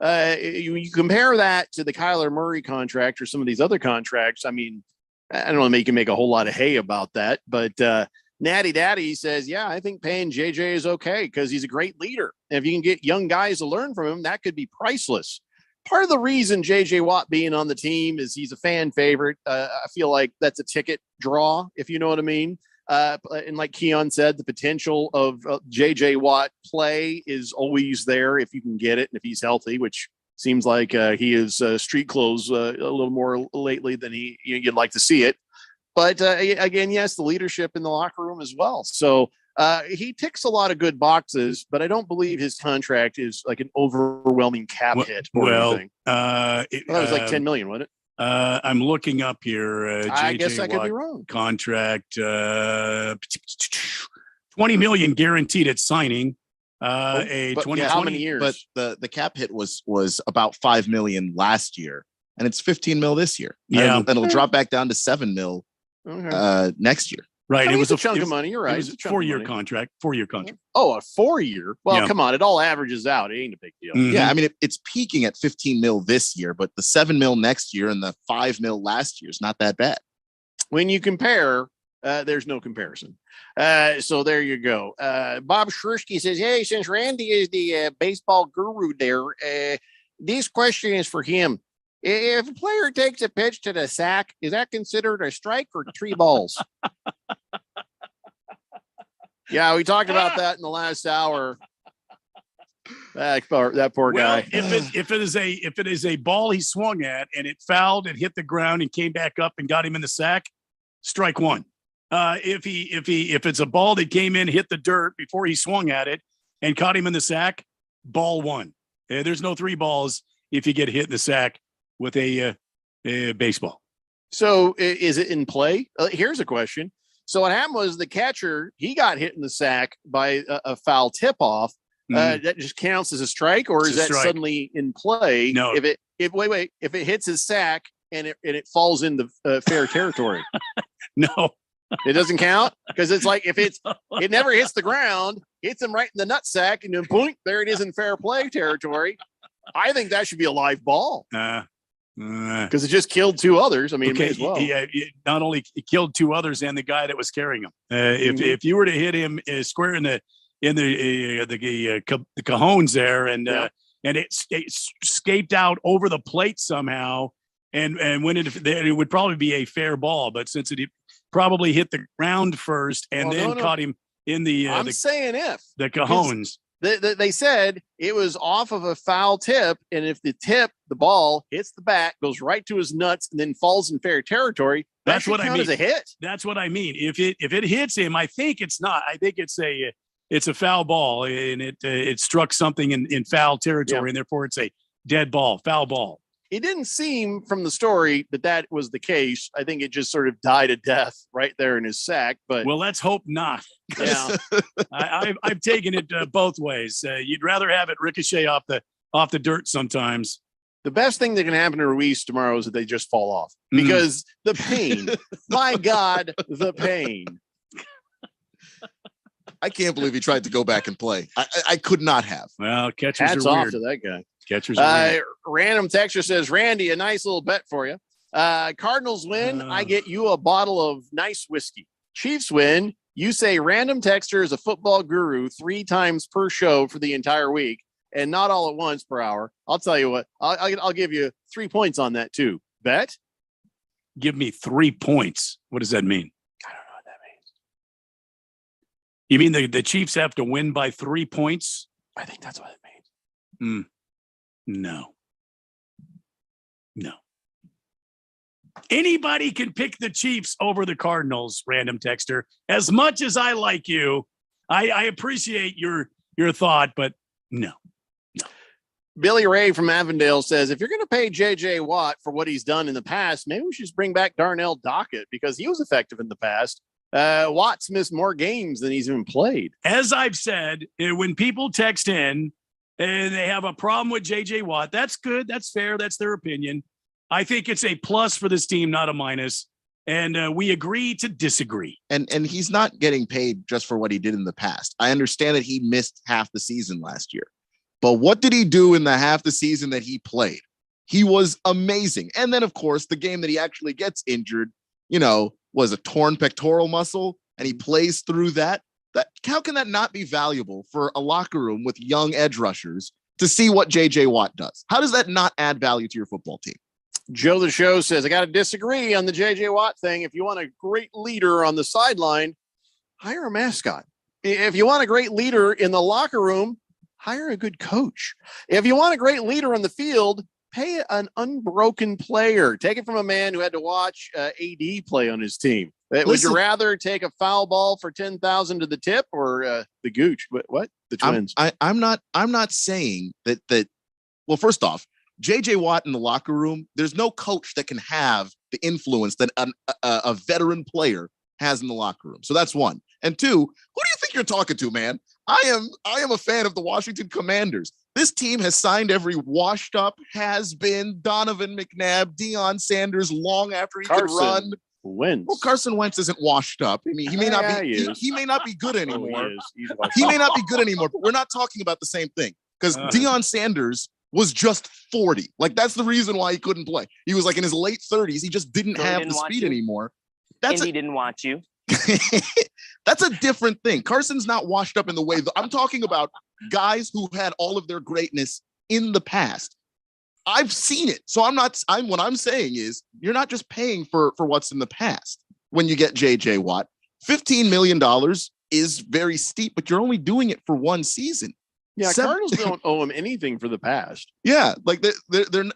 You compare that to the Kyler Murray contract or some of these other contracts. I mean, I don't know, you can make a whole lot of hay about that, but Natty Daddy says, yeah, I think paying JJ is okay because he's a great leader. And if you can get young guys to learn from him, that could be priceless. Part of the reason JJ Watt being on the team is he's a fan favorite. I feel like that's a ticket draw, if you know what I mean. And like Keon said, the potential of JJ Watt play is always there if you can get it and if he's healthy, which seems like he is street clothes a little more lately than you'd like to see it. But again, yes, the leadership in the locker room as well. So he ticks a lot of good boxes, but I don't believe his contract is like an overwhelming cap hit or anything. That was like $10 million, wasn't it? I'm looking up here. I guess JJ I could be Watt wrong. Contract, $20 million guaranteed at signing. A But 20 how many years? But the cap hit was about $5 million last year, and it's $15 million this year. Yeah. and it'll drop back down to $7 million next year. Right. I mean, It was it's a chunk of money. You're right. It was It's a a chunk of 4-year money. contract. 4-year contract. Oh, a 4-year? Well, Yeah. come on. It all averages out. It ain't a big deal. Yeah, I mean it's peaking at $15 million this year, but the $7 million next year and the $5 million last year is not that bad. When you compare, there's no comparison. So there you go. Bob Shrursky says, hey, since Randy is the baseball guru there, this question is for him. If a player takes a pitch to the sack, is that considered a strike or 3 balls? Yeah, we talked about that in the last hour. That poor guy. If it is a ball he swung at and it fouled and hit the ground and came back up and got him in the sack, strike 1. If it's a ball that came in, hit the dirt before he swung at it and caught him in the sack, ball 1. There's no 3 balls if you get hit in the sack with a baseball. So is it in play? Here's a question. So what happened was the catcher, he got hit in the sack by a foul tip off. That just counts as a strike, or It's is a that strike. suddenly in play? No. If it hits his sack and it falls into fair territory. No. It doesn't count because it's like if it never hits the ground, hits him right in the nutsack, and then boink, there it is in fair play territory. I think that should be a live ball because it just killed 2 others. I mean, it may as well. It not only killed 2 others and the guy that was carrying him. If you were to hit him square in the cajones there and it escaped out over the plate somehow and went into there, it would probably be a fair ball. But since it probably hit the ground first and caught him in the I'm saying if the cajones. They said it was off of a foul tip, and if the ball hits the bat, goes right to his nuts, and then falls in fair territory, That's what I mean. As a hit. That's what I mean. If it hits him, I think it's not. I think it's a foul ball, and it struck something in foul territory, and therefore it's a dead ball, foul ball. It didn't seem from the story that was the case. I think it just sort of died a death right there in his sack. But well, let's hope not. Yeah, I've taken it both ways. You'd rather have it ricochet off the dirt sometimes. The best thing that can happen to Ruiz tomorrow is that they just fall off because the pain. My God, the pain. I can't believe he tried to go back and play. I could not have. Well, catchers Hats are off weird. to that guy. Catchers are weird. Random texture says, Randy, a nice little bet for you. Cardinals win, I get you a bottle of nice whiskey. Chiefs win, you say random texture is a football guru 3 times per show for the entire week and not all at once per hour. I'll tell you what, I'll give you 3 points on that too. Bet? Give me 3 points. What does that mean? I don't know what that means. You mean the Chiefs have to win by 3 points? I think that's what it means. No. Anybody can pick the Chiefs over the Cardinals, random texter. As much as I like you, I appreciate your thought, but no. Billy Ray from Avondale says, if you're going to pay J.J. Watt for what he's done in the past, maybe we should just bring back Darnell Dockett because he was effective in the past. Watt's missed more games than he's even played. As I've said, when people text in and they have a problem with J.J. Watt, that's good. That's fair. That's their opinion. I think it's a plus for this team, not a minus. And we agree to disagree. And he's not getting paid just for what he did in the past. I understand that he missed half the season last year. But what did he do in the half the season that he played? He was amazing. And then, of course, the game that he actually gets injured, was a torn pectoral muscle. and he plays through that, how can that not be valuable for a locker room with young edge rushers to see what J.J. Watt does? How does that not add value to your football team? Joe the Show says, I got to disagree on the J.J. Watt thing. If you want a great leader on the sideline, hire a mascot. If you want a great leader in the locker room, hire a good coach. If you want a great leader on the field, pay an unbroken player. Take it from a man who had to watch AD play on his team. Would you rather take a foul ball for 10,000 to the tip or the Gooch? What? The Twins? I'm not saying that. Well, first off, J.J. Watt in the locker room, there's no coach that can have the influence that a veteran player has in the locker room. So that's one. And two, who do you think you're talking to, man? I am a fan of the Washington Commanders. This team has signed every washed up, has been Donovan McNabb, Deion Sanders long after he could run. Wentz. Well, Carson Wentz isn't washed up. I mean, he may not be. He may not be good anymore. He may not be good anymore. But we're not talking about the same thing because Deion Sanders was just 40. Like that's the reason why he couldn't play. He was like in his late 30s. He just didn't have the speed anymore. He didn't want you. That's a different thing. Carson's not washed up in the way I'm talking about guys who had all of their greatness in the past. I've seen it. So what I'm saying is you're not just paying for what's in the past when you get JJ Watt. $15 million is very steep, but you're only doing it for one season. Yeah, Cardinals don't owe him anything for the past. Yeah, like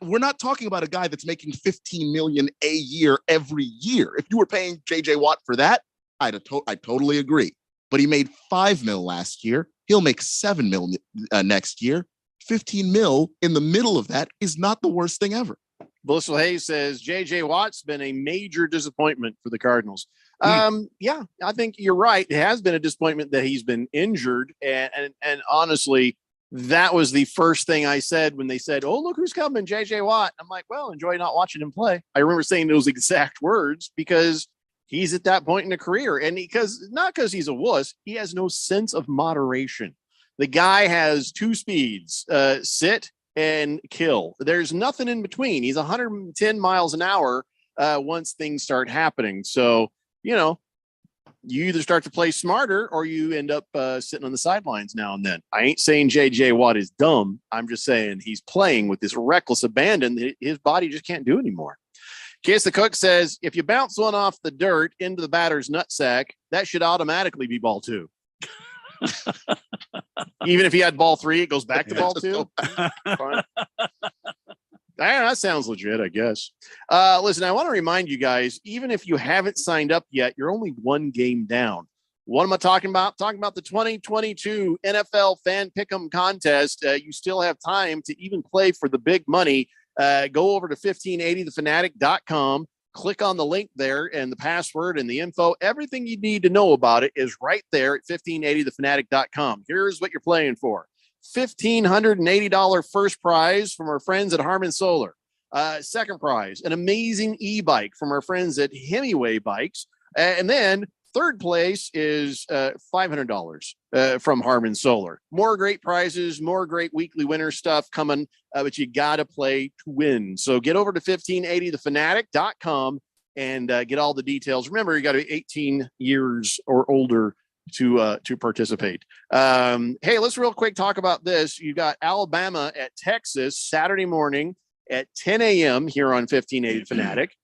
we're not talking about a guy that's making $15 million a year every year. If you were paying JJ Watt for that, I totally agree. But he made $5 million last year. He'll make $7 million next year. 15 mil in the middle of that is not the worst thing ever. Blissful Hayes says J.J. Watt's been a major disappointment for the Cardinals. Yeah, I think you're right. It has been a disappointment that he's been injured. And honestly, that was the first thing I said when they said, oh, look who's coming, J.J. Watt. I'm like, well, enjoy not watching him play. I remember saying those exact words because he's at that point in a career. And not because he's a wuss, he has no sense of moderation. The guy has two speeds, sit and kill. There's nothing in between. He's 110 miles an hour once things start happening. So, you either start to play smarter or you end up sitting on the sidelines now and then. I ain't saying J.J. Watt is dumb. I'm just saying he's playing with this reckless abandon that his body just can't do anymore. Case the Cook says, if you bounce one off the dirt into the batter's nutsack, that should automatically be ball two. Even if he had ball three, it goes back to ball two. Fine. That sounds legit, I guess. Listen, I want to remind you guys, even if you haven't signed up yet, you're only one game down. What am I talking about? Talking about the 2022 NFL Fan Pick'em Contest. You still have time to even play for the big money. Go over to 1580thefanatic.com. Click on the link there and the password and the info. Everything you need to know about it is right there at 1580thefanatic.com. Here's what you're playing for. $1,580 first prize from our friends at Harman Solar. Second prize, an amazing e-bike from our friends at Hemingway Bikes. And then third place is $500 from Harman Solar. More great prizes, more great weekly winner stuff coming, but you got to play to win. So get over to 1580thefanatic.com and get all the details. Remember, you got to be 18 years or older to participate. Hey, let's real quick talk about this. You got Alabama at Texas Saturday morning at 10 a.m. here on 1580 Fanatic.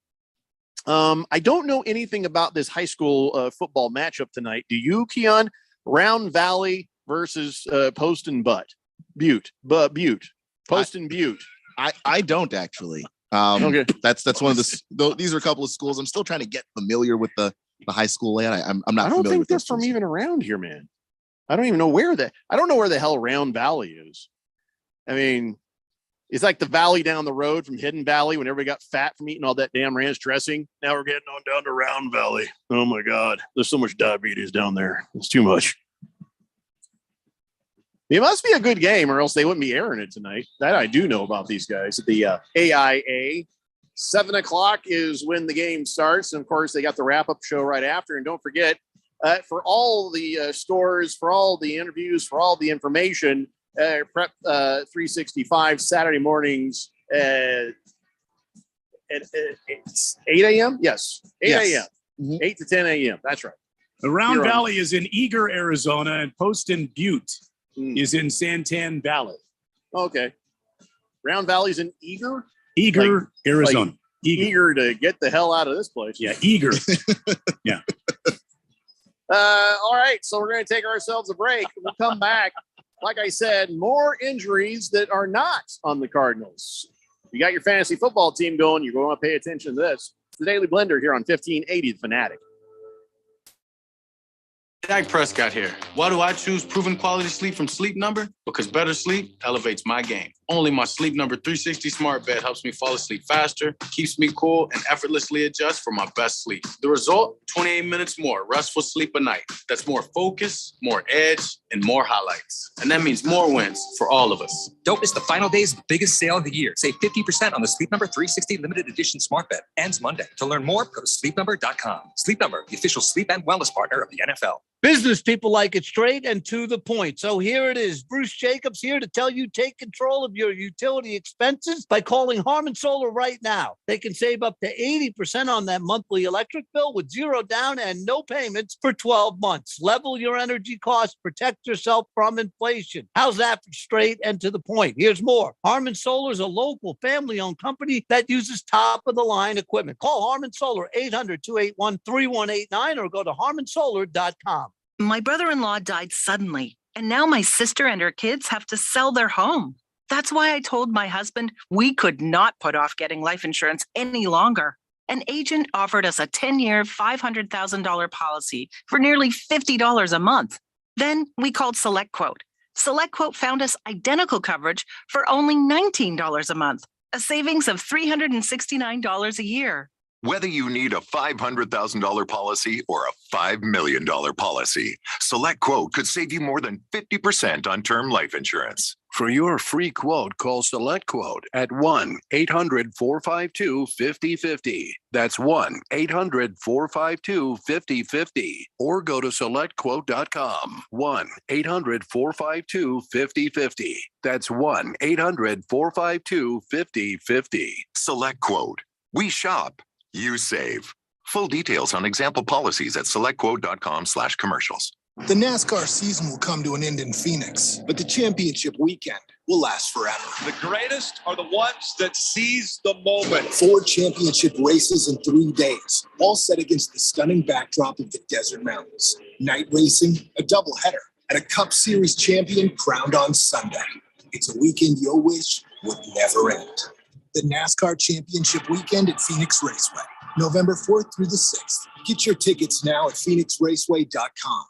I don't know anything about this high school football matchup tonight. Do you, Keon? Round Valley versus Post and Butte. Post and Butte. I don't actually. Okay. That's one of these are a couple of schools. I'm still trying to get familiar with the high school layout. I'm not. I don't familiar think with they're from even around here, man. I don't even know where I don't know where the hell Round Valley is. I mean, it's like the valley down the road from Hidden Valley when everybody got fat from eating all that damn ranch dressing. Now we're getting on down to Round Valley. Oh my God. There's so much diabetes down there. It's too much. It must be a good game or else they wouldn't be airing it tonight. That I do know about these guys. The AIA. 7:00 is when the game starts. And of course, they got the wrap-up show right after. And don't forget, for all the stores, for all the interviews, for all the information, Prep 365 Saturday mornings at 8 a.m. Yes, 8 a.m. 8 to 10 a.m. That's right. Round Valley is in Eager, Arizona, and Poston Butte is in Santan Valley. Okay. Round Valley's in Eager? Eager, Arizona. Eager to get the hell out of this place. Yeah, eager. Yeah. All right, so we're going to take ourselves a break. We'll come back. Like I said, more injuries that are not on the Cardinals. You got your fantasy football team going. You're going to pay attention to this. It's the Daily Blender here on 1580 The Fanatic. Dak Prescott here. Why do I choose proven quality sleep from Sleep Number? Because better sleep elevates my game. Only my Sleep Number 360 smart bed helps me fall asleep faster, keeps me cool, and effortlessly adjusts for my best sleep. The result? 28 minutes more restful sleep a night. That's more focus, more edge, and more highlights. And that means more wins for all of us. Don't miss the final days of the biggest sale of the year. Save 50% on the Sleep Number 360 limited edition smart bed. Ends Monday. To learn more, go to sleepnumber.com. Sleep Number, the official sleep and wellness partner of the NFL. Business people like it straight and to the point. So here it is. Bruce Jacobs here to tell you take control of your utility expenses by calling Harmon Solar right now. They can save up to 80% on that monthly electric bill with zero down and no payments for 12 months. Level your energy costs, protect yourself from inflation. How's that for straight and to the point? Here's more. Harmon Solar is a local family-owned company that uses top-of-the-line equipment. Call Harmon Solar 800-281-3189 or go to harmonsolar.com. My brother-in-law died suddenly, and now my sister and her kids have to sell their home. That's why I told my husband we could not put off getting life insurance any longer. An agent offered us a 10-year, $500,000 policy for nearly $50 a month. Then we called SelectQuote. SelectQuote found us identical coverage for only $19 a month, a savings of $369 a year. Whether you need a $500,000 policy or a $5 million policy, SelectQuote could save you more than 50% on term life insurance. For your free quote, call SelectQuote at 1-800-452-5050. That's 1-800-452-5050. Or go to SelectQuote.com. 1-800-452-5050. That's 1-800-452-5050. SelectQuote. We shop. You save. Full details on example policies at selectquote.com/commercials. The NASCAR season will come to an end in Phoenix, but the championship weekend will last forever. The greatest are the ones that seize the moment. 4 championship races in 3 days, all set against the stunning backdrop of the Desert Mountains. Night racing, a doubleheader, and a Cup Series champion crowned on Sunday. It's a weekend you'll wish would never end. The NASCAR Championship Weekend at Phoenix Raceway, November 4th through the 6th. Get your tickets now at phoenixraceway.com.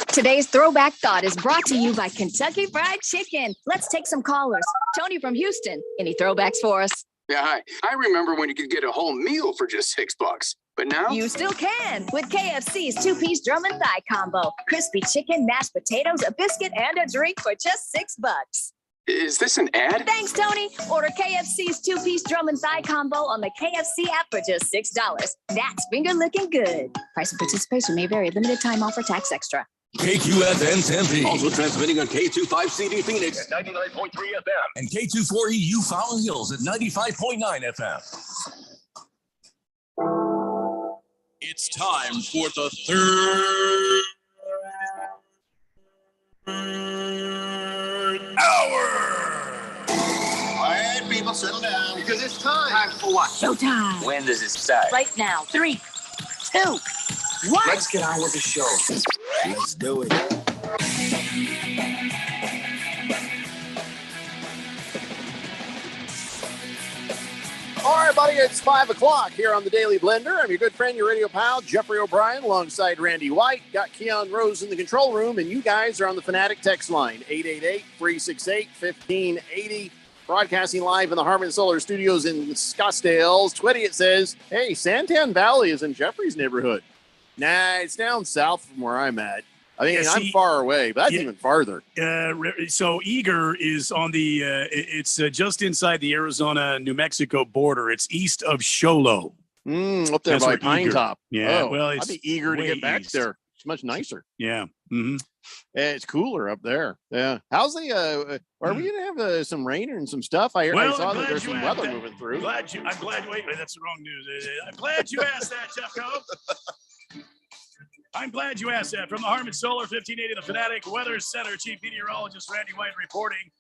Today's Throwback Thought is brought to you by Kentucky Fried Chicken. Let's take some callers. Tony from Houston, any throwbacks for us? Yeah, hi. I remember when you could get a whole meal for just $6, but now You still can with KFC's 2-piece drum and thigh combo. Crispy chicken, mashed potatoes, a biscuit, and a drink for just $6. Is this an ad? Thanks, Tony. Order KFC's 2-piece drum and thigh combo on the KFC app for just $6. That's finger licking good. Price and participation may vary. Limited time offer, tax extra. KQFN Tempe. Also transmitting on K25CD Phoenix at 99.3 FM. And K240U Fountain Hills at 95.9 FM. It's time for the third hour. All right, people, settle down because it's time. Time for what? Showtime. When does it start? Right now. 3, 2, 1. Let's get on with the show. Let's do it. All right, buddy, it's 5 o'clock here on the Daily Blender. I'm your good friend, your radio pal, Jeffrey O'Brien, alongside Randy White. Got Keon Rose in the control room, and you guys are on the Fanatic text line, 888-368-1580. Broadcasting live in the Harmon Solar Studios in Scottsdale. Twitty, it says, hey, Santan Valley is in Jeffrey's neighborhood. Nah, it's down south from where I'm at. I mean, I'm far away, but that's even farther. So Eager is on the, it's just inside the Arizona-New Mexico border. It's east of Show Low. Up there by Pine Top. Yeah, Oh, well, I'd it's be eager to way get back east. there. It's much nicer. Yeah. Mm-hmm. It's cooler up there. Yeah. How's the, are we going to have some rain and some stuff? I Well, saw I'm that glad there's you some asked weather that. moving through. I'm glad, wait, that's the wrong news. I'm glad you asked that, Jeffco. I'm glad you asked that. From the Harmon Solar 1580, the Fanatic Weather Center, Chief Meteorologist Randy White reporting.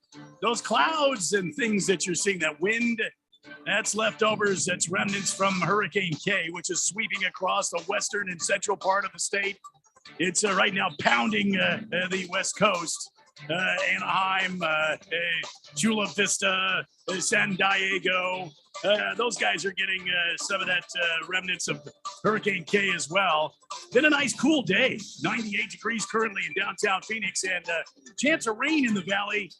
Those clouds and things that you're seeing, that wind, that's leftovers, that's remnants from Hurricane K, which is sweeping across the western and central part of the state. It's right now pounding the West Coast. Anaheim, Chula Vista, San Diego. Those guys are getting some of that remnants of Hurricane K as well. Been a nice cool day. 98 degrees currently in downtown Phoenix, and chance of rain in the valley,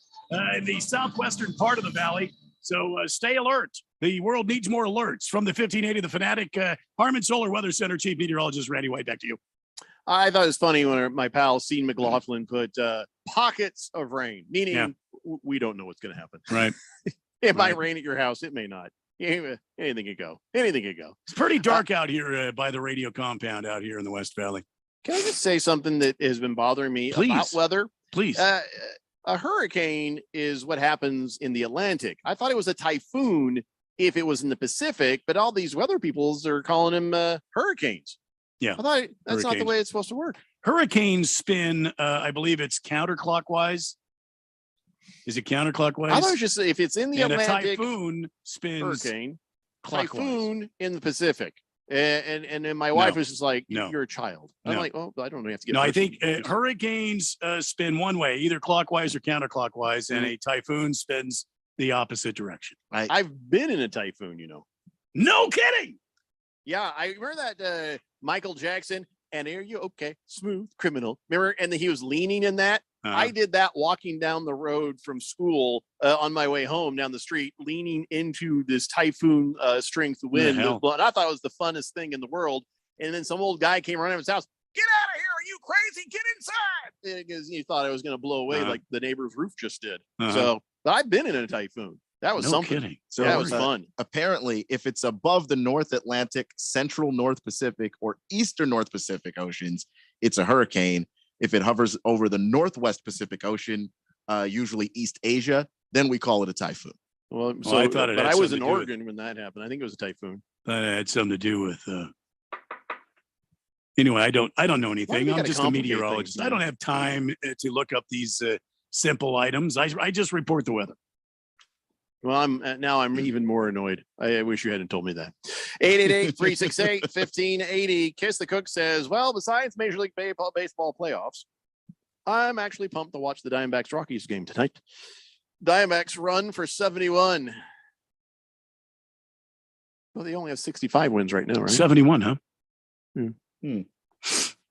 in the southwestern part of the valley. So stay alert. The world needs more alerts. From the 1580, the Fanatic Harmon Solar Weather Center, Chief Meteorologist Randy White, back to you. I thought it was funny when my pal Sean McLaughlin put pockets of rain, meaning we don't know what's going to happen. Right. It might rain at your house. It may not. Anything could go. Anything could go. It's pretty dark out here by the radio compound out here in the West Valley. Can I just say something that has been bothering me about weather? Please. A hurricane is what happens in the Atlantic. I thought it was a typhoon if it was in the Pacific, but all these weather peoples are calling them hurricanes. Yeah. I thought that's not the way it's supposed to work. Hurricanes spin, I believe it's counterclockwise. Is it counterclockwise? I thought it was just if it's in the and Atlantic, a typhoon spins hurricane, clockwise. typhoon in the Pacific. And then my wife was just like, you're a child. I'm like, oh, I don't know. You have to get. No, I think hurricanes spin one way, either clockwise or counterclockwise, and a typhoon spins the opposite direction. I've been in a typhoon, you know. No kidding. Yeah, I remember that Michael Jackson, and are you okay? Smooth criminal. Remember? And he was leaning in that. I did that walking down the road from school on my way home down the street, leaning into this typhoon strength wind. And I thought it was the funnest thing in the world. And then some old guy came running out of his house. Get out of here. Are you crazy? Get inside. Because he thought I was going to blow away like the neighbor's roof just did. So, but I've been in a typhoon. That was something. Kidding. So that was fun. Apparently, if it's above the North Atlantic, Central North Pacific, or Eastern North Pacific Oceans, it's a hurricane. If it hovers over the Northwest Pacific Ocean, usually East Asia, then we call it a typhoon. Well, I thought it. But I was in Oregon when that happened. I think it was a typhoon. That had something to do with. Anyway, I don't know anything. I'm just a meteorologist. I don't have time to look up these simple items. I just report the weather. Well, I'm even more annoyed. I wish you hadn't told me that. 888-368-1580. Kiss the Cook says, well, besides Major League Baseball playoffs, I'm actually pumped to watch the Diamondbacks Rockies game tonight. Diamondbacks run for 71. Well, they only have 65 wins right now, right? 71, huh? How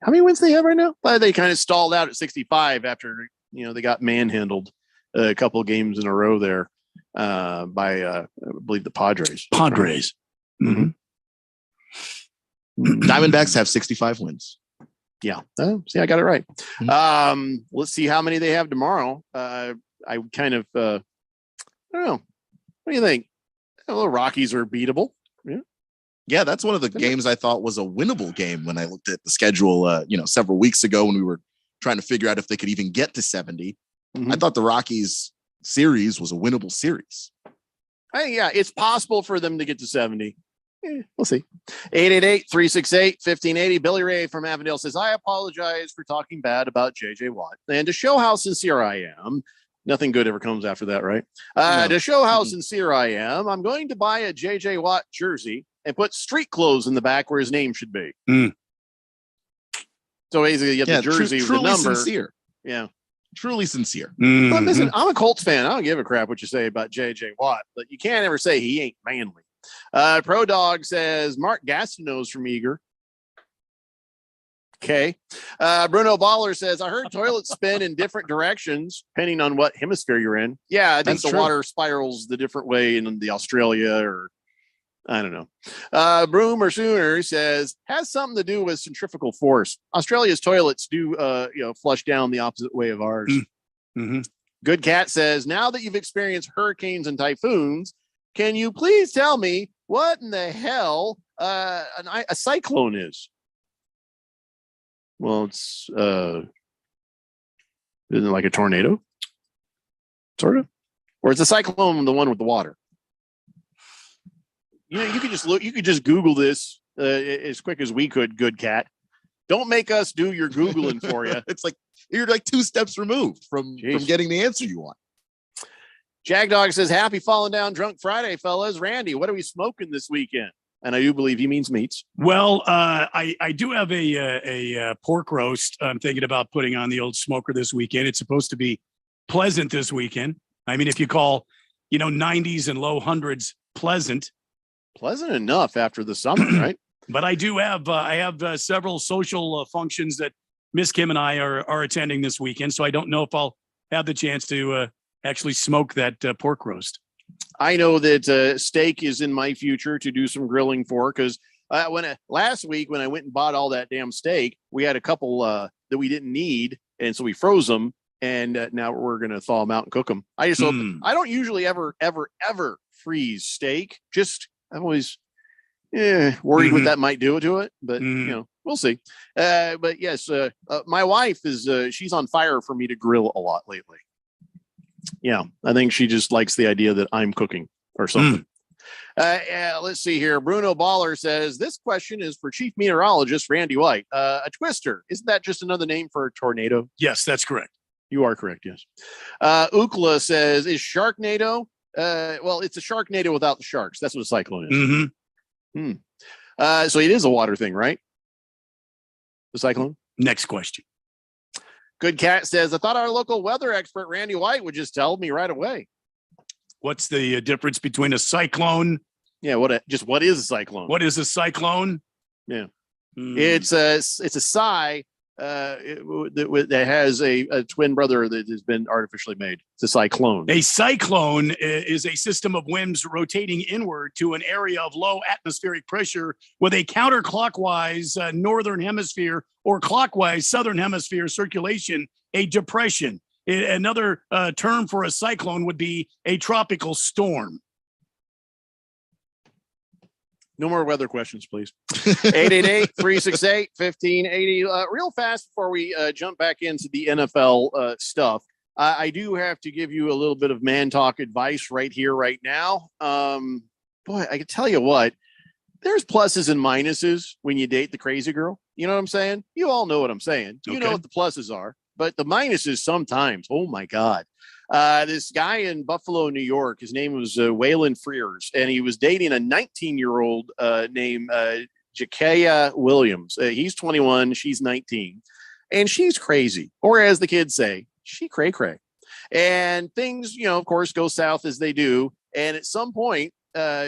many wins they have right now? Well, they kind of stalled out at 65 after, they got manhandled a couple of games in a row there. By I believe the Padres. Mm-hmm. Diamondbacks have 65 wins. Yeah. See, I got it right. Let's see how many they have tomorrow. I kind of I don't know. What do you think? Well, the Rockies are beatable. Yeah, that's one of the games I thought was a winnable game when I looked at the schedule several weeks ago when we were trying to figure out if they could even get to 70. I thought the Rockies series was a winnable series. Yeah, it's possible for them to get to 70. We'll see. 888-368-1580. Billy Ray from Avondale says, I apologize for talking bad about JJ Watt. And to show how sincere I am, nothing good ever comes after that, right? No. To show how sincere I am, I'm going to buy a JJ Watt jersey and put street clothes in the back where his name should be. So basically, you have the jersey with the number. Sincere. Yeah. Truly sincere. But listen, I'm a Colts fan. I don't give a crap what you say about JJ Watt, but you can't ever say he ain't manly. Pro Dog says Mark Gastineau's from Eager. Okay. Bruno Baller says, I heard toilets spin in different directions depending on what hemisphere you're in. Yeah, I think the water spirals the different way in the Australia or I don't know. Broom or Sooner says has something to do with centrifugal force. Australia's toilets do, flush down the opposite way of ours. Good Cat says, now that you've experienced hurricanes and typhoons, can you please tell me what in the hell a cyclone is? Well, it's isn't it like a tornado? Sort of, or it's a cyclone, the one with the water. You could just look. You could just Google this as quick as we could. Good Cat. Don't make us do your Googling for you. It's like you're like 2 steps removed from getting the answer you want. Jagdog says, happy falling down drunk Friday, fellas. Randy, what are we smoking this weekend? And I do believe he means meats. Well, I do have a pork roast I'm thinking about putting on the old smoker this weekend. It's supposed to be pleasant this weekend. I mean, if you call, 90s and low hundreds pleasant. Pleasant enough after the summer, right? But I do have several social functions that Miss Kim and I are attending this weekend. So I don't know if I'll have the chance to actually smoke that pork roast. I know that steak is in my future to do some grilling for, because last week when I went and bought all that damn steak, we had a couple that we didn't need, and so we froze them, and now we're gonna thaw them out and cook them. I just hope I don't usually ever freeze steak. Just I'm always worried what that might do to it, but we'll see. But yes, my wife is she's on fire for me to grill a lot lately. Yeah, I think she just likes the idea that I'm cooking or something. Let's see here. Bruno Baller says, this question is for Chief Meteorologist Randy White. A twister, isn't that just another name for a tornado? Yes, that's correct. You are correct, yes. Ukla says, is Sharknado? Well, it's a Sharknado without the sharks. That's what a cyclone is. So it is a water thing, right? The cyclone? Next question. Good Cat says, I thought our local weather expert, Randy White, would just tell me right away. What's the difference between a cyclone? Yeah, what is a cyclone? What is a cyclone? Yeah. It's a psi that has a twin brother that has been artificially made. It's a cyclone. A cyclone is a system of winds rotating inward to an area of low atmospheric pressure with a counterclockwise northern hemisphere or clockwise southern hemisphere circulation, a depression. Another term for a cyclone would be a tropical storm. No more weather questions, please. 888-368-1580. Real fast before we jump back into the NFL stuff, I do have to give you a little bit of man talk advice right here, right now. Boy, I can tell you what, there's pluses and minuses when you date the crazy girl. You know what I'm saying? You all know what I'm saying. You know what the pluses are, but the minuses sometimes, oh my God. This guy in Buffalo, New York, his name was Waylon Frears, and he was dating a 19-year-old named Jakaya Williams. He's 21, she's 19, and she's crazy, or as the kids say, she cray-cray. And things, of course, go south as they do. And at some point,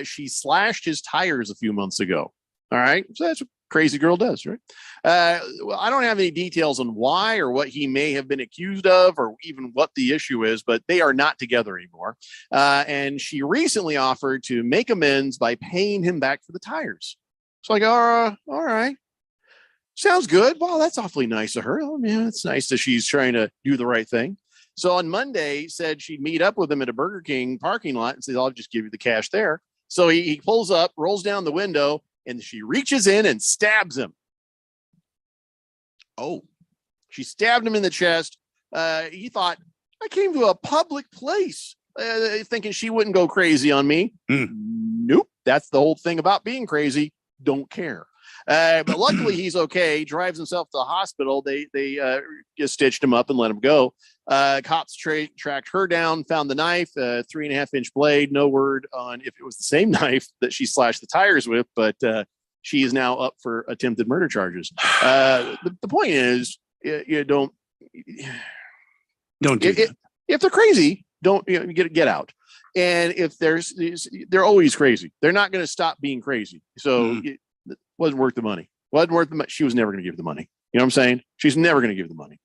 she slashed his tires a few months ago. All right, so that's what crazy girl does, right? Well, I don't have any details on why or what he may have been accused of or even what the issue is, but they are not together anymore. And she recently offered to make amends by paying him back for the tires. So I go, all right. Sounds good. Well, that's awfully nice of her. Oh, man, it's nice that she's trying to do the right thing. So on Monday, said she'd meet up with him at a Burger King parking lot and says, I'll just give you the cash there. So he pulls up, rolls down the window, and she reaches in and stabs him. Oh, she stabbed him in the chest. He thought, I came to a public place thinking she wouldn't go crazy on me. Nope. That's the whole thing about being crazy. Don't care. But luckily he's okay. Drives himself to the hospital. They just stitched him up and let him go. Cops tracked her down, found the knife, 3.5-inch blade. No word on if it was the same knife that she slashed the tires with, but she is now up for attempted murder charges. The point is, you don't do that. If they're crazy, don't get out. And if they're always crazy. They're not going to stop being crazy. So it wasn't worth the money. Wasn't worth the money. She was never going to give the money. You know what I'm saying? She's never going to give the money.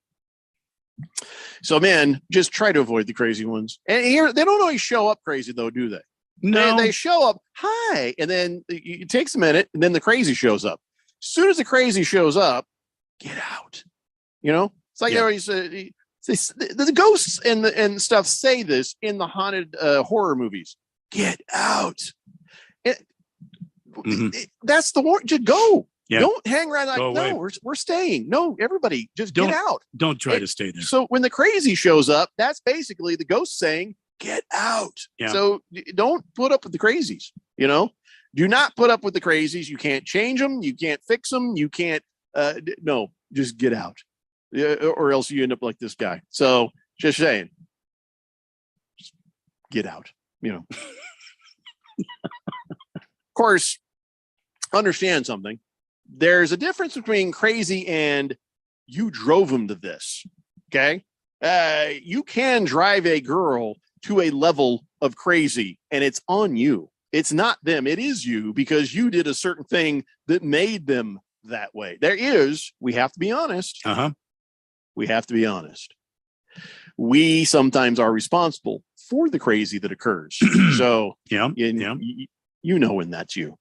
So, man, just try to avoid the crazy ones. And here, they don't always show up crazy, though, do they? No. They show up, hi, and then it takes a minute, and then the crazy shows up. As soon as the crazy shows up, get out. It's like they always the ghosts and stuff say this in the haunted horror movies. Get out. That's the word. Just go. Yeah. Don't hang around like, no, we're staying. No, everybody just get out. Don't try to stay there. So when the crazy shows up, that's basically the ghost saying, get out. Yeah. So don't put up with the crazies, Do not put up with the crazies. You can't change them. You can't fix them. You can't No, just get out. Or else you end up like this guy. So just saying, just get out, Of course, understand something. There's a difference between crazy and you drove him to this. Okay. You can drive a girl to a level of crazy and it's on you. It's not them. It is you because you did a certain thing that made them that way. We have to be honest. We have to be honest. We sometimes are responsible for the crazy that occurs. So you know when that's you.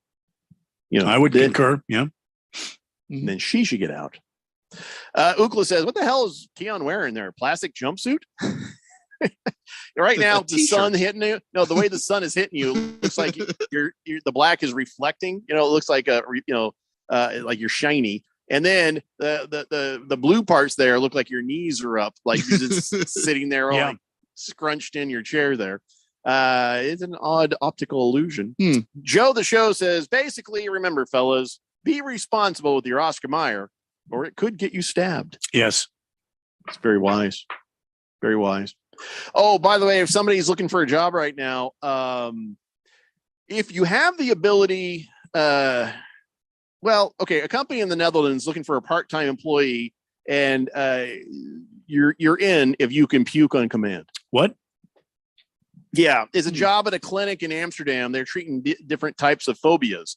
I would concur. Yeah. Then she should get out. Ukla says, what the hell is Keon wearing there? A plastic jumpsuit? Right now, the sun hitting you. No, the way the sun is hitting you looks like the black is reflecting. It looks like like you're shiny. And then the blue parts there look like your knees are up, like you're just sitting there like scrunched in your chair there. It's an odd optical illusion. Joe the Show says, basically, remember, fellas, be responsible with your Oscar Mayer, or it could get you stabbed. Yes. It's very wise. Very wise. Oh, by the way, if somebody's looking for a job right now, if you have the ability, a company in the Netherlands looking for a part-time employee, and you're in if you can puke on command. What? Yeah, it's a job at a clinic in Amsterdam. They're treating different types of phobias: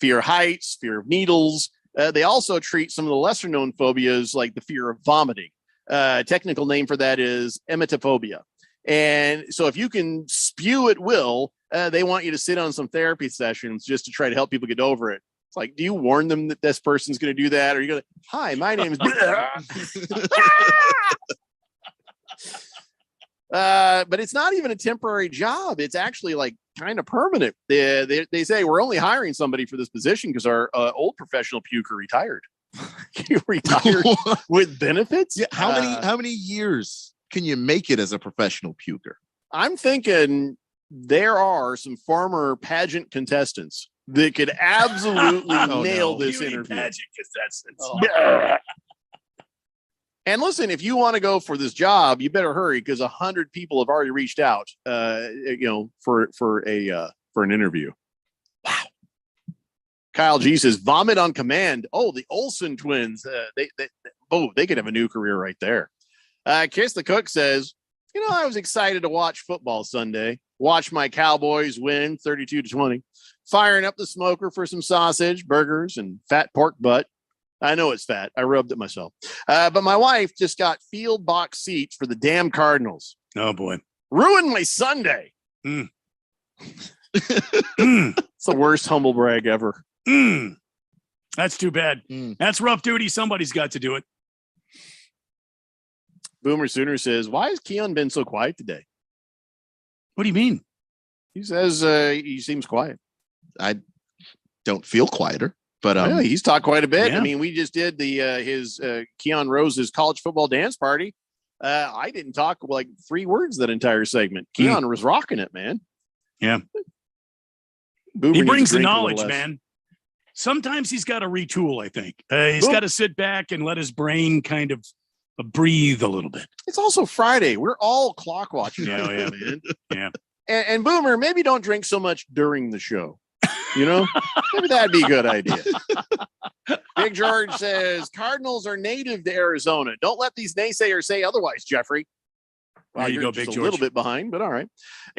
fear of heights, fear of needles. They also treat some of the lesser-known phobias like the fear of vomiting. Technical name for that is emetophobia. And so if you can spew at will, they want you to sit on some therapy sessions just to try to help people get over it. It's like, do you warn them that this person's going to do that? Or are you going to, hi, my name is... but it's not even a temporary job. It's actually like kind of permanent. They say we're only hiring somebody for this position because our old professional puker retired. You retired with benefits? Yeah. How many years can you make it as a professional puker? I'm thinking there are some former pageant contestants that could absolutely nail this interview. Pageant contestants. And listen, if you want to go for this job, you better hurry because 100 people have already reached out, for an interview. Wow. Kyle G says, vomit on command. Oh, the Olsen twins. They could have a new career right there. Kiss the Cook says, I was excited to watch football Sunday. Watch my Cowboys win 32-20. Firing up the smoker for some sausage, burgers, and fat pork butt. I know it's fat. I rubbed it myself. But my wife just got field box seats for the damn Cardinals. Oh, boy. Ruined my Sunday. It's the worst humble brag ever. That's too bad. That's rough duty. Somebody's got to do it. Boomer Sooner says, why has Keon been so quiet today? What do you mean? He says he seems quiet. I don't feel quieter, but he's talked quite a bit. Yeah. I mean, we just did his Keon Rose's college football dance party. I didn't talk like 3 words that entire segment. Keon was rocking it, man. Yeah. Boomer he brings needs to the drink a little knowledge, less. man. Sometimes he's got to retool, I think. He's got to sit back and let his brain kind of breathe a little bit. It's also Friday. We're all clock watching. Yeah. Man. Yeah. And Boomer, maybe don't drink so much during the show. Maybe that'd be a good idea. Big George says Cardinals are native to Arizona. Don't let these naysayers say otherwise, Jeffrey. There you you're go, just Big a George. little bit behind, but all right.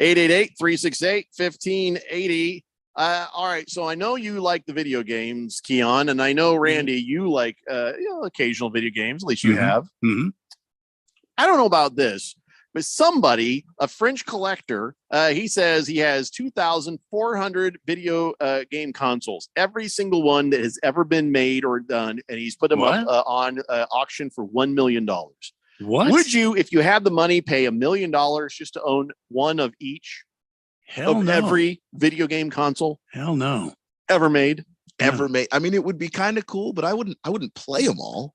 888-368-1580. All right. So I know you like the video games, Keon, and I know, Randy, you like occasional video games. At least you have. I don't know about this, but somebody, a French collector, he says he has 2,400 video game consoles, every single one that has ever been made or done, and he's put them up on auction for $1 million. What? Would you, if you had the money, pay $1 million just to own one of each? Hell no. Every video game console? Hell no. Ever made? Ever made. I mean, it would be kind of cool, but I wouldn't play them all.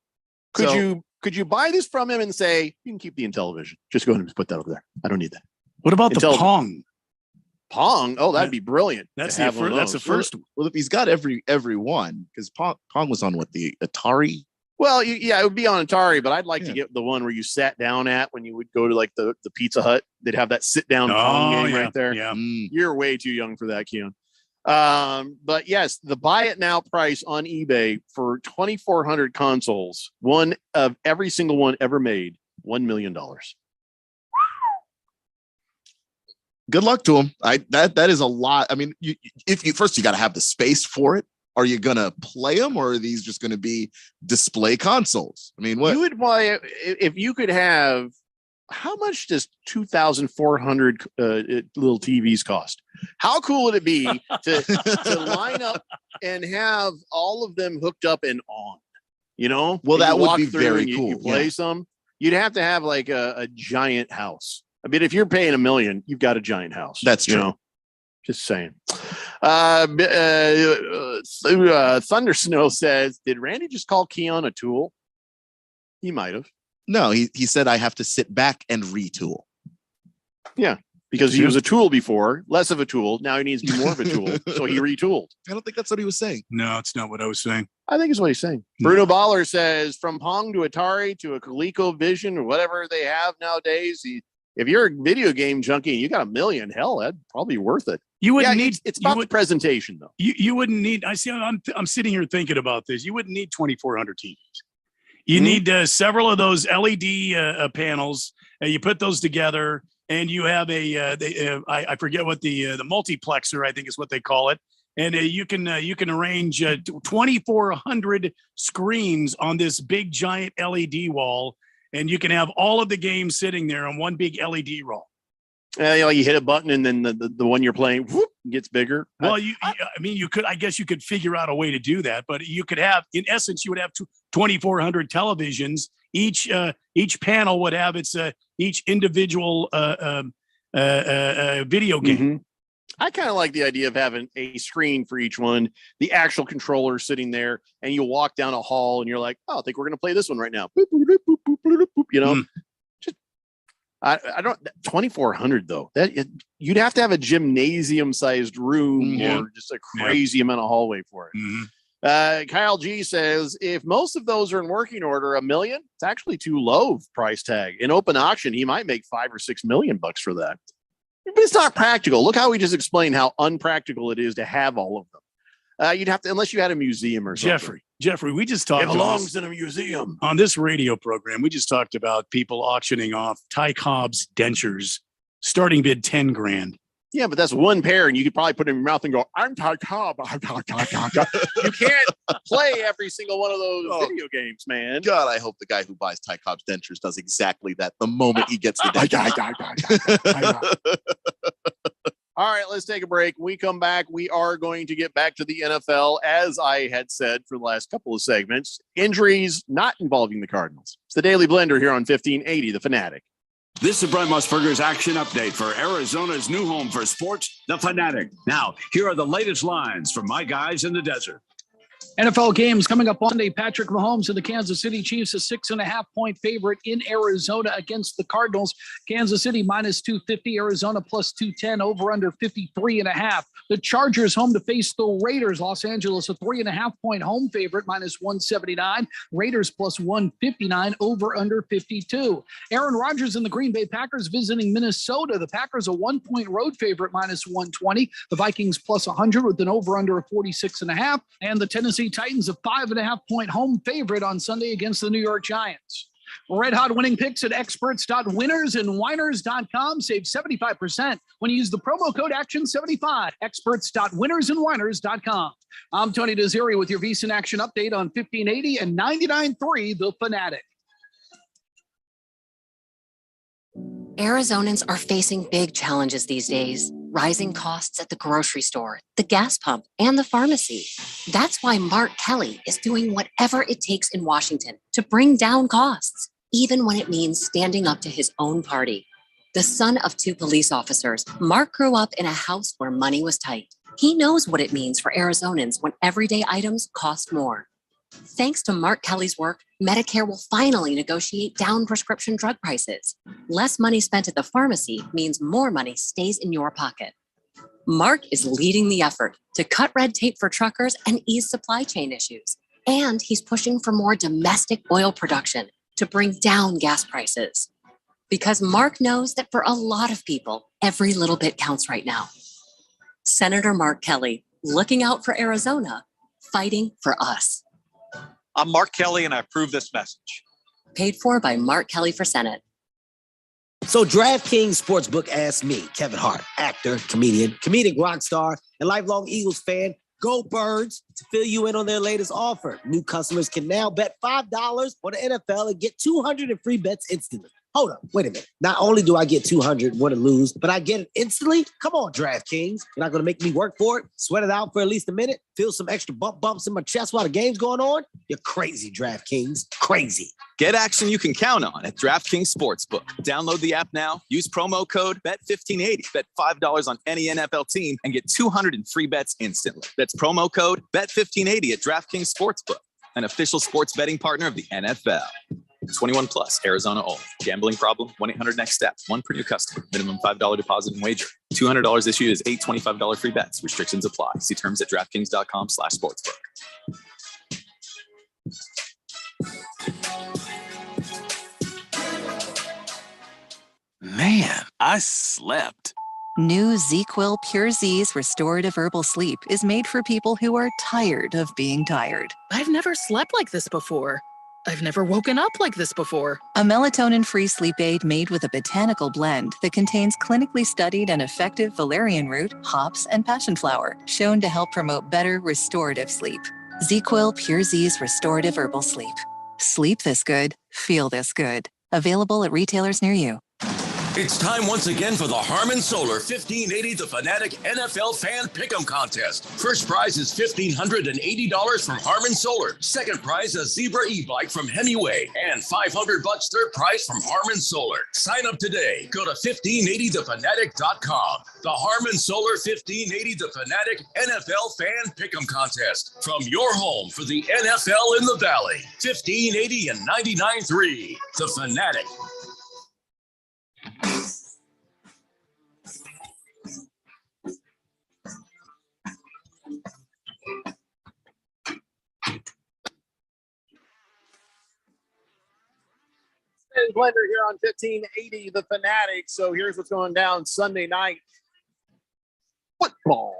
Could you buy this from him and say, you can keep the Intellivision. Just go ahead and put that over there. I don't need that. What about the Pong? Pong. Oh, that'd be brilliant. That's to have one of that's the those. first one. Well, if he's got every one, because Pong was on the Atari. Well, yeah, it would be on Atari, but I'd like to get the one where you sat down at when you would go to like the Pizza Hut. They'd have that sit down Pong game right there. Yeah. You're way too young for that, Keon. But yes, the buy it now price on eBay for 2,400 consoles, one of every single one ever made, $1 million. Good luck to him. That is a lot. I mean, if you got to have the space for it. Are you gonna play them, or are these just gonna be display consoles? I mean, what you would buy if you could have. How much does 2,400 little TVs cost? How cool would it be to line up and have all of them hooked up and on? You know, well, that would be very cool. You play some. You'd have to have like a giant house. I mean, if you're paying $1 million, you've got a giant house. That's true. You know? Just saying. Thunder Snow says, did Randy just call Keon a tool? He might have. No, he said I have to sit back and retool. Yeah, because he was a tool before, less of a tool. Now he needs to be more of a tool, so he retooled. I don't think that's what he was saying. No, it's not what I was saying. I think it's what he's saying. Bruno Baller says, from Pong to Atari to a ColecoVision or whatever they have nowadays, if you're a video game junkie and you got $1 million, hell, that'd probably be worth it. You wouldn't need. It's about the presentation, though. You wouldn't need. I see. I'm sitting here thinking about this. You wouldn't need 2,400 TVs. You need several of those LED panels. You put those together, and you have I forget what the multiplexer, I think is what they call it. And you can arrange 2,400 screens on this big giant LED wall, and you can have all of the games sitting there on one big LED wall. You hit a button, and then the one you're playing gets bigger. Well, you could. I guess you could figure out a way to do that, but you could have, in essence, you would have 2,400 televisions. Each panel would have its each individual video game. Mm-hmm. I kind of like the idea of having a screen for each one, the actual controller sitting there, and you walk down a hall, and you're like, "Oh, I think we're going to play this one right now." Boop, boop, boop, boop, boop, boop, boop, you know. I don't 2,400 though. You'd have to have a gymnasium-sized room or just a crazy amount of hallway for it. Kyle G says, if most of those are in working order, $1 million, it's actually too low price tag. In open auction, he might make $5 or $6 million for that. But it's not practical. Look how we just explained how unpractical it is to have all of them. You'd have to, unless you had a museum or something. Jeffrey, we just talked. It belongs in a museum. On this radio program, we just talked about people auctioning off Ty Cobb's dentures, starting bid $10,000. Yeah, but that's one pair, and you could probably put it in your mouth and go, "I'm Ty Cobb." You can't play every single one of those video games, man. God, I hope the guy who buys Ty Cobb's dentures does exactly that the moment he gets the dentures. All right, let's take a break. When we come back, we are going to get back to the NFL. As I had said for the last couple of segments, injuries not involving the Cardinals. It's the Daily Blender here on 1580, The Fanatic. This is Brent Musburger's action update for Arizona's new home for sports, The Fanatic. Now, here are the latest lines from my guys in the desert. NFL games coming up on Sunday. Patrick Mahomes and the Kansas City Chiefs, a 6.5-point favorite in Arizona against the Cardinals. Kansas City minus 250, Arizona plus 210, over under 53.5. The Chargers home to face the Raiders. Los Angeles, a 3.5-point home favorite, minus 179. Raiders plus 159, over under 52. Aaron Rodgers and the Green Bay Packers visiting Minnesota. The Packers a 1-point road favorite, minus 120. The Vikings plus 100 with an over under of 46.5. And the Tennessee Titans a 5.5-point home favorite on Sunday against the New York Giants. Red hot winning picks at experts.winnersandwiners.com. Save 75% when you use the promo code ACTION75. Experts.winnersandwiners.com. I'm Tony Desiri with your VSiN Action Update on 1580 and 99.3 The Fanatic. Arizonans are facing big challenges these days. Rising costs at the grocery store, the gas pump, and the pharmacy. That's why Mark Kelly is doing whatever it takes in Washington to bring down costs, even when it means standing up to his own party. The son of 2 police officers, Mark grew up in a house where money was tight. He knows what it means for Arizonans when everyday items cost more. Thanks to Mark Kelly's work, Medicare will finally negotiate down prescription drug prices. Less money spent at the pharmacy means more money stays in your pocket. Mark is leading the effort to cut red tape for truckers and ease supply chain issues. And he's pushing for more domestic oil production to bring down gas prices. Because Mark knows that for a lot of people, every little bit counts right now. Senator Mark Kelly, looking out for Arizona, fighting for us. I'm Mark Kelly, and I approve this message. Paid for by Mark Kelly for Senate. So DraftKings Sportsbook asked me, Kevin Hart, actor, comedic rock star, and lifelong Eagles fan, go Birds, to fill you in on their latest offer. New customers can now bet $5 on the NFL and get 200 in free bets instantly. Hold up, wait a minute. Not only do I get 200 win or lose, but I get it instantly? Come on, DraftKings. You're not going to make me work for it? Sweat it out for at least a minute? Feel some extra bumps in my chest while the game's going on? You're crazy, DraftKings. Crazy. Get action you can count on at DraftKings Sportsbook. Download the app now. Use promo code BET1580. Bet $5 on any NFL team and get 200 in free bets instantly. That's promo code BET1580 at DraftKings Sportsbook, an official sports betting partner of the NFL. 21 plus, Arizona only. Gambling problem? 1-800-NEXT-STEP. One per new customer. Minimum $5 deposit and wager. $200 issued is 8 $25 free bets. Restrictions apply. See terms at DraftKings.com/sportsbook. Man, I slept. New ZzzQuil Pure Z's Restorative Herbal Sleep is made for people who are tired of being tired. I've never slept like this before. I've never woken up like this before. A melatonin-free sleep aid made with a botanical blend that contains clinically studied and effective valerian root, hops, and passion flower, shown to help promote better restorative sleep. ZzzQuil Pure Z's Restorative Herbal Sleep. Sleep this good, feel this good. Available at retailers near you. It's time once again for the Harman Solar 1580 The Fanatic NFL Fan Pick'em Contest. First prize is $1,580 from Harman Solar. Second prize, a Zebra e-bike from Hemingway. And $500 third prize from Harman Solar. Sign up today. Go to 1580thefanatic.com. The Harman Solar 1580 The Fanatic NFL Fan Pick'em Contest. From your home for the NFL in the Valley. 1580 and 99.3. The Fanatic. Blender here on 1580 The Fanatic. So here's what's going down Sunday night. Football.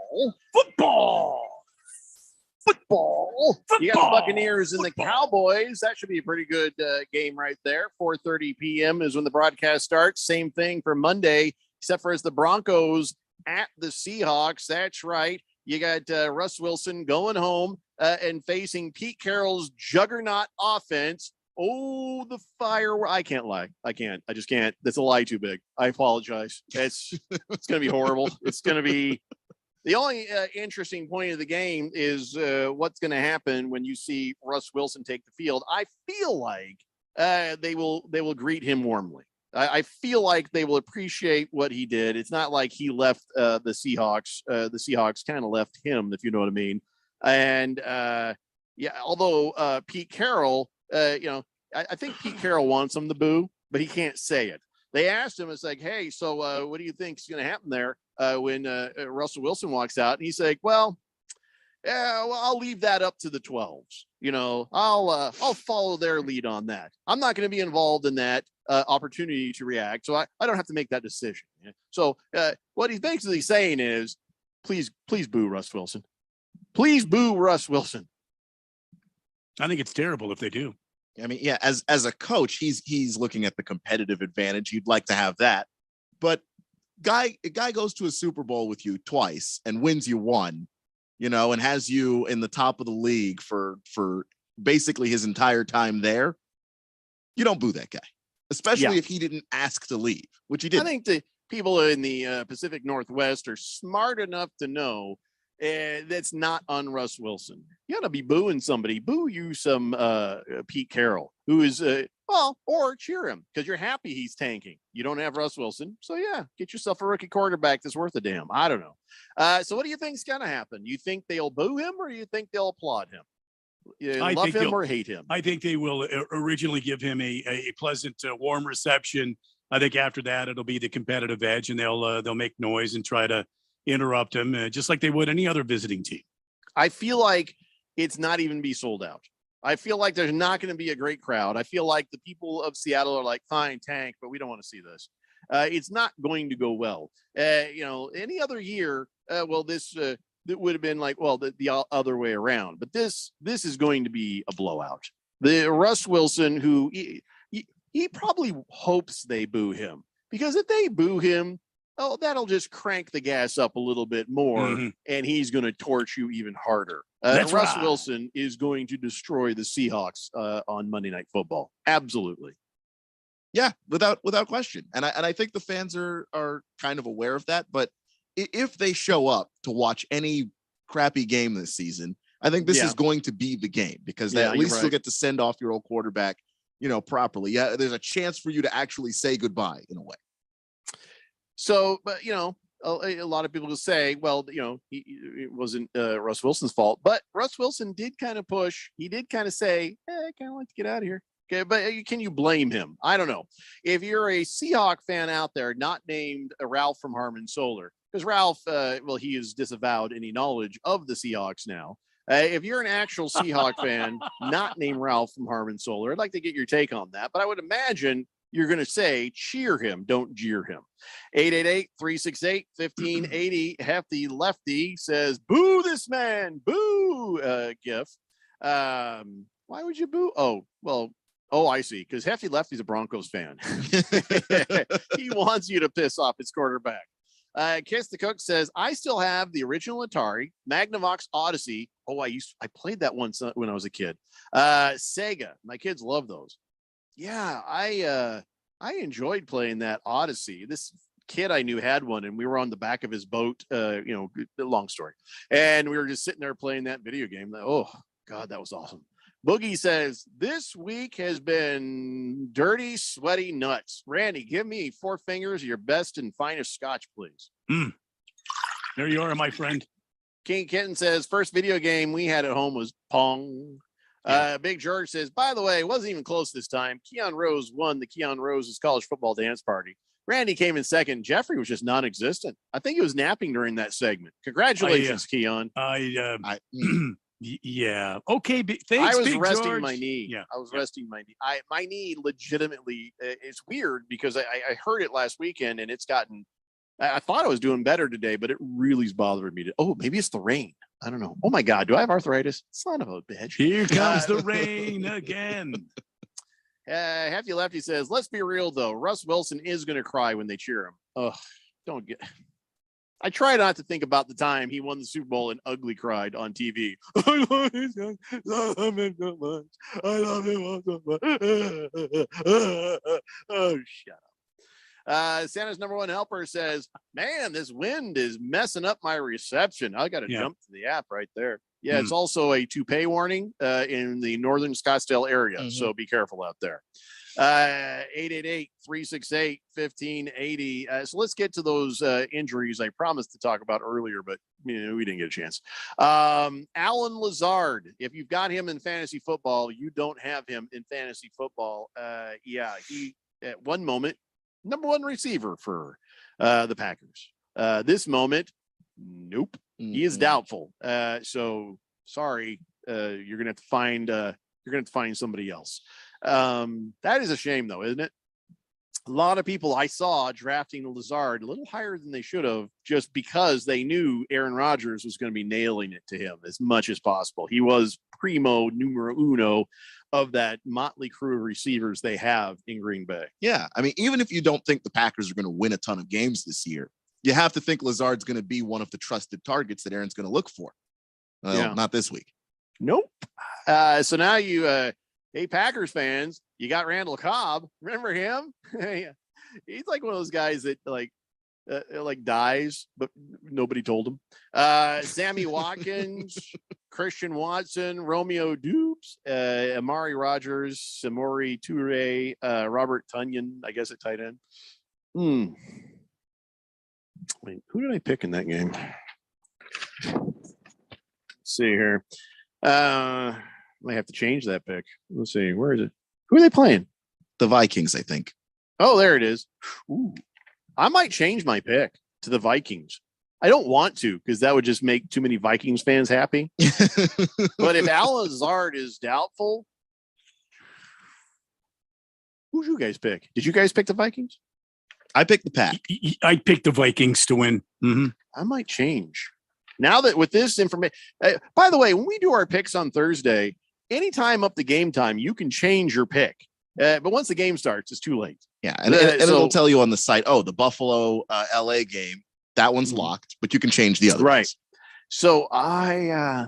You got the Buccaneers and the Cowboys. That should be a pretty good game right there. 4:30 p.m. is when the broadcast starts. Same thing for Monday, except for it's the Broncos at the Seahawks. That's right. You got Russ Wilson going home and facing Pete Carroll's juggernaut offense. Oh, the fire. I can't lie. I can't. I just can't. That's a lie too big. I apologize. It's going to be horrible. It's going to be. The only interesting point of the game is what's going to happen when you see Russ Wilson take the field. I feel like they will greet him warmly. I feel like they will appreciate what he did. It's not like he left the Seahawks. The Seahawks kind of left him, if you know what I mean. And although Pete Carroll, I think Pete Carroll wants him to boo, but he can't say it. They asked him, it's like, hey, so what do you think is going to happen there when Russell Wilson walks out? And he's like, well, I'll leave that up to the 12s. I'll follow their lead on that. I'm not going to be involved in that opportunity to react. So I don't have to make that decision. So what he's basically saying is, please boo Russ Wilson. Please boo Russ Wilson. I think it's terrible if they do. I mean, yeah, as a coach, he's looking at the competitive advantage. You'd like to have that. But a guy goes to a Super Bowl with you twice and wins you one, and has you in the top of the league for basically his entire time there. You don't boo that guy, especially if he didn't ask to leave, which he didn't. I think the people in the Pacific Northwest are smart enough to know that's not on Russ Wilson. You got to be booing somebody. Boo you some Pete Carroll, who is, or cheer him because you're happy he's tanking. You don't have Russ Wilson. So, get yourself a rookie quarterback that's worth a damn. I don't know. So what do you think is going to happen? You think they'll boo him or you think they'll applaud him? You love him or hate him? I think they will originally give him a pleasant, warm reception. I think after that, it'll be the competitive edge and they'll make noise and try to interrupt him, just like they would any other visiting team. I feel like it's not even be sold out. I feel like there's not going to be a great crowd. I feel like the people of Seattle are like, fine, tank, but we don't want to see this. It's not going to go well. Any other year, this it would have been like, the other way around. But this is going to be a blowout. The Russ Wilson, who he probably hopes they boo him, because if they boo him, that'll just crank the gas up a little bit more, and he's going to torch you even harder. Russ Wilson is going to destroy the Seahawks on Monday Night Football. Absolutely. Yeah, without question. And I think the fans are kind of aware of that. But if they show up to watch any crappy game this season, I think this is going to be the game, because at least you'll get to send off your old quarterback, properly. Yeah, there's a chance for you to actually say goodbye in a way. So, but a lot of people will say, well, it wasn't Russ Wilson's fault, but Russ Wilson did kind of push. He did kind of say, I kind of like to get out of here. Okay, but can you blame him? I don't know. If you're a Seahawk fan out there, not named Ralph from Harmon Solar, because Ralph, he has disavowed any knowledge of the Seahawks now. If you're an actual Seahawk fan, not named Ralph from Harmon Solar, I'd like to get your take on that. But I would imagine you're going to say, cheer him, don't jeer him. 888-368-1580. Hefty Lefty says, boo this man, boo, GIF. Why would you boo? I see. Because Hefty Lefty's a Broncos fan. He wants you to piss off his quarterback. Kiss the Cook says, I still have the original Atari, Magnavox Odyssey. I played that once when I was a kid. Sega. My kids love those. Yeah, I enjoyed playing that Odyssey. This kid I knew had one, and we were on the back of his boat. Long story. And we were just sitting there playing that video game. Oh, God, that was awesome. Boogie says, this week has been dirty, sweaty nuts. Randy, give me 4 fingers of your best and finest scotch, please. There you are, my friend. King Kitten says, first video game we had at home was Pong. Big George says, by the way, it wasn't even close this time. Keon Rose won the Keon Rose's college football dance party. Randy came in second. Jeffrey was just non-existent. I think he was napping during that segment. Congratulations, Keon. Yeah. Okay. Thanks. I was Big resting George. my knee. Yeah. I was resting my knee. My knee legitimately, it's weird because I heard it last weekend and it's gotten, I thought I was doing better today, but it really is bothering me. Maybe it's the rain. I don't know. Oh my God. Do I have arthritis? Son of a bitch. Here comes the rain again. Hefty Lefty says, let's be real though. Russ Wilson is going to cry when they cheer him. I try not to think about the time he won the Super Bowl and ugly cried on TV. I love him so much. I love him so much. Oh, shut up. Santa's number one helper says, man, this wind is messing up my reception. I got to jump to the app right there. Yeah, it's also a toupee warning in the northern Scottsdale area. So be careful out there. 888-368-1580. So let's get to those injuries I promised to talk about earlier, but we didn't get a chance. Alan Lazard, if you've got him in fantasy football, you don't have him in fantasy football. He at one moment, number one receiver for the Packers. This moment, nope. He is doubtful. So sorry, you're gonna have to find somebody else. That is a shame though, isn't it? A lot of people I saw drafting Lazard a little higher than they should have, just because they knew Aaron Rodgers was going to be nailing it to him as much as possible. He was primo numero uno of that motley crew of receivers they have in Green Bay. Yeah. I mean, even if you don't think the Packers are going to win a ton of games this year, you have to think Lazard's going to be one of the trusted targets that Aaron's going to look for. Not this week. Nope. So now hey, Packers fans, you got Randall Cobb. Remember him? He's like one of those guys that like dies, but nobody told him. Sammy Watkins, Christian Watson, Romeo Dupes, Amari Rogers, Samori Toure, Robert Tunyon, I guess at tight end. Wait, who did I pick in that game? Let's see here. I have to change that pick. Let's see. Where is it? Who are they playing? The Vikings, I think. Oh, there it is. Ooh. I might change my pick to the Vikings. I don't want to because that would just make too many Vikings fans happy. But if Al Lazard is doubtful, who'd you guys pick? Did you guys pick the Vikings? I picked the Pack. I picked the Vikings to win. Mm-hmm. I might change. Now that with this information, by the way, when we do our picks on Thursday, anytime up to game time, you can change your pick. But once the game starts, it's too late. Yeah, and it'll tell you on the site, the Buffalo LA game, that one's locked, but you can change the other. Right. Ones. So I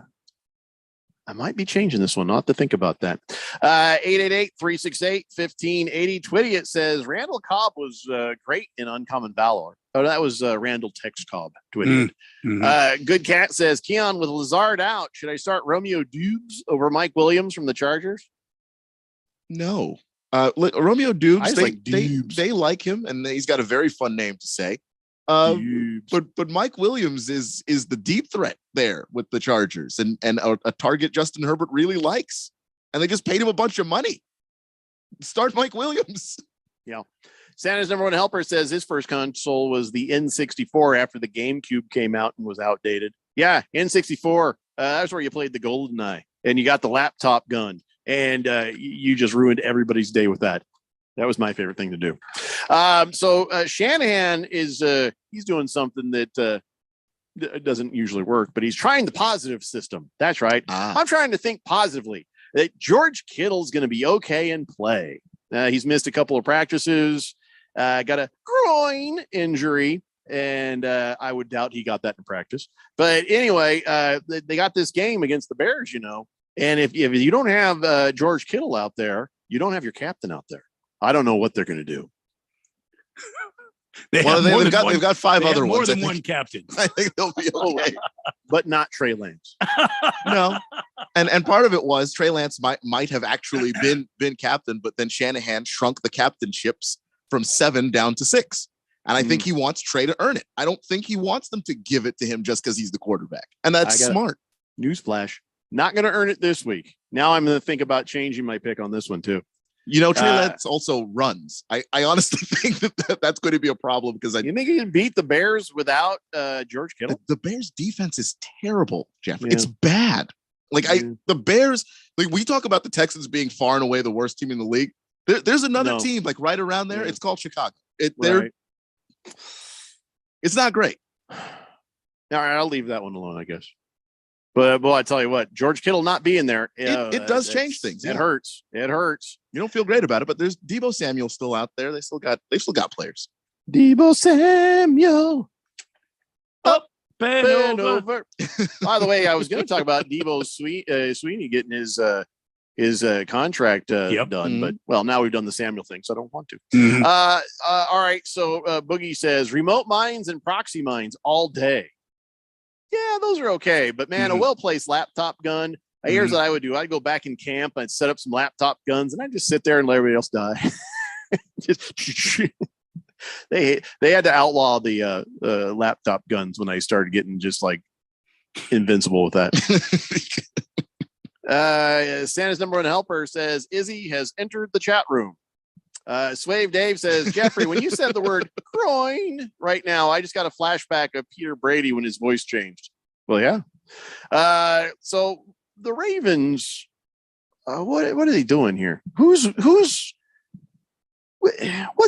might be changing this one. I'll have to think about that. 888-368-1580. Twitty, it says Randall Cobb was great in Uncommon Valor. Oh, that was Randall Tex Cobb. Twitty. Mm-hmm. Good Cat says, Keon, with Lazard out, should I start Romeo Dubes over Mike Williams from the Chargers? No. Romeo Dubes, like they like him, and he's got a very fun name to say. But Mike Williams is the deep threat there with the Chargers, and a target Justin Herbert really likes, and they just paid him a bunch of money. Start Mike Williams. Yeah. Santa's number one helper says his first console was the N64 after the GameCube came out and was outdated. Yeah, N64. That's where you played the GoldenEye, and you got the laptop gun, and you just ruined everybody's day with that. That was my favorite thing to do. So Shanahan is he's doing something that doesn't usually work, but he's trying the positive system. That's right. I'm trying to think positively that George Kittle's going to be okay and play. He's missed a couple of practices, got a groin injury, and I would doubt he got that in practice. But anyway, they got this game against the Bears, and if you don't have George Kittle out there, you don't have your captain out there. I don't know what they're going to do. They've got five other ones. More than one captain. I think they'll be okay. But not Trey Lance. No. And part of it was Trey Lance might have actually been captain, but then Shanahan shrunk the captainships from 7 down to 6. And I think he wants Trey to earn it. I don't think he wants them to give it to him just because he's the quarterback. And that's smart. Newsflash. Not going to earn it this week. Now I'm going to think about changing my pick on this one too. Trey Lance also runs. I honestly think that's going to be a problem because you think he can beat the Bears without George Kittle? The Bears defense is terrible, Jeff. Yeah. It's bad. The Bears, we talk about the Texans being far and away the worst team in the league. There's another team right around there. Yeah. It's called Chicago. It's not great. All right, I'll leave that one alone, I guess. But I tell you what, George Kittle not being there, it does change things. It hurts. It hurts. You don't feel great about it, but there's Deebo Samuel still out there. They've still got players. Deebo Samuel. Up and over. By the way, I was going to talk about Deebo Sweeney getting his contract done, but now we've done the Samuel thing, so I don't want to. Mm-hmm. All right. So Boogie says remote mines and proxy mines all day. Yeah, those are okay. But man, a well-placed laptop gun. Here's what I would do. I'd go back in camp. I'd set up some laptop guns and I'd just sit there and let everybody else die. They had to outlaw the laptop guns when I started getting just like invincible with that. Santa's number one helper says Izzy has entered the chat room. Swave Dave says, Jeffrey, when you said the word groin right now, I just got a flashback of Peter Brady when his voice changed. Well, yeah. So the Ravens, what are they doing here? What's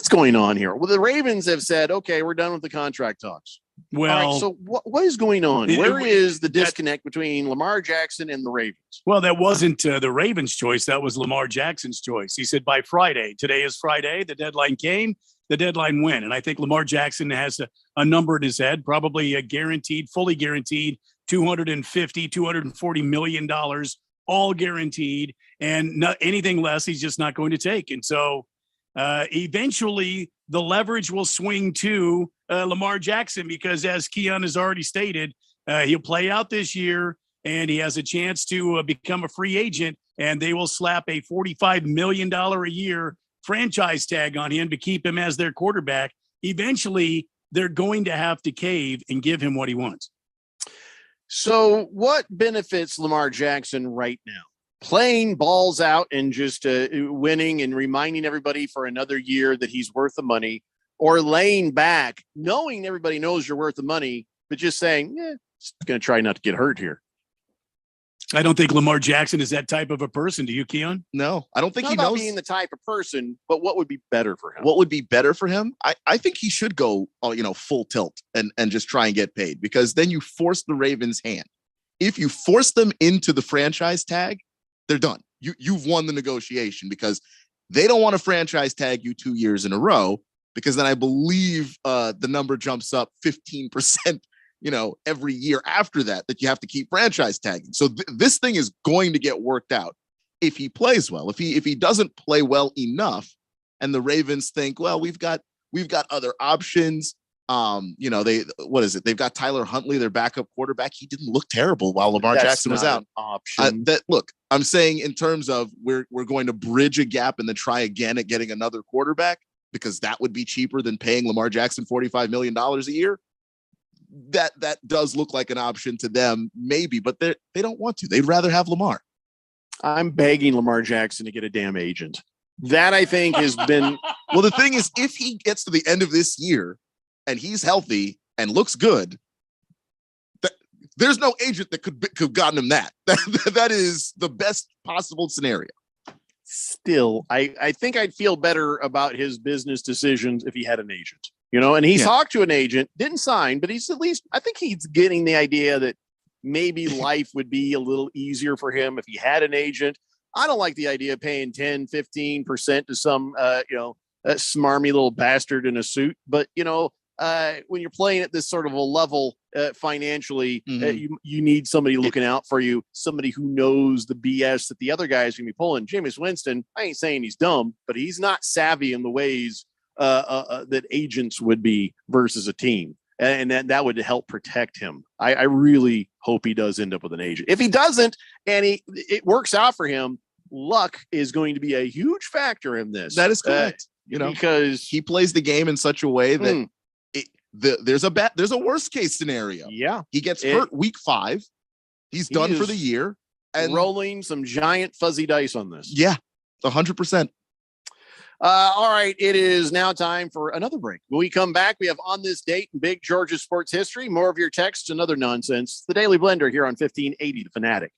going on here? Well, the Ravens have said, okay, we're done with the contract talks. Well, all right, so what is going on? Where is the disconnect between Lamar Jackson and the Ravens? Well, that wasn't the Ravens' choice. That was Lamar Jackson's choice. He said by Friday. Today is Friday. The deadline came. The deadline went. And I think Lamar Jackson has a number in his head, probably a guaranteed, fully guaranteed $250, $240 million, all guaranteed. And anything less, he's just not going to take. And so eventually the leverage will swing to Lamar Jackson because, as Keon has already stated, he'll play out this year and he has a chance to become a free agent, and they will slap a $45 million a year franchise tag on him to keep him as their quarterback. Eventually, they're going to have to cave and give him what he wants. So what benefits Lamar Jackson right now? Playing balls out and just winning and reminding everybody for another year that he's worth the money, or laying back, knowing everybody knows you're worth the money, but just saying, just going to try not to get hurt here. I don't think Lamar Jackson is that type of a person. Do you, Keon? No, I don't think Not he about knows being the type of person, but what would be better for him? what would be better for him. I think he should go, full tilt and just try and get paid, because then you force the Ravens' hand. If you force them into the franchise tag, they're done. You've won the negotiation, because they don't want to franchise tag you 2 years in a row, because then I believe the number jumps up 15%, every year after that you have to keep franchise tagging. So this thing is going to get worked out if he plays well. If he doesn't play well enough, and the Ravens think, well, we've got other options. They've got Tyler Huntley, their backup quarterback. He didn't look terrible while Lamar Jackson was out. Option. I'm saying in terms of we're going to bridge a gap and then try again at getting another quarterback, because that would be cheaper than paying Lamar Jackson $45 million a year. That does look like an option to them, maybe, but they don't want to. They'd rather have Lamar. I'm begging Lamar Jackson to get a damn agent. That, I think, has been. Well, the thing is, if he gets to the end of this year and he's healthy and looks good, there's no agent that could have gotten him that. That is the best possible scenario. Still, I think I'd feel better about his business decisions if he had an agent, and he talked to an agent, didn't sign, but he's at least, I think he's getting the idea that maybe life would be a little easier for him if he had an agent. I don't like the idea of paying 10, 15% to some, smarmy little bastard in a suit. But, when you're playing at this sort of a level financially, you need somebody looking out for you, somebody who knows the BS that the other guys can be pulling. Jameis Winston, I ain't saying he's dumb, but he's not savvy in the ways that agents would be versus a team. And that would help protect him. I really hope he does end up with an agent. If he doesn't, and it works out for him, luck is going to be a huge factor in this. That is correct. Because he plays the game in such a way that there's a worst case scenario. Yeah. He gets hurt week 5. He's done for the year. And rolling some giant fuzzy dice on this. Yeah, 100%. All right, it is now time for another break. When we come back, we have On This Date in Big Georgia sports history, more of your texts and other nonsense. The Daily Blender here on 1580 The Fanatic.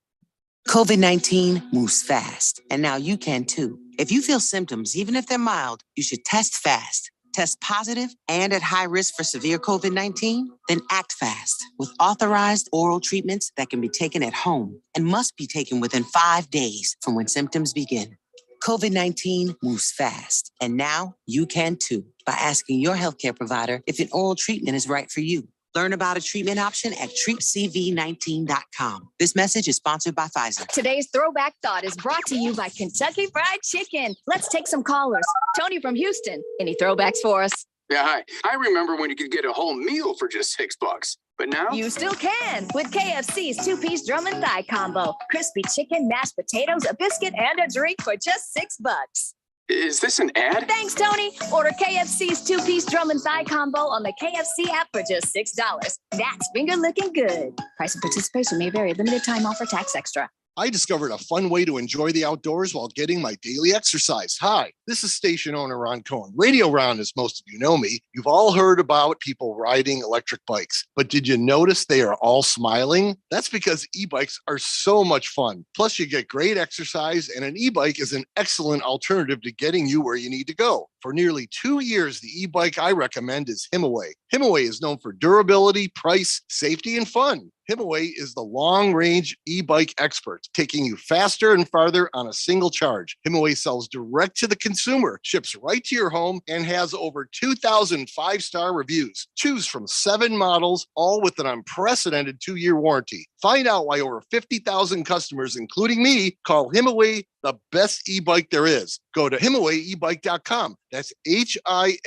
COVID-19 moves fast, and now you can too. If you feel symptoms, even if they're mild, you should test fast. Test positive and at high risk for severe COVID-19? Then act fast with authorized oral treatments that can be taken at home and must be taken within 5 days from when symptoms begin. COVID-19 moves fast, and now you can too by asking your healthcare provider if an oral treatment is right for you. Learn about a treatment option at treatcv19.com. This message is sponsored by Pfizer. Today's Throwback Thought is brought to you by Kentucky Fried Chicken. Let's take some callers. Tony from Houston. Any throwbacks for us? Yeah, hi. I remember when you could get a whole meal for just $6, but now you still can with KFC's 2-piece drum and thigh combo. Crispy chicken, mashed potatoes, a biscuit, and a drink for just $6. Is this an ad? Thanks, Tony. Order KFC's 2-piece drum and thigh combo on the KFC app for just $6. That's finger looking good. Price and participation may vary. Limited time offer, tax extra. I discovered a fun way to enjoy the outdoors while getting my daily exercise. Hi, this is station owner Ron Cohen. Radio Ron, as most of you know me, you've all heard about people riding electric bikes, but did you notice they are all smiling? That's because e-bikes are so much fun. Plus, you get great exercise, and an e-bike is an excellent alternative to getting you where you need to go. For nearly 2 years, the e-bike I recommend is Himaway. Himaway is known for durability, price, safety, and fun. Himaway is the long-range e-bike expert, taking you faster and farther on a single charge. Himaway sells direct to the consumer, ships right to your home, and has over 2,000 5-star reviews. Choose from 7 models, all with an unprecedented 2-year warranty. Find out why over 50,000 customers, including me, call Himaway the best e-bike there is. Go to HimawayEbike.com. That's HIMIWAY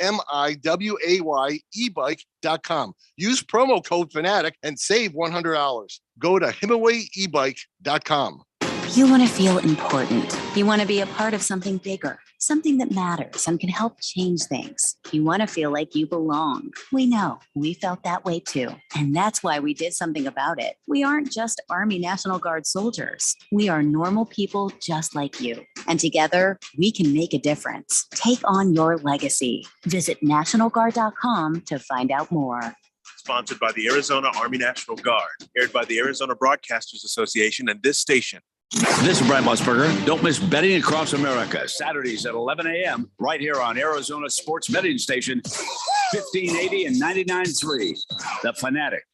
ebike.com. Use promo code FANATIC and save $100. Go to HimawayEbike.com. You want to feel important. You want to be a part of something bigger, something that matters and can help change things. You want to feel like you belong. We know. We felt that way too. And that's why we did something about it. We aren't just Army National Guard soldiers. We are normal people just like you. And together, we can make a difference. Take on your legacy. Visit NationalGuard.com to find out more. sponsored by the Arizona Army National Guard, aired by the Arizona Broadcasters Association and this station. This is Brian Musburger. Don't miss Betting Across America, Saturdays at 11 a.m. right here on Arizona Sports Betting Station, 1580 and 99.3. The Fanatic.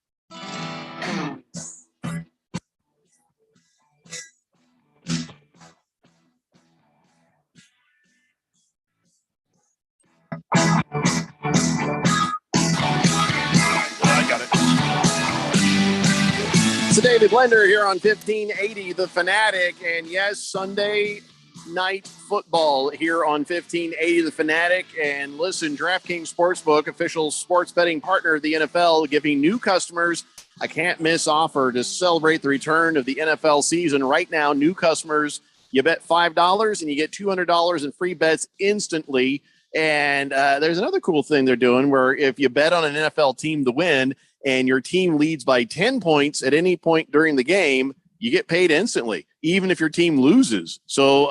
It's the Daily Blender here on 1580 The Fanatic. And yes, Sunday night football here on 1580 The Fanatic. And listen, DraftKings Sportsbook, official sports betting partner of the NFL, giving new customers a can't-miss offer to celebrate the return of the NFL season. Right now, new customers, you bet $5 and you get $200 in free bets instantly. And there's another cool thing they're doing where if you bet on an NFL team to win and your team leads by 10 points at any point during the game, you get paid instantly, even if your team loses. So,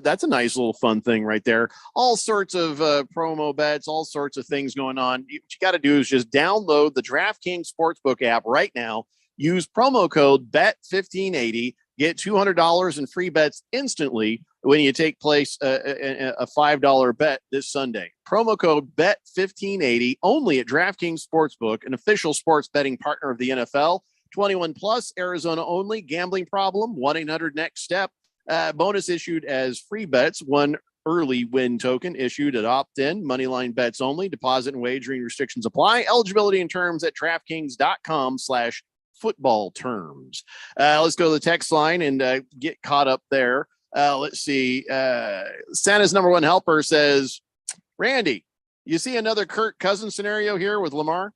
that's a nice little fun thing right there. All sorts of promo bets, all sorts of things going on. What you got to do is just download the DraftKings Sportsbook app right now. Use promo code BET1580. Get $200 in free bets instantly when you take place a $5 bet this Sunday. Promo code BET1580 only at DraftKings Sportsbook, an official sports betting partner of the NFL. 21 plus, Arizona only. Gambling problem, 1-800-NEXT-STEP. Bonus issued as free bets. One early win token issued at opt-in. Moneyline bets only. Deposit and wagering restrictions apply. Eligibility and terms at DraftKings.com/football terms. Let's go to the text line and get caught up there. Let's see. Santa's number one helper says, Randy, you see another Kirk Cousins scenario here with Lamar?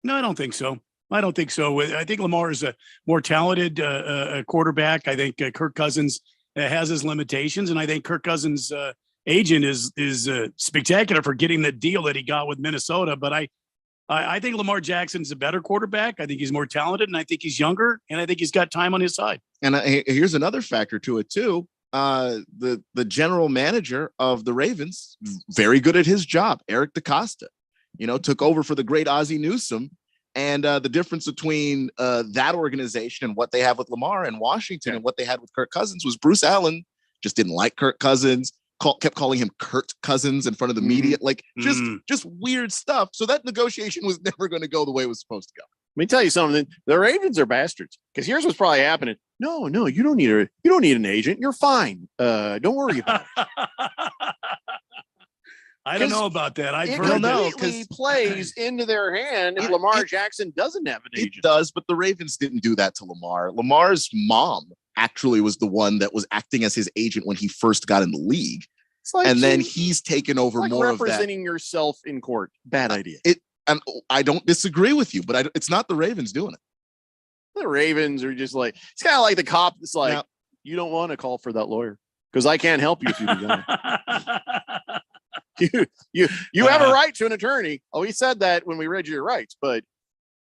No, I don't think so. I think Lamar is a more talented quarterback. I think Kirk Cousins has his limitations, and I think Kirk Cousins' agent is spectacular for getting the deal that he got with Minnesota. But I think Lamar Jackson's a better quarterback. I think he's more talented, and I think he's younger, and I think he's got time on his side. And here's another factor to it too. The general manager of the Ravens, very good at his job, Eric DeCosta, took over for the great Ozzie Newsome. And the difference between that organization and what they have with Lamar and Washington and what they had with Kirk Cousins was Bruce Allen just didn't like Kirk Cousins, kept calling him Kurt Cousins in front of the media, just weird stuff. So that negotiation was never going to go the way it was supposed to go. Let me tell you something. The Ravens are bastards, because here's what's probably happening. No, you don't need an agent. You're fine. Don't worry about it. I don't know about that. It completely plays into their hand if Lamar Jackson doesn't have an agent. It does, but the Ravens didn't do that to Lamar. Lamar's mom actually was the one that was acting as his agent when he first got in the league. And then he's taken over more of that. Representing yourself in court. Bad idea. And I don't disagree with you, but it's not the Ravens doing it. The Ravens are just like, it's kind of like the cop that's like, you don't want to call for that lawyer because I can't help you if you do that. You have a right to an attorney. Oh, he said that when we read your rights, but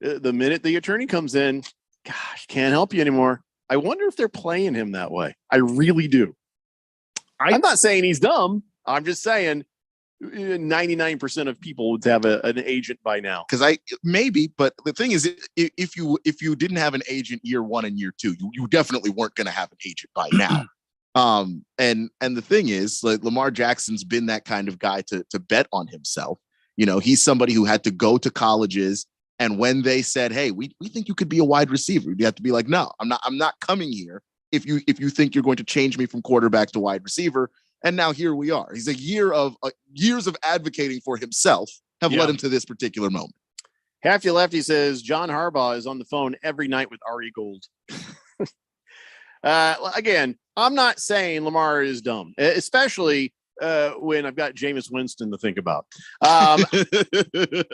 the minute the attorney comes in, gosh, can't help you anymore. I wonder if they're playing him that way. I really do. I'm not saying he's dumb. I'm just saying 99% of people would have an agent by now. Because but the thing is, if you didn't have an agent year one and year two, you definitely weren't going to have an agent by now. And the thing is, like, Lamar Jackson's been that kind of guy to bet on himself. He's somebody who had to go to colleges, and when they said, hey, we think you could be a wide receiver, you have to be like, no, I'm not coming here if you think you're going to change me from quarterback to wide receiver. And now here we are. He's years of advocating for himself have led him to this particular moment. Half You Lefty says John Harbaugh is on the phone every night with Ari Gold. Again, I'm not saying Lamar is dumb, especially when I've got Jameis Winston to think about. I feel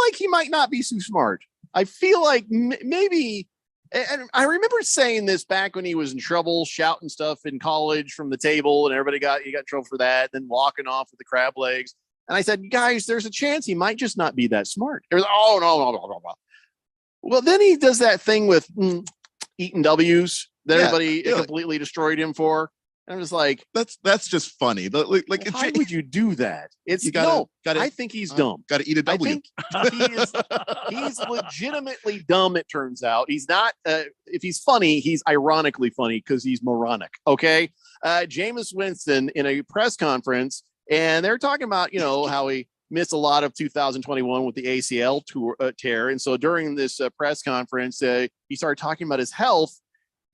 like he might not be too smart. I feel like maybe, and I remember saying this back when he was in trouble, shouting stuff in college from the table, and everybody got in trouble for that, then walking off with the crab legs. And I said, guys, there's a chance he might just not be that smart. It was, no. Well, then he does that thing with eating W's that everybody completely destroyed him for. And I'm just like, that's just funny. Like, why would you do that? It's You gotta- I think he's dumb. Got to eat a I W. think he's legitimately dumb. It turns out he's not. If he's funny, he's ironically funny because he's moronic. Okay, Jameis Winston in a press conference, and they're talking about how he missed a lot of 2021 with the ACL tear, and so during this press conference, he started talking about his health,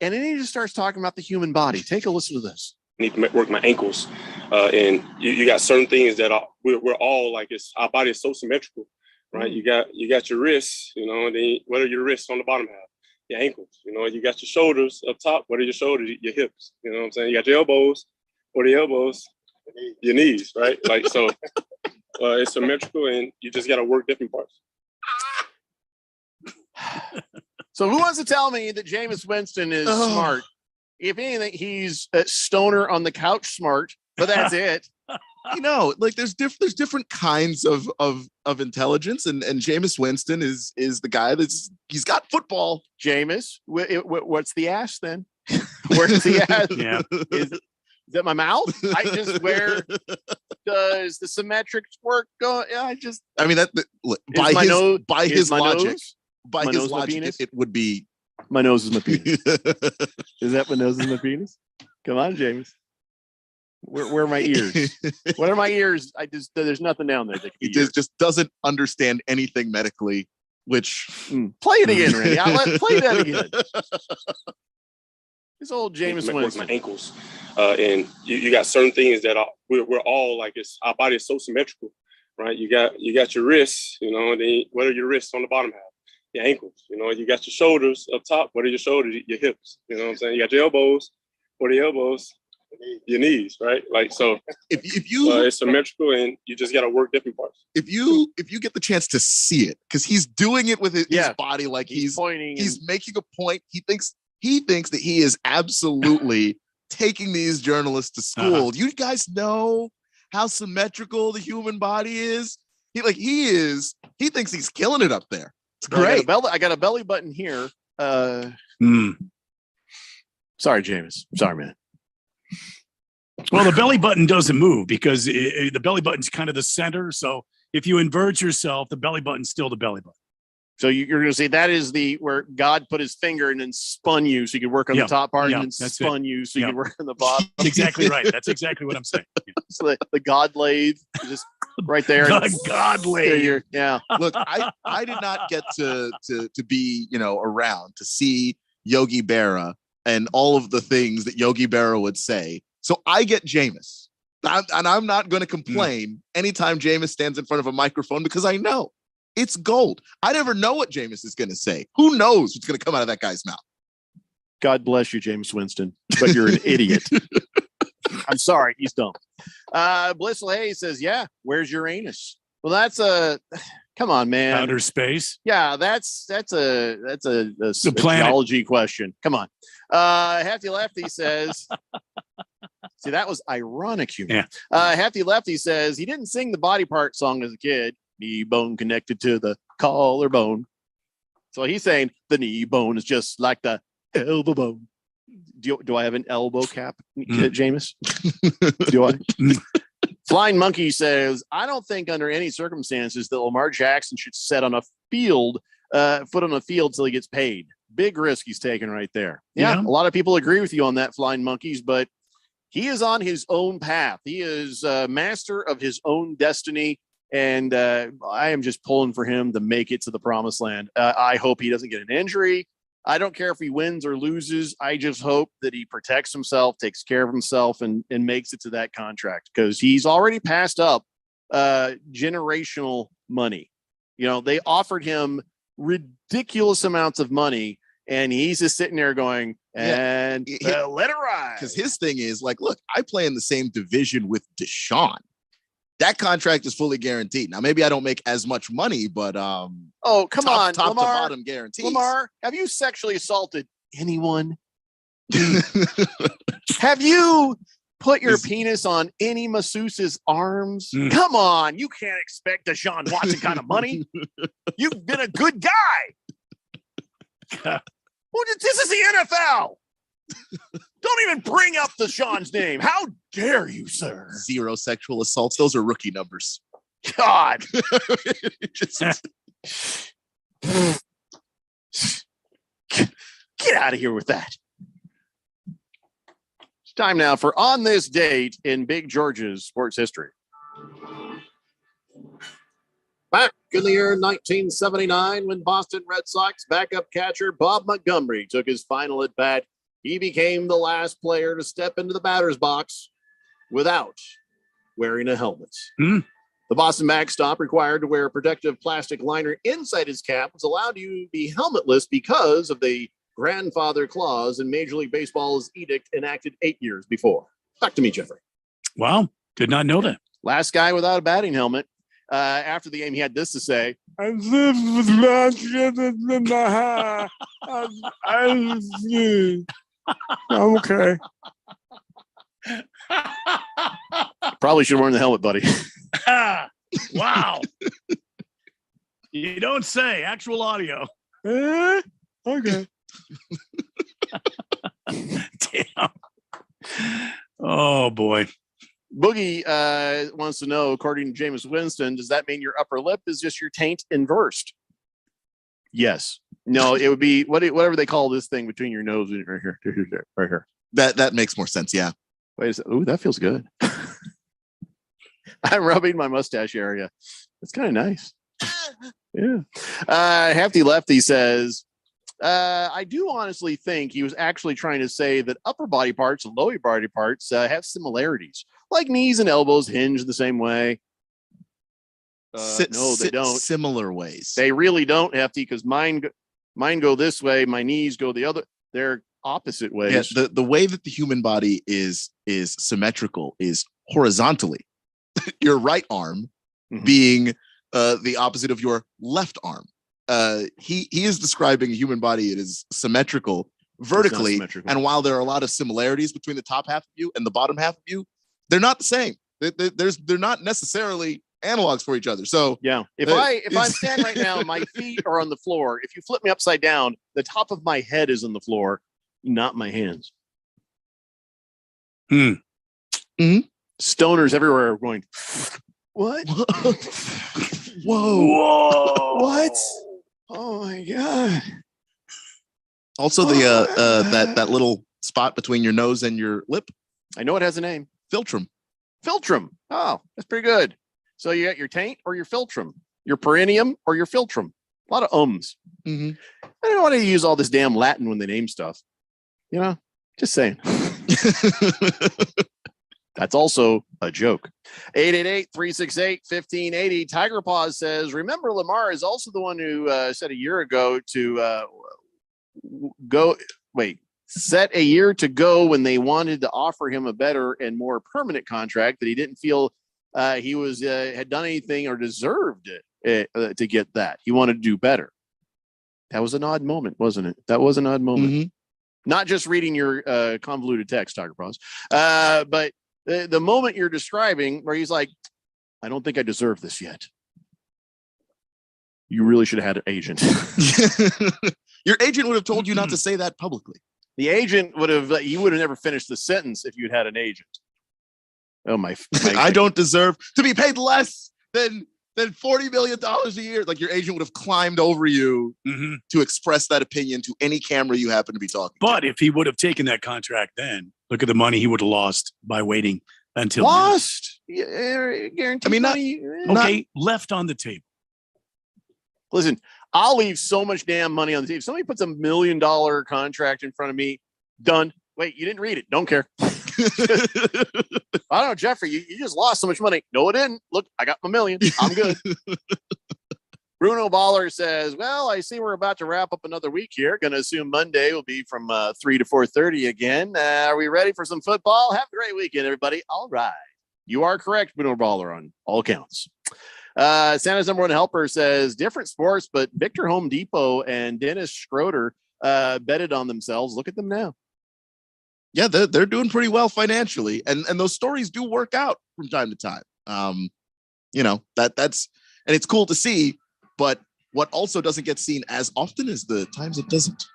and then he just starts talking about the human body. Take a listen to this. I need to work my ankles, and you got certain things that we're all like. Our body is so symmetrical, right? You got your wrists, and then what are your wrists on the bottom half? Your ankles, you got your shoulders up top. What are your shoulders? Your hips, you know what I'm saying? You got your elbows. What are your elbows? Your knees, right? Like, so it's symmetrical, and you just got to work different parts. So who wants to tell me that Jameis Winston is smart? If anything, he's a stoner on the couch smart, but that's it. Like there's different kinds of intelligence, and Jameis Winston is the guy he's got football. Jameis, what's the ass then? Where's the ass? Yeah. Is that my mouth? Where does the symmetric work go? I mean by his logic, it would be. My nose is my penis. Is that my nose is my penis? Come on, James. Where are my ears? What are my ears? There's nothing down there. He just doesn't understand anything medically, which play it again, Randy. Play that again. This old Jameis Winston. My ankles, and you got certain things that we're all like. Our body is so symmetrical, right? You got your wrists, and then what are your wrists on the bottom half? Your ankles, you got your shoulders up top. What are your shoulders? Your hips, you know what I'm saying? You got your elbows. What are your elbows? Your knees, right? Like, so if you it's symmetrical, and you just got to work different parts. If you get the chance to see it, because he's doing it with his body, like he's pointing, he's making a point. He thinks that he is absolutely taking these journalists to school. You guys know how symmetrical the human body is. He thinks he's killing it up there. It's great. I got a belly button here. Sorry, Jameis. Sorry, man. Well, the belly button doesn't move because the belly button's kind of the center. So if you invert yourself, the belly button's still the belly button. So you're going to say that is where God put his finger and then spun you so you could work on the top part, and then spun you so you could work on the bottom. That's exactly right. That's exactly what I'm saying. Yeah. So the God lathe is just right there. God lathe. Yeah. Look, I did not get to be around to see Yogi Berra and all of the things that Yogi Berra would say. So I get Jameis, and I'm not going to complain anytime Jameis stands in front of a microphone because I know. It's gold. I never know what Jameis is going to say. Who knows what's going to come out of that guy's mouth? God bless you, Jameis Winston, but you're an idiot. I'm sorry. He's dumb. Blissful Hayes says, yeah, where's Uranus? Well, that's come on, man. Outer space. Yeah, that's a geology question. Come on. Hefty Lefty says, see, that was ironic humor. Yeah. Hefty Lefty says he didn't sing the body part song as a kid. Knee bone connected to the collarbone. So he's saying the knee bone is just like the elbow bone. Do I have an elbow cap, Jameis? Do I? Flying Monkey says, I don't think under any circumstances that Lamar Jackson should set on a foot on a field till he gets paid. Big risk he's taking right there. Yeah, a lot of people agree with you on that, Flying Monkeys, but he is on his own path. He is master of his own destiny. And I am just pulling for him to make it to the promised land. I hope he doesn't get an injury. I don't care if he wins or loses. I just hope that he protects himself, takes care of himself, and makes it to that contract because he's already passed up generational money. They offered him ridiculous amounts of money, and he's just sitting there going, let it ride. Because his thing is like, look, I play in the same division with Deshaun. That contract is fully guaranteed. Now, maybe I don't make as much money, but come top on, to Lamar, bottom guarantees. Lamar, have you sexually assaulted anyone? Have you put your penis on any masseuse's arms? Come on, you can't expect Deshaun Watson kind of money. You've been a good guy. This is the NFL. Don't even bring up the Sean's name. How dare you, sir? 0 sexual assaults. Those are rookie numbers. God. Get out of here with that. It's time now for On This Date in Big George's sports history. Back in the year 1979, when Boston Red Sox backup catcher Bob Montgomery took his final at bat, he became the last player to step into the batter's box without wearing a helmet. The Boston backstop, required to wear a protective plastic liner inside his cap, was allowed to be helmetless because of the grandfather clause in Major League Baseball's edict enacted 8 years before. Back to me, Jeffrey. Wow. Did not know that. Last guy without a batting helmet. After the game, he had this to say. I'm okay. Probably should have worn the helmet, buddy. Wow. You don't say. Actual audio. Okay. Damn. Oh, boy. Boogie wants to know, according to Jameis Winston, does that mean your upper lip is just your taint inversed? Yes. No, it would be whatever they call this thing between your nose and right here. Right here. That makes more sense. Yeah. Wait a second. Ooh, that feels good. I'm rubbing my mustache area. It's kind of nice. Yeah. Hefty Lefty says, I do honestly think he was actually trying to say that upper body parts and lower body parts have similarities, like knees and elbows hinge the same way. No, they don't. Similar ways. They really don't, Hefty, because mine go this way, my knees go the other. They're opposite ways. Yeah, the way that the human body is symmetrical is horizontally. Your right arm being the opposite of your left arm. He is describing a human body. It is symmetrical vertically, and while there are a lot of similarities between the top half of you and the bottom half of you, they're not the same. They're not necessarily analogs for each other. So yeah, if I'm standing right now, my feet are on the floor. If you flip me upside down, the top of my head is on the floor, not my hands. Stoners everywhere are going, what? Whoa. What? Oh my God. Also that little spot between your nose and your lip. I know it has a name. Philtrum. Philtrum. Oh, that's pretty good. So you got your taint or your philtrum, your perineum or your philtrum. A lot of ums. I don't want to use all this damn Latin when they name stuff. You know, just saying. That's also a joke. 888-368-1580. Tiger Paws says, remember, Lamar is also the one who said a year ago to set a year to go when they wanted to offer him a better and more permanent contract, that he didn't feel he was had done anything or deserved it to get that. He wanted to do better. That was an odd moment, wasn't it? That was an odd moment. Not just reading your convoluted text, Tiger Paws, but the moment you're describing where he's like, I don't think I deserve this yet. You really should have had an agent. Your agent would have told you not to say that publicly. The agent would have never finished the sentence if you'd had an agent. Oh my I don't deserve to be paid less than $40 million a year. Like, your agent would have climbed over you to express that opinion to any camera you happen to be talking But if he would have taken that contract then, look at the money he would have lost by waiting until lost. Guaranteed. I mean, money. Left on the table. Listen, I'll leave so much damn money on the table. If somebody puts $1 million contract in front of me, done. Wait, you didn't read it. Don't care. I don't know, Jeffrey, you just lost so much money. No, it didn't. Look, I got my $1 million. I'm good. Bruno Baller says, well, I see we're about to wrap up another week here. Going to assume Monday will be from 3 to 4:30 again. Are we ready for some football? Have a great weekend, everybody. All right. You are correct, Bruno Baller, on all counts. Santa's number one helper says, different sports, but Victor Home Depot and Dennis Schroeder betted on themselves. Look at them now. Yeah, they're doing pretty well financially, and those stories do work out from time to time. You know, that's and it's cool to see, but what also doesn't get seen as often is the times it doesn't.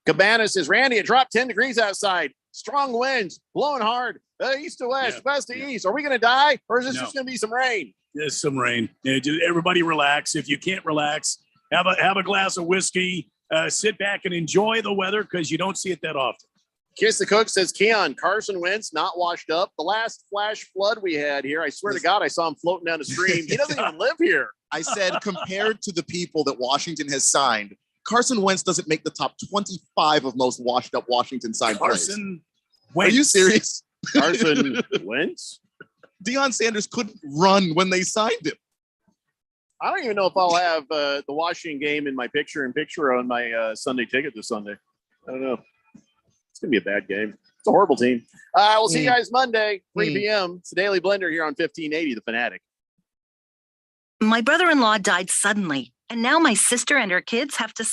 Cabana says, Randy, it dropped 10 degrees outside. strong winds, blowing hard, east to west, west to east. Are we going to die, or is this No. just going to be some rain? There's some rain. Everybody relax. If you can't relax, have a glass of whiskey. Sit back and enjoy the weather because you don't see it that often. Kiss the Cook says, Keon, Carson Wentz not washed up. The last flash flood we had here, I swear to God, I saw him floating down the stream. He doesn't even live here. I said, compared to the people that Washington has signed, Carson Wentz doesn't make the top 25 of most washed up Washington signed players. Carson Are Wentz. you serious? Carson Wentz? Deion Sanders couldn't run when they signed him. I don't even know if I'll have the Washington game in my picture on my Sunday ticket this Sunday. I don't know. It's going to be a bad game. It's a horrible team. We'll see you guys Monday, 3 p.m. It's the Daily Blender here on 1580, The Fanatic. My brother-in-law died suddenly, and now my sister and her kids have to